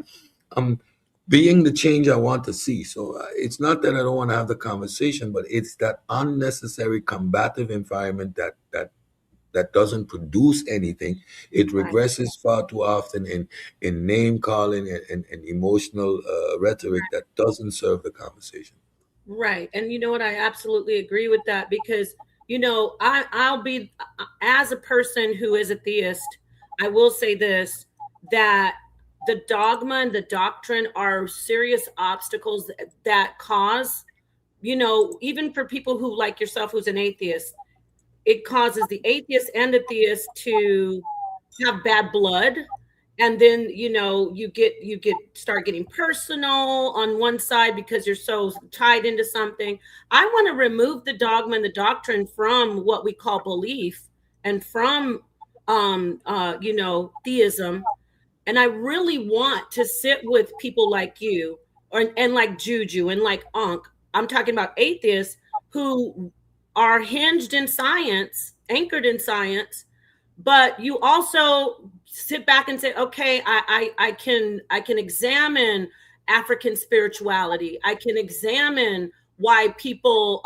I'm being the change I want to see. So it's not that I don't want to have the conversation, but it's that unnecessary combative environment that doesn't produce anything. It Right. regresses far too often in name calling and emotional rhetoric that doesn't serve the conversation. Right. And you know what? I absolutely agree with that because, I'll be, as a person who is a theist, I will say this, that the dogma and the doctrine are serious obstacles that cause, even for people who like yourself, who's an atheist, it causes the atheist and the theist to have bad blood, and then you get start getting personal on one side because you're so tied into something. I want to remove the dogma and the doctrine from what we call belief and from theism, and I really want to sit with people like you and like Juju and like Ankh. I'm talking about atheists who are hinged in science, anchored in science, but you also sit back and say, okay, I can examine African spirituality. I can examine why people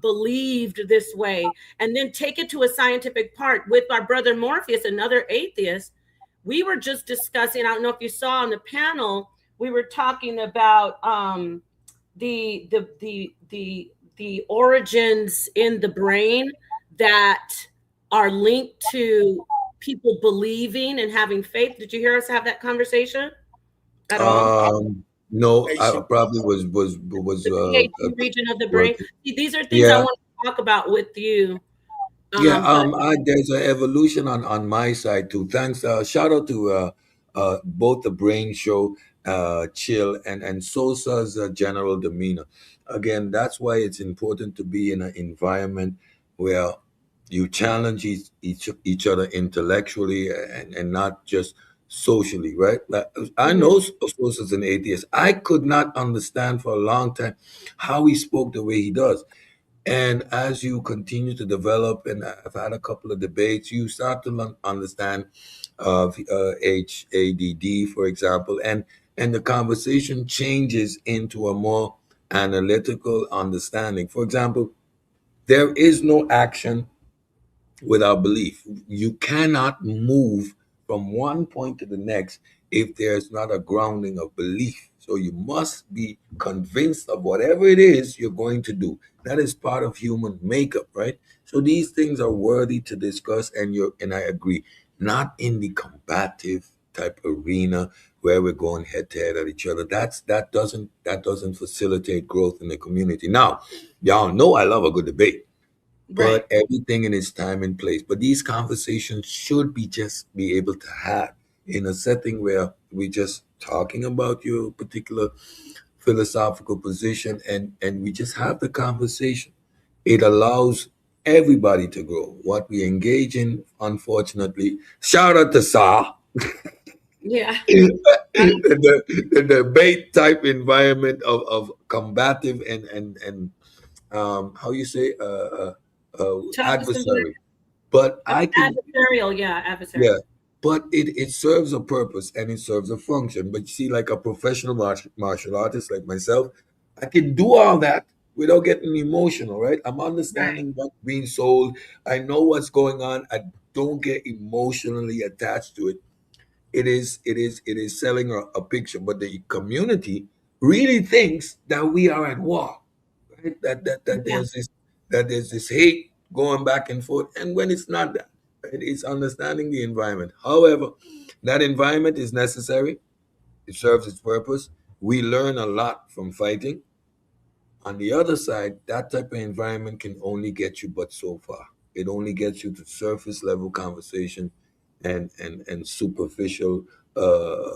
believed this way, and then take it to a scientific part with our brother Morpheus, another atheist. We were just discussing, I don't know if you saw on the panel, we were talking about the origins in the brain that are linked to people believing and having faith. Did you hear us have that conversation at all? No, I Nation. probably was The PhD region of the brain. working. See, these are things I Yeah, want to talk about with you. yeah. But There's an evolution on my side too. Thanks. Shout out to both the Brain Show, Chill, and Sosa's general demeanor. Again, that's why it's important to be in an environment where you challenge each other intellectually and not just socially, right? Like, I mhm, know Sosa's an atheist. I could not understand for a long time how he spoke the way he does. And as you continue to develop, and I've had a couple of debates, you start to understand HADD, for example, and the conversation changes into a more analytical understanding. For example, there is no action without belief. You cannot move from one point to the next if there's not a grounding of belief. So you must be convinced of whatever it is you're going to do. That is part of human makeup, right? So these things are worthy to discuss, and I agree, not in the combative type arena where we're going head to head at each other. That doesn't facilitate growth in the community. Now, y'all know I love a good debate, right. but everything in its time and place. But these conversations should be able to have in a setting where we're just talking about your particular philosophical position, and we just have the conversation. It allows everybody to grow. What we engage in, unfortunately, shout out to Sa, Yeah. the debate type environment of combative and how you say Troublesome. adversary. But I can, Adversarial. Yeah, yeah, adversarial. but it serves a purpose and it serves a function. But you see, like a professional martial artist like myself, I can do all that without getting emotional, right? I'm Right. understanding what's being sold. I know what's going on. I don't get emotionally attached to it. It is selling a picture, but the community really thinks that we are at war, right? That Yeah. there's this hate going back and forth, and when it's not that, right? It's understanding the environment. However, that environment is necessary. It serves its purpose. We learn a lot from fighting. On the other side, that type of environment can only get you but so far. It only gets you to surface level conversation and superficial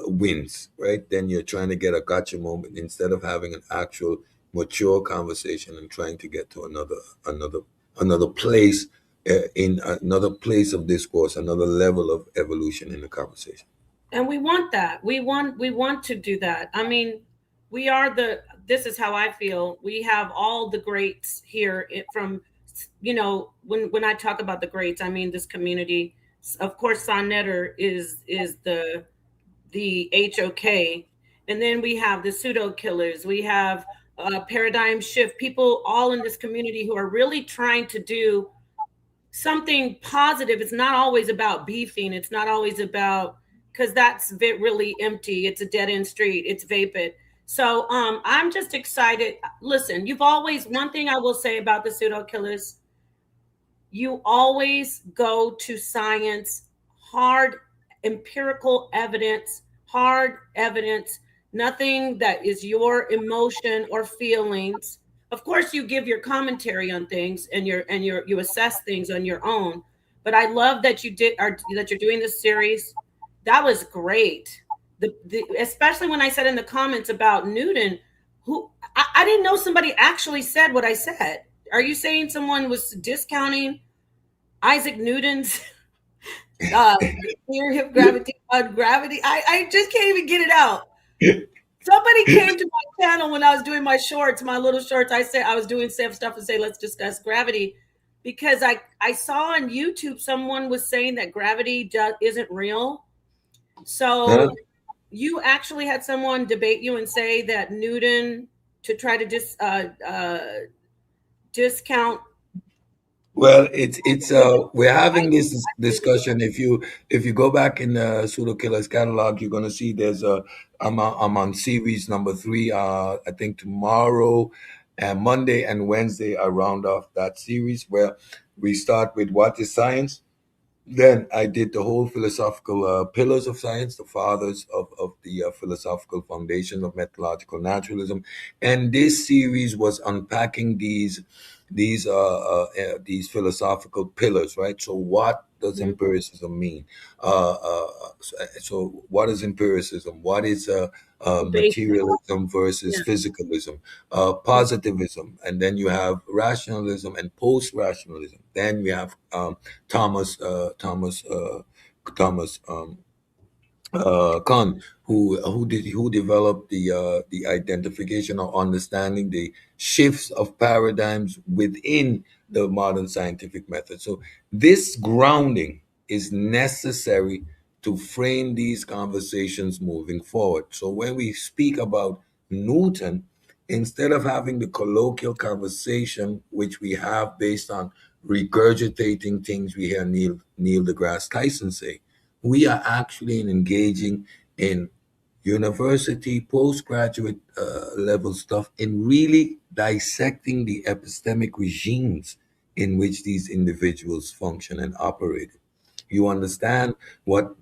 wins, right? Then you're trying to get a gotcha moment instead of having an actual mature conversation and trying to get to another place, in another place of discourse, another level of evolution in the conversation. And we want that. We want to do that. I mean, we are the this is how I feel. We have all the greats here from when I talk about the greats, I mean this community. Of course, Sonnetter is the HOK. And then we have the pseudo killers. We have paradigm shift people all in this community who are really trying to do something positive. It's not always about beefing. It's not always about because that's really empty. It's a dead end street. It's vapid. So I'm just excited. Listen, you've always one thing I will say about the pseudo killers, you always go to science, hard empirical evidence, hard evidence, nothing that is your emotion or feelings. Of course, you give your commentary on things and you assess things on your own. But I love that that you're doing this series. That was great. Especially when I said in the comments about Newton, who I didn't know somebody actually said what I said. Are you saying someone was discounting Isaac Newton's uh, theory of gravity on gravity? I just can't even get it out. Somebody came to my channel when I was doing my shorts, my little shorts. I said I was doing safe stuff and say, let's discuss gravity. Because I saw on YouTube someone was saying that gravity isn't real. Huh? So you actually had someone debate you and say that Newton to try to discount. Well, it's we're having this discussion. If you go back in the Pseudo Killers catalog, you're gonna see I'm on series number 3. I think tomorrow and Monday and Wednesday I round off that series where we start with what is science, Then I did the whole philosophical pillars of science, the fathers of the philosophical foundation of methodological naturalism, and this series was unpacking these philosophical pillars, right? So what does Mhm. empiricism mean? So what is empiricism? What is The basics. materialism versus Yeah. physicalism? Positivism, and then you have rationalism and post-rationalism. Then we have Thomas Thomas Thomas Kahn, who developed the identification or understanding the shifts of paradigms within the modern scientific method. So this grounding is necessary to frame these conversations moving forward. So when we speak about Newton, instead of having the colloquial conversation which we have based on regurgitating things we hear Neil deGrasse Tyson say, we are actually engaging in university postgraduate level stuff in really dissecting the epistemic regimes in which these individuals function and operate. You understand what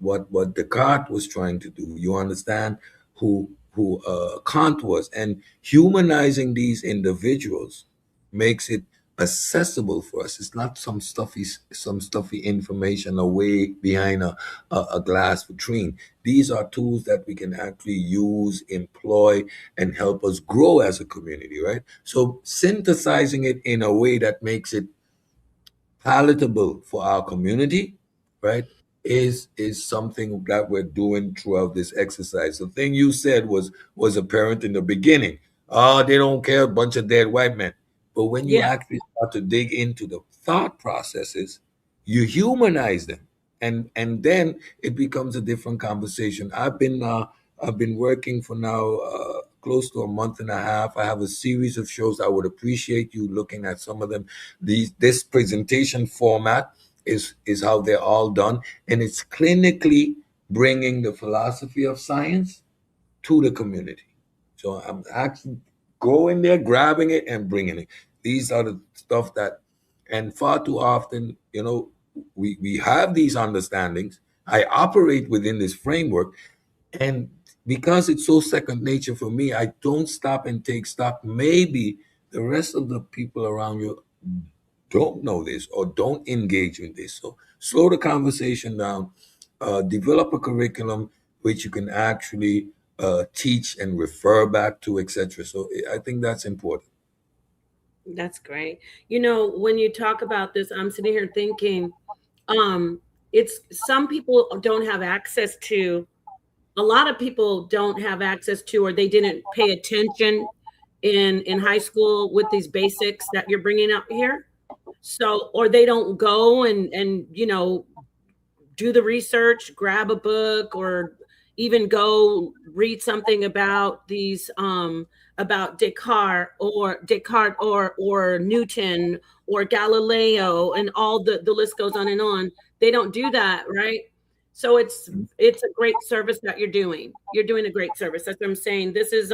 Descartes was trying to do. You understand who Kant was, and humanizing these individuals makes it accessible for us. It's not some stuffy information away behind a glass vitrine. These are tools that we can actually use, employ, and help us grow as a community, right? So synthesizing it in a way that makes it palatable for our community, right, is something that we're doing throughout this exercise. The thing you said was apparent in the beginning. Oh, they don't care, a bunch of dead white men. But when you Yeah. actually start to dig into the thought processes, you humanize them, and then it becomes a different conversation. I've been working for now close to a month and a half. I have a series of shows. I would appreciate you looking at some of them. This presentation format is how they're all done, and it's clinically bringing the philosophy of science to the community. So I'm actually going there, grabbing it, and bringing it. These are the stuff that, and far too often, we have these understandings. I operate within this framework, and because it's so second nature for me, I don't stop and take stock. Maybe the rest of the people around you don't know this or don't engage in this. So slow the conversation down, develop a curriculum which you can actually teach and refer back to, etc. So I think that's important. That's great. When you talk about this, I'm sitting here thinking, um, it's some people don't have access to, a lot of people don't have access to, or they didn't pay attention in high school with these basics that you're bringing up here. So, or they don't go and do the research, grab a book, or even go read something about these about Descartes or Newton or Galileo, and all the list goes on and on. They don't do that, right? So it's a great service that you're doing. You're doing a great service. That's what I'm saying. This is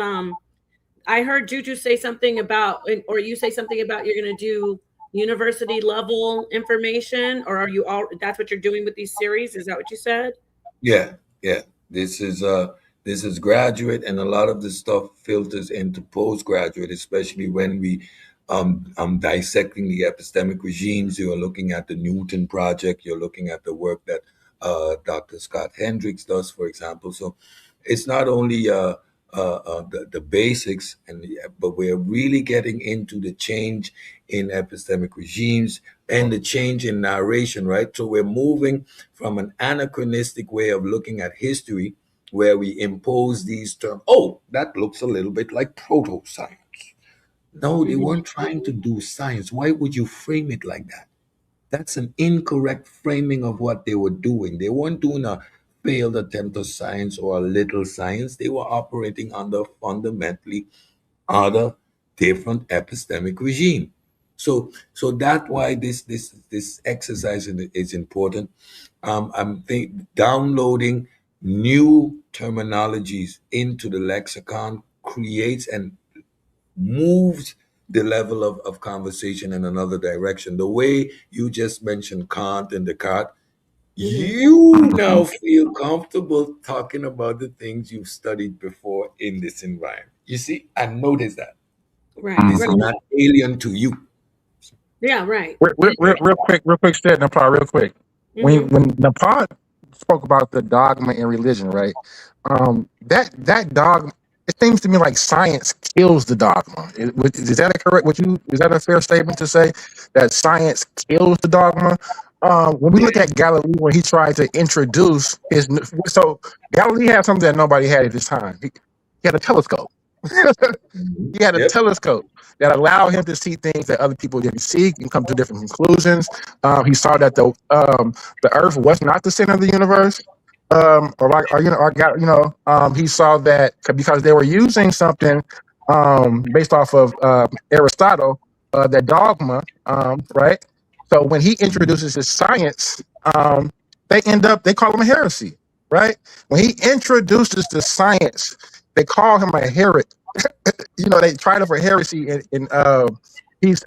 I heard Juju say something about, or you say something about you're going to do university level information, or are you all, that's what you're doing with these series? Is that what you said? Yeah, yeah. This is graduate, and a lot of the stuff filters into postgraduate, especially when we dissecting the epistemic regimes. You're looking at the Newton Project. You're looking at the work that Dr. Scott Hendricks does, for example. So it's not only the basics, but we're really getting into the change in epistemic regimes and the change in narration, right? So we're moving from an anachronistic way of looking at history where we impose these terms. Oh, that looks a little bit like proto science. No, they Mhm. weren't trying to do science. Why would you frame it like that? That's an incorrect framing of what they were doing. They weren't doing a failed attempt of science or a little science. They were operating under fundamentally other different epistemic regime. So that's why this exercise is important. I'm downloading new terminologies into the lexicon creates and moves the level of conversation in another direction. The way you just mentioned Kant and Descartes, you now feel comfortable talking about the things you've studied before in this environment. You see, I noticed that. Right. This is not alien to you. Yeah, right. Real quick, Sted, Nepal, real quick. When Nepal spoke about the dogma in religion, right? That dogma, it seems to me like science kills the dogma. Is that a correct? Is that a fair statement to say that science kills the dogma? When we look at Galilee, when he tried to introduce so Galilee had something that nobody had at this time. He had a telescope. He had a Yep. telescope that allowed him to see things that other people didn't see and come to different conclusions. He saw that the Earth was not the center of the universe. He saw that because they were using something based off of Aristotle, that dogma, right? So when he introduces his science, they call him a heresy, right? When he introduces the science, they call him a heretic. They tried him for heresy, and he's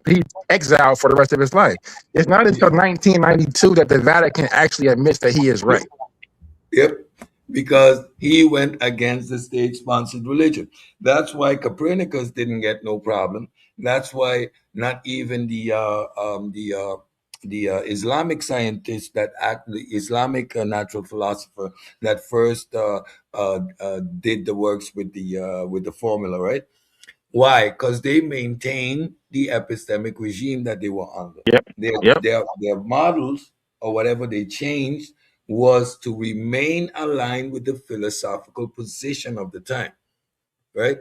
exiled for the rest of his life. It's not until 1992 that the Vatican actually admits that he is right. Yep. Because he went against the state-sponsored religion. That's why Copernicus didn't get no problem. That's why not even the Islamic scientist the Islamic natural philosopher that first did the works with the formula, right? Why? Because they maintained the epistemic regime that they were under. Yep. Their models or whatever they changed was to remain aligned with the philosophical position of the time, right?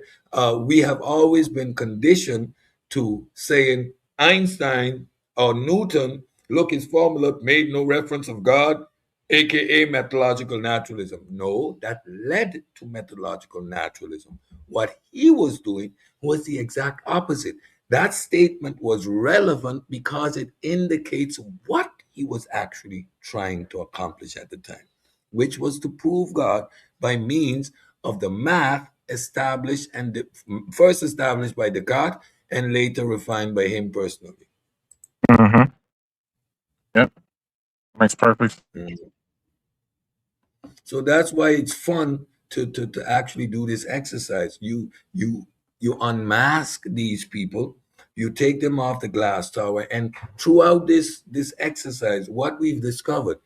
We have always been conditioned to saying Einstein or Newton, look, his formula made no reference of God, aka methodological naturalism. No, that led to methodological naturalism. What he was doing was the exact opposite. That statement was relevant because it indicates what he was actually trying to accomplish at the time, which was to prove God by means of the math first established by Descartes and later refined by him personally. Mm-hmm. Yep. Makes perfect. So that's why it's fun to actually do this exercise. You unmask these people, you take them off the glass tower, and throughout this exercise, what we've discovered,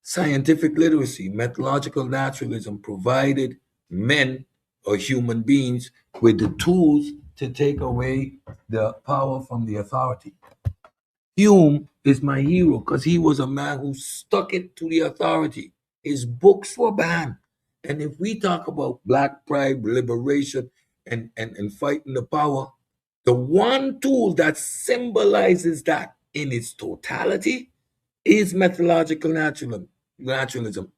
scientific literacy, methodological naturalism provided men or human beings with the tools to take away the power from the authority. Hume is my hero because he was a man who stuck it to the authority. His books were banned. And if we talk about black pride, liberation, and fighting the power, the one tool that symbolizes that in its totality is methodological naturalism,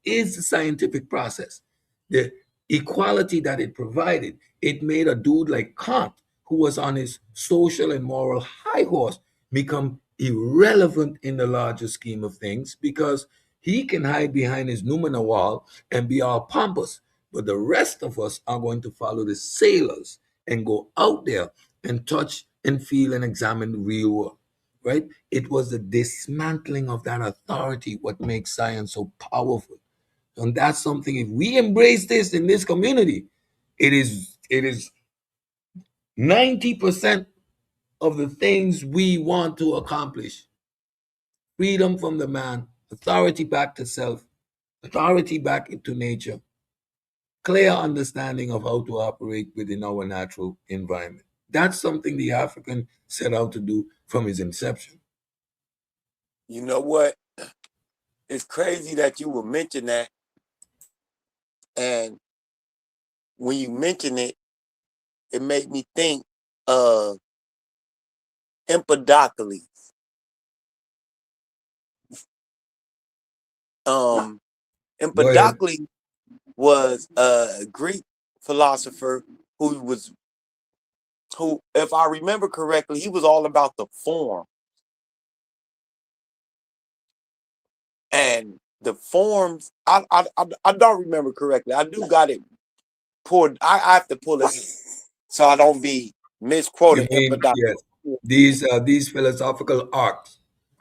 is the scientific process. The equality that it provided, it made a dude like Kant, who was on his social and moral high horse, become irrelevant in the larger scheme of things because he can hide behind his Numina wall and be all pompous. But the rest of us are going to follow the sailors and go out there and touch and feel and examine the real world, right? It was the dismantling of that authority what makes science so powerful. And that's something, if we embrace this in this community, it is 90% of the things we want to accomplish. Freedom from the man, authority back to self, authority back into nature, clear understanding of how to operate within our natural environment. That's something the African set out to do from his inception. You know what? It's crazy that you would mention that. And when you mention it, it made me think of Empedocles. Empedocles was a Greek philosopher who, if I remember correctly, he was all about the form. And the forms, I don't remember correctly. I do got it pulled. I have to pull it so I don't be misquoting Empedocles. Yes, these philosophical arcs.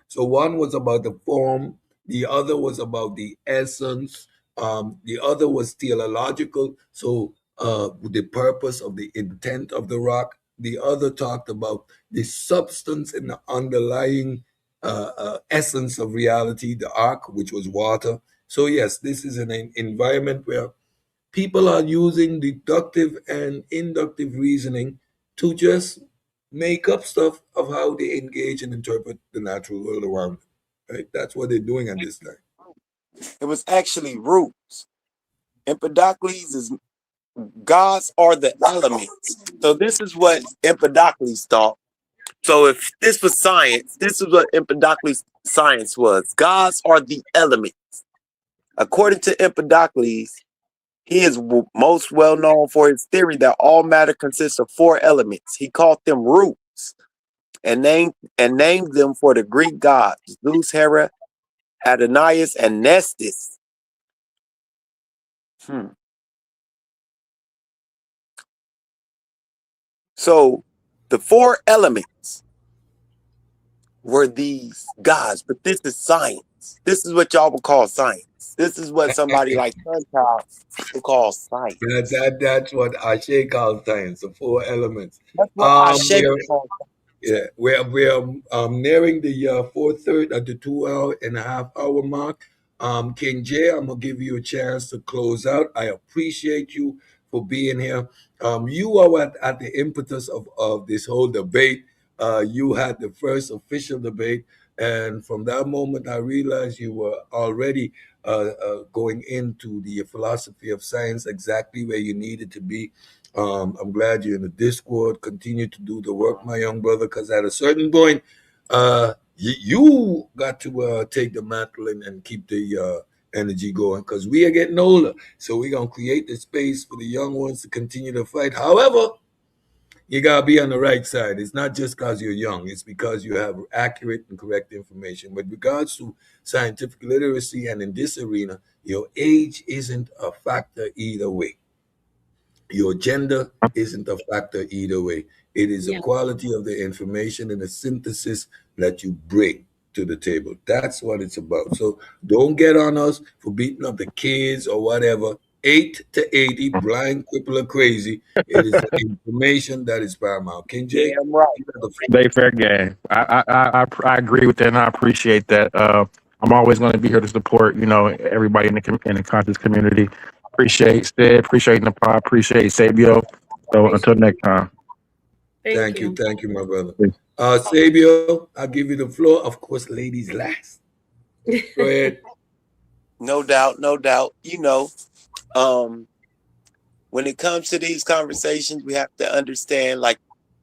So one was about the form, The other was about the essence. The other was theological. So the purpose of the intent of the rock. The other talked about the substance and the underlying essence of reality, the ark, which was water. So yes, this is an environment where people are using deductive and inductive reasoning to just make up stuff of how they engage and interpret the natural world around them. Right? That's what they're doing at this time. It was actually roots. Empedocles is gods are the elements. So this is what Empedocles thought. So if this was science, this is what Empedocles science was. Gods are the elements. According to Empedocles, he is most well known for his theory that all matter consists of 4 elements. He called them roots and named them for the Greek gods: Zeus, Hera, Adonais, and Nestis. So the 4 elements were these gods, but this is science. This is what y'all would call science. This is what somebody like Sunchild would call science. That's what Ashe calls science, the 4 elements. That's what Ashe calls science. Yeah, we're nearing the 4:30 at the 2.5 hour mark. King Jay, I'm gonna give you a chance to close out. I appreciate you for being here. You are at the impetus of this whole debate. You had the first official debate, and from that moment, I realized you were already going into the philosophy of science exactly where you needed to be. I'm glad you're in the Discord. Continue to do the work, my young brother, because at a certain point, you got to take the mantle and keep the energy going, because we are getting older. So we're going to create the space for the young ones to continue to fight. However, you got to be on the right side. It's not just because you're young. It's because you have accurate and correct information. With regards to scientific literacy and in this arena, your age isn't a factor either way. Your gender isn't a factor either way. It is the Yeah. quality of the information and the synthesis that you bring to the table. That's what it's about. So don't get on us for beating up the kids or whatever. 8 to 80, blind, cripple, or crazy. It is the information that is paramount. King J, Damn right. you got the floor. They fair game. I agree with that, and I appreciate that. I'm always going to be here to support, everybody in the conscious community. Appreciate Sid, appreciate Nepal, appreciate Sabio. So until next time. Thank you, my brother. Sabio, I'll give you the floor. Of course, ladies last. Go ahead. No doubt, no doubt. When it comes to these conversations, we have to understand, like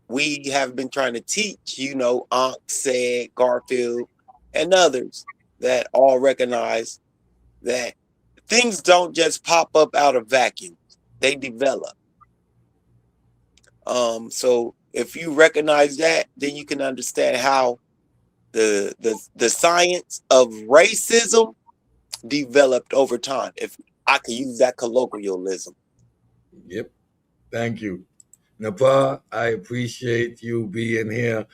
we have been trying to teach, Ankh, said, Garfield, and others that all recognize that things don't just pop up out of vacuums. They develop. So if you recognize that, then you can understand how the science of racism developed over time. If I could use that colloquialism. Yep. Thank you. Nepal, I appreciate you being here.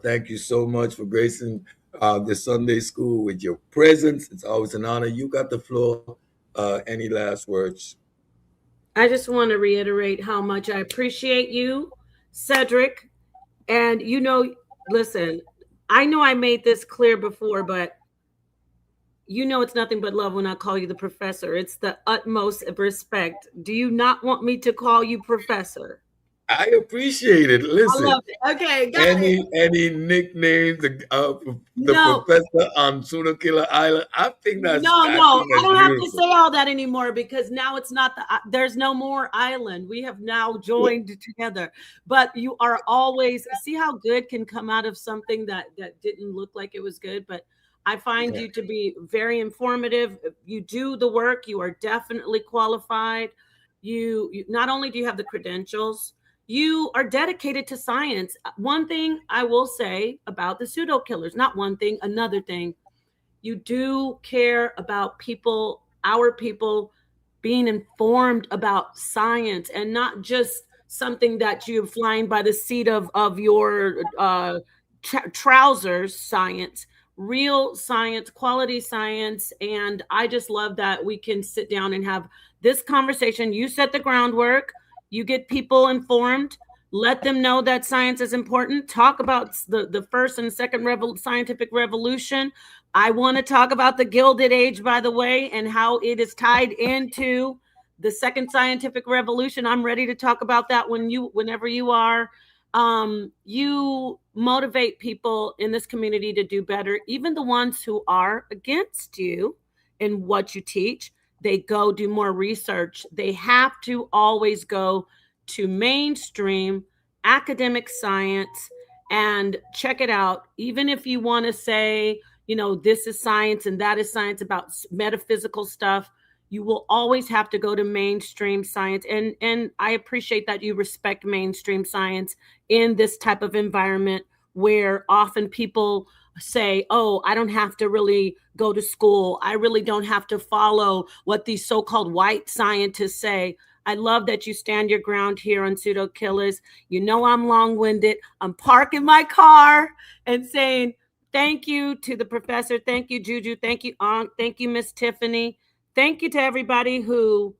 Thank you so much for gracing the Sunday school with your presence. It's always an honor. You got the floor. Any last words? I just want to reiterate how much I appreciate you, Cedric. And listen, I know I made this clear before, but it's nothing but love when I call you the professor. It's the utmost respect. Do you not want me to call you professor? I appreciate it. Listen, I love it. Okay, got any nicknames, the professor on Pseudokillas Island? I think that's I don't have to say all that anymore, because now it's not there's no more island. We have now joined together. But you are always, see how good can come out of something that didn't look like it was good. But I find you to be very informative. You do the work. You are definitely qualified. You not only do you have the credentials, you are dedicated to science. One thing I will say about the pseudo killers, not one thing, another thing, you do care about people, our people, being informed about science, and not just something that you're flying by the seat of your trousers science, real science, quality science. And I just love that we can sit down and have this conversation. You set the groundwork, you get people informed, let them know that science is important, talk about the first and second scientific revolution. I want to talk about the Gilded Age, by the way, and how it is tied into the second scientific revolution. I'm ready to talk about that whenever you are. You motivate people in this community to do better, even the ones who are against you in what you teach. They go do more research. They have to always go to mainstream academic science and check it out. Even if you want to say, this is science and that is science about metaphysical stuff, you will always have to go to mainstream science. And I appreciate that you respect mainstream science in this type of environment where often people say, oh, I don't have to really go to school. I really don't have to follow what these so-called white scientists say. I love that you stand your ground here on Pseudokillas. I'm long-winded. I'm parking my car and saying thank you to the professor. Thank you, Juju. Thank you, Aunt. Thank you, Miss Tiffany. Thank you to everybody who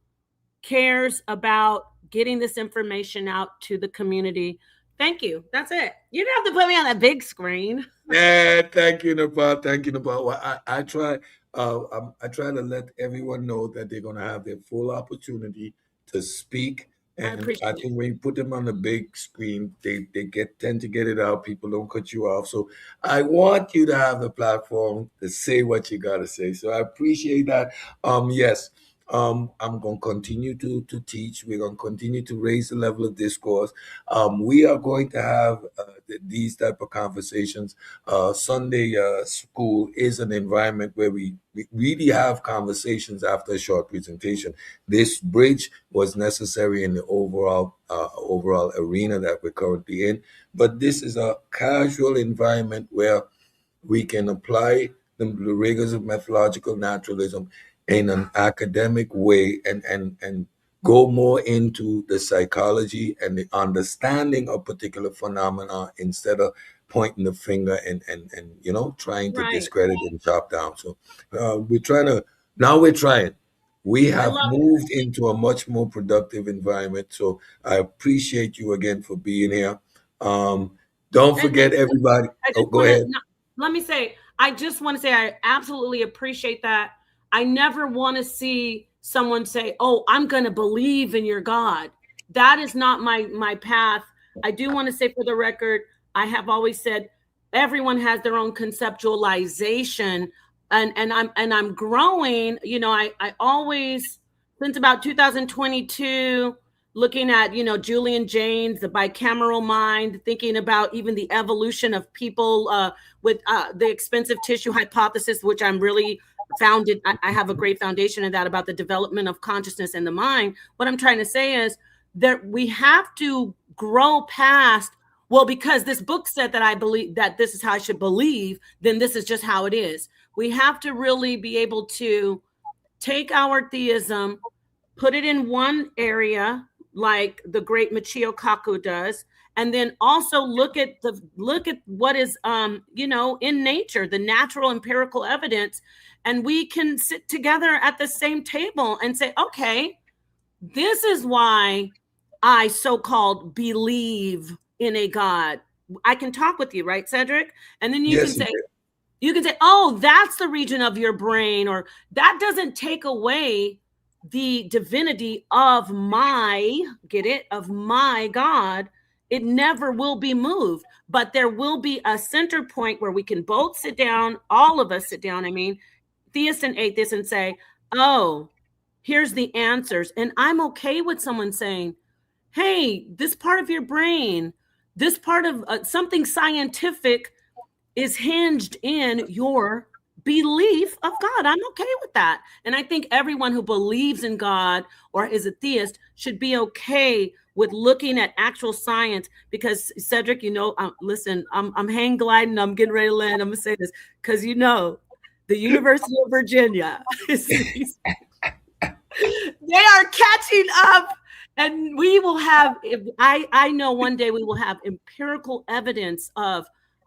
cares about getting this information out to the community. Thank you. That's it. You don't have to put me on a big screen. Yeah, thank you, Nepal. Thank you, Nepal. Well, I try. I try to let everyone know that they're going to have their full opportunity to speak. And I think when you put them on the big screen, they tend to get it out. People don't cut you off. So I want you to have the platform to say what you got to say. So I appreciate that. Yes. I'm going to continue to teach. We're going to continue to raise the level of discourse. We are going to have these type of conversations. Sunday school is an environment where we really have conversations after a short presentation. This bridge was necessary in the overall arena that we're currently in, but this is a casual environment where we can apply the rigors of methodological naturalism in an academic way and go more into the psychology and the understanding of particular phenomena instead of pointing the finger and trying to discredit and chop down. So we're trying. We have moved into a much more productive environment. So I appreciate you again for being here. Don't forget, everybody. Go ahead. Let me say, I just want to say I absolutely appreciate that. I never want to see someone say, oh, I'm going to believe in your God. That is not my path. I do want to say, for the record, I have always said everyone has their own conceptualization, and I'm growing. I always, since about 2022, looking at Julian Jaynes, the bicameral mind, thinking about even the evolution of people with the expensive tissue hypothesis, which I'm really founded. I have a great foundation in that about the development of consciousness and the mind. What I'm trying to say is that we have to grow past, well, because this book said that I believe that this is how I should believe, then this is just how it is. We have to really be able to take our theism, put it in one area, like the great Michio Kaku does, and then also look at what is in nature, the natural empirical evidence, and we can sit together at the same table and say, okay, this is why I so-called believe in a God. I can talk with you, right, Cedric? And then you can say, oh, that's the region of your brain, or that doesn't take away the divinity of my God. It never will be moved, but there will be a center point where we can both sit down, all of us sit down, theists and atheists, and say, oh, here's the answers. And I'm okay with someone saying, hey, this part of your brain, this part of something scientific is hinged in your belief of God. I'm okay with that. And I think everyone who believes in God or is a theist should be okay with looking at actual science, because Cedric, listen, I'm hang gliding. I'm getting ready to land. I'm going to say this because, the University of Virginia, they are catching up, and we will have, I know one day we will have empirical evidence of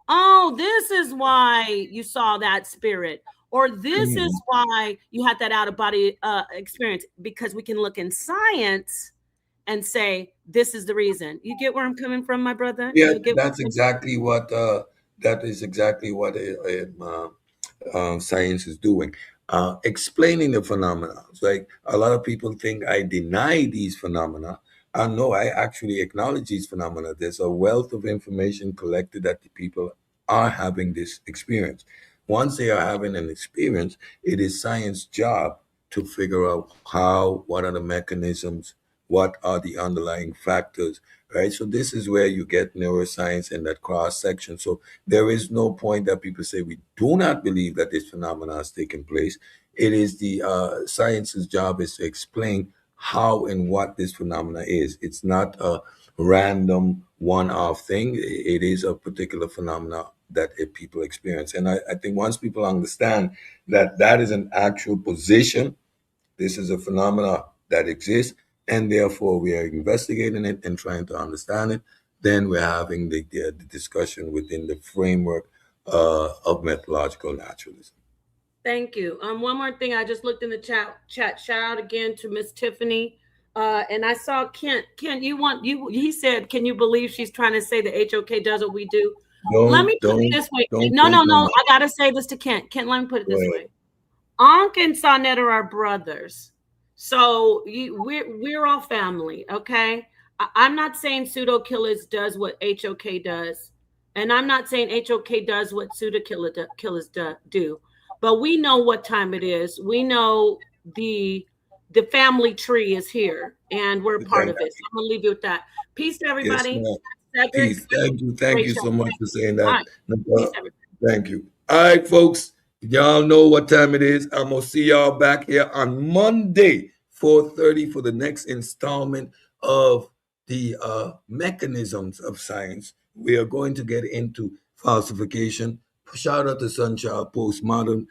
oh, this is why you saw that spirit, or this is why you had that out of body experience, because we can look in science and say, this is the reason. You get where I'm coming from, my brother? Yeah, You get that's exactly what that is exactly what science is doing, explaining the phenomena. It's like a lot of people think I deny these phenomena. No, I actually acknowledge these phenomena. There's a wealth of information collected that the people are having this experience. Once they are having an experience, it is science's job to figure out how, what are the mechanisms, what are the underlying factors, right? So this is where you get neuroscience in that cross section. So there is no point that people say we do not believe that this phenomena has taken place. It is the science's job is to explain how and what this phenomena is. It's not a random one-off thing. It is a particular phenomena that people experience. And I think once people understand that that is an actual position, this is a phenomena that exists, and therefore we are investigating it and trying to understand it. Then we're having the discussion within the framework of methodological naturalism. Thank you. One more thing. I just looked in the chat. Shout out again to Miss Tiffany. And I saw Kent. Kent, he said, can you believe she's trying to say the HOK does what we do? Let me put it this way. No. I gotta say this to Kent. Kent, let me put it this way. Ankh and Sonnet are our brothers. So we're all family, okay? I'm not saying Pseudokillas does what HOK does. And I'm not saying HOK does what Pseudokillas do. But we know what time it is. We know the family tree is here, and we're part of it. So I'm gonna leave you with that. Peace to everybody. Yes, peace. Thank you so much for saying that. Peace, everybody. Thank you. All right, folks. Y'all know what time it is. I'm gonna see y'all back here on Monday, 4:30, for the next installment of the mechanisms of science. We are going to get into falsification. Shout out to Sunchild, postmodern,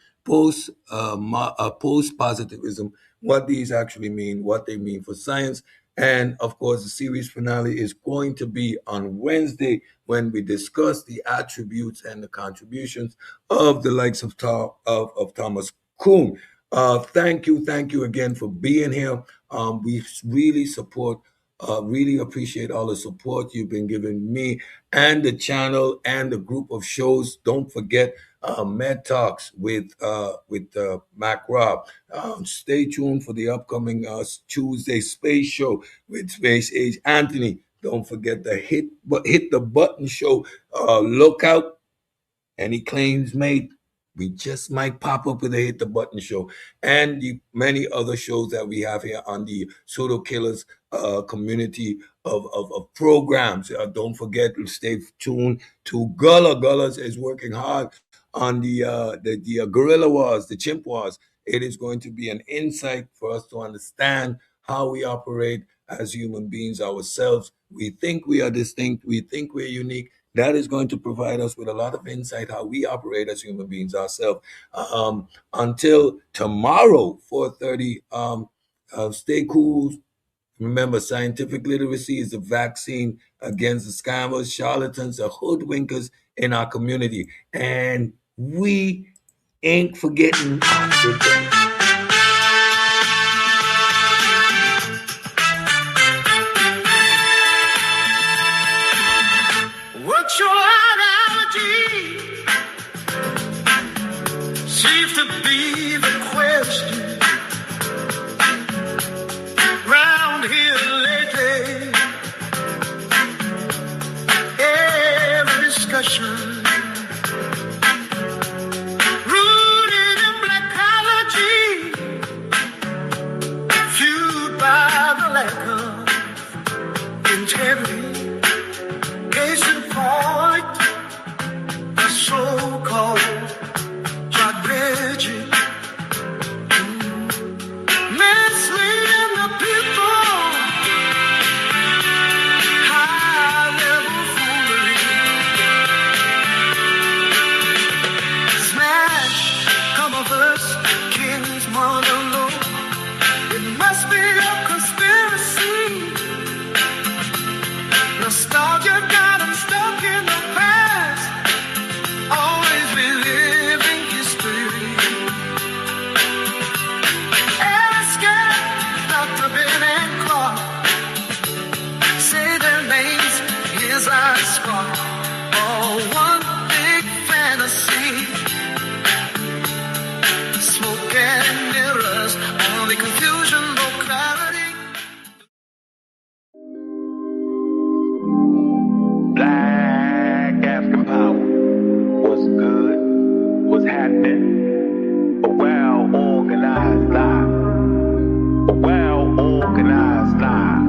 post-positivism, what these actually mean, what they mean for science. And of course, the series finale is going to be on Wednesday when we discuss the attributes and the contributions of the likes of Thomas Kuhn. Thank you again for being here. We really really appreciate all the support you've been giving me and the channel and the group of shows. Don't forget Med Talks with Mac Rob. Stay tuned for the upcoming Tuesday Space Show with Space Age Anthony. Don't forget the hit the button show. Look out. Any claims made, we just might pop up with a hit the button show, and the many other shows that we have here on the Pseudokillas community of programs. Don't forget to stay tuned to Gullah. Gullahs is working hard on the Guerrilla Wars, the Chimp Wars. It is going to be an insight for us to understand how we operate as human beings ourselves. We think we are distinct. We think we're unique. That is going to provide us with a lot of insight how we operate as human beings ourselves. Until tomorrow, 4:30. Stay cool. Remember, scientific literacy is the vaccine against the scammers, charlatans, the hoodwinkers in our community. And we ain't forgetting. What's your ideology? Seems to be the question round here lately. Every discussion rooted in blackology, fueled by the lack of integrity. Case in point, the so-called John Reggie. only confusion, no clarity. Black African power. What's good? What's happening? A well-organized lie. A well-organized lie.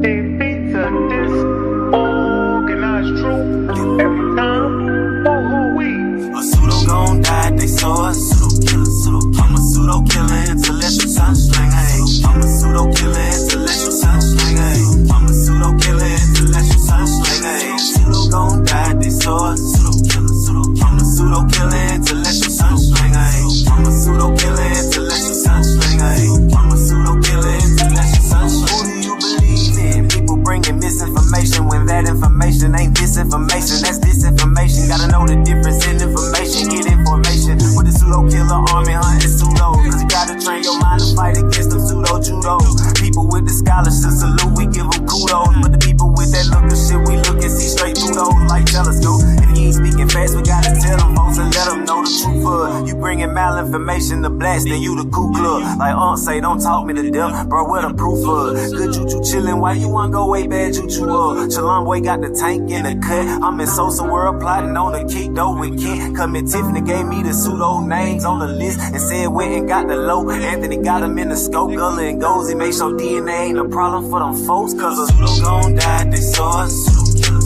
Defeats a disorganized truth every time. For who we? A pseudo gon' die, they saw a pseudo killer, I'm a pseudo killer, intellectual sunsling, hey. I'm a pseudo killer, intellectual sunsling, hey. I'm a pseudo killer, intellectual sunsling, hey. Pseudo gon' die, they saw a pseudo killer, I'm a pseudo killer, intellectual sunsling, hey. I'm a pseudo killer, intellectual sunsling, hey. I'm a pseudo killer, intellectual sunsling. Who do you believe in? People bringing misinformation when that information ain't disinformation, that's disinformation. Gotta know the difference in information, get information. With the pseudo killer army hunting pseudo, cause you gotta train your mind to fight against them pseudo judo. People with the scholarship salute, we give them kudos. But the people with that look of shit, we look and see straight through those like telescope. If you ain't speaking fast, we gotta tell them folks and let them know the truth of. You bringing malinformation to blast, then you the Ku Klux. Like say, don't talk me to death, bro, what the proof of? Good juju chillin', why you wanna go way bad juju up? Shalom boy got the tank in the cut. I'm in Sosa world plotting on the kick though with Kent. Come Tiffany gave me the pseudo names on the list and said went and got the low. Anthony got him in the scope, Gullah and goes. He make sure DNA ain't a problem for them folks, cause a pseudo gon' die, they saw a pseudo killer,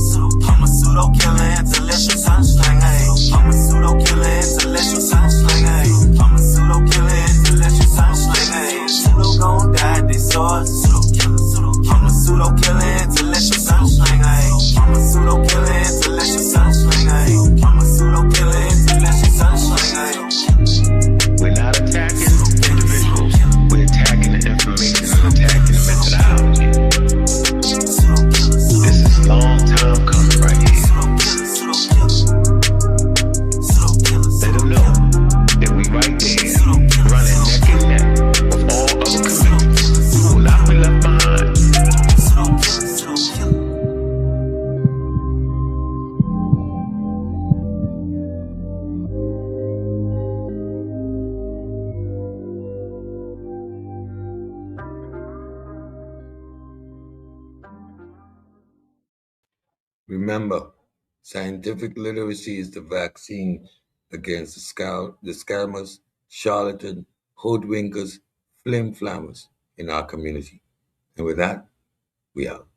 I'm a pseudo killer, intellectual sunsling, hey. I'm a pseudo killer, intellectual sunsling, hey. I'm a pseudo killer, intellectual sunsling, hey. Pseudo gon' die, they saw a pseudo killer, I'm a pseudo killer, intellectual sunsling, hey. I'm a pseudo killer, intellectual sunsling, hey. I'm a pseudo killer, intellectual sunsling, hey. We're not attacking individuals. We're attacking the information and attacking the methodology. This is long time coming right here. Let them know that we right there, running neck and neck with all other communities. We will not be left behind. Remember, scientific literacy is the vaccine against the scammers, charlatans, hoodwinkers, flim-flammers in our community. And with that, we out.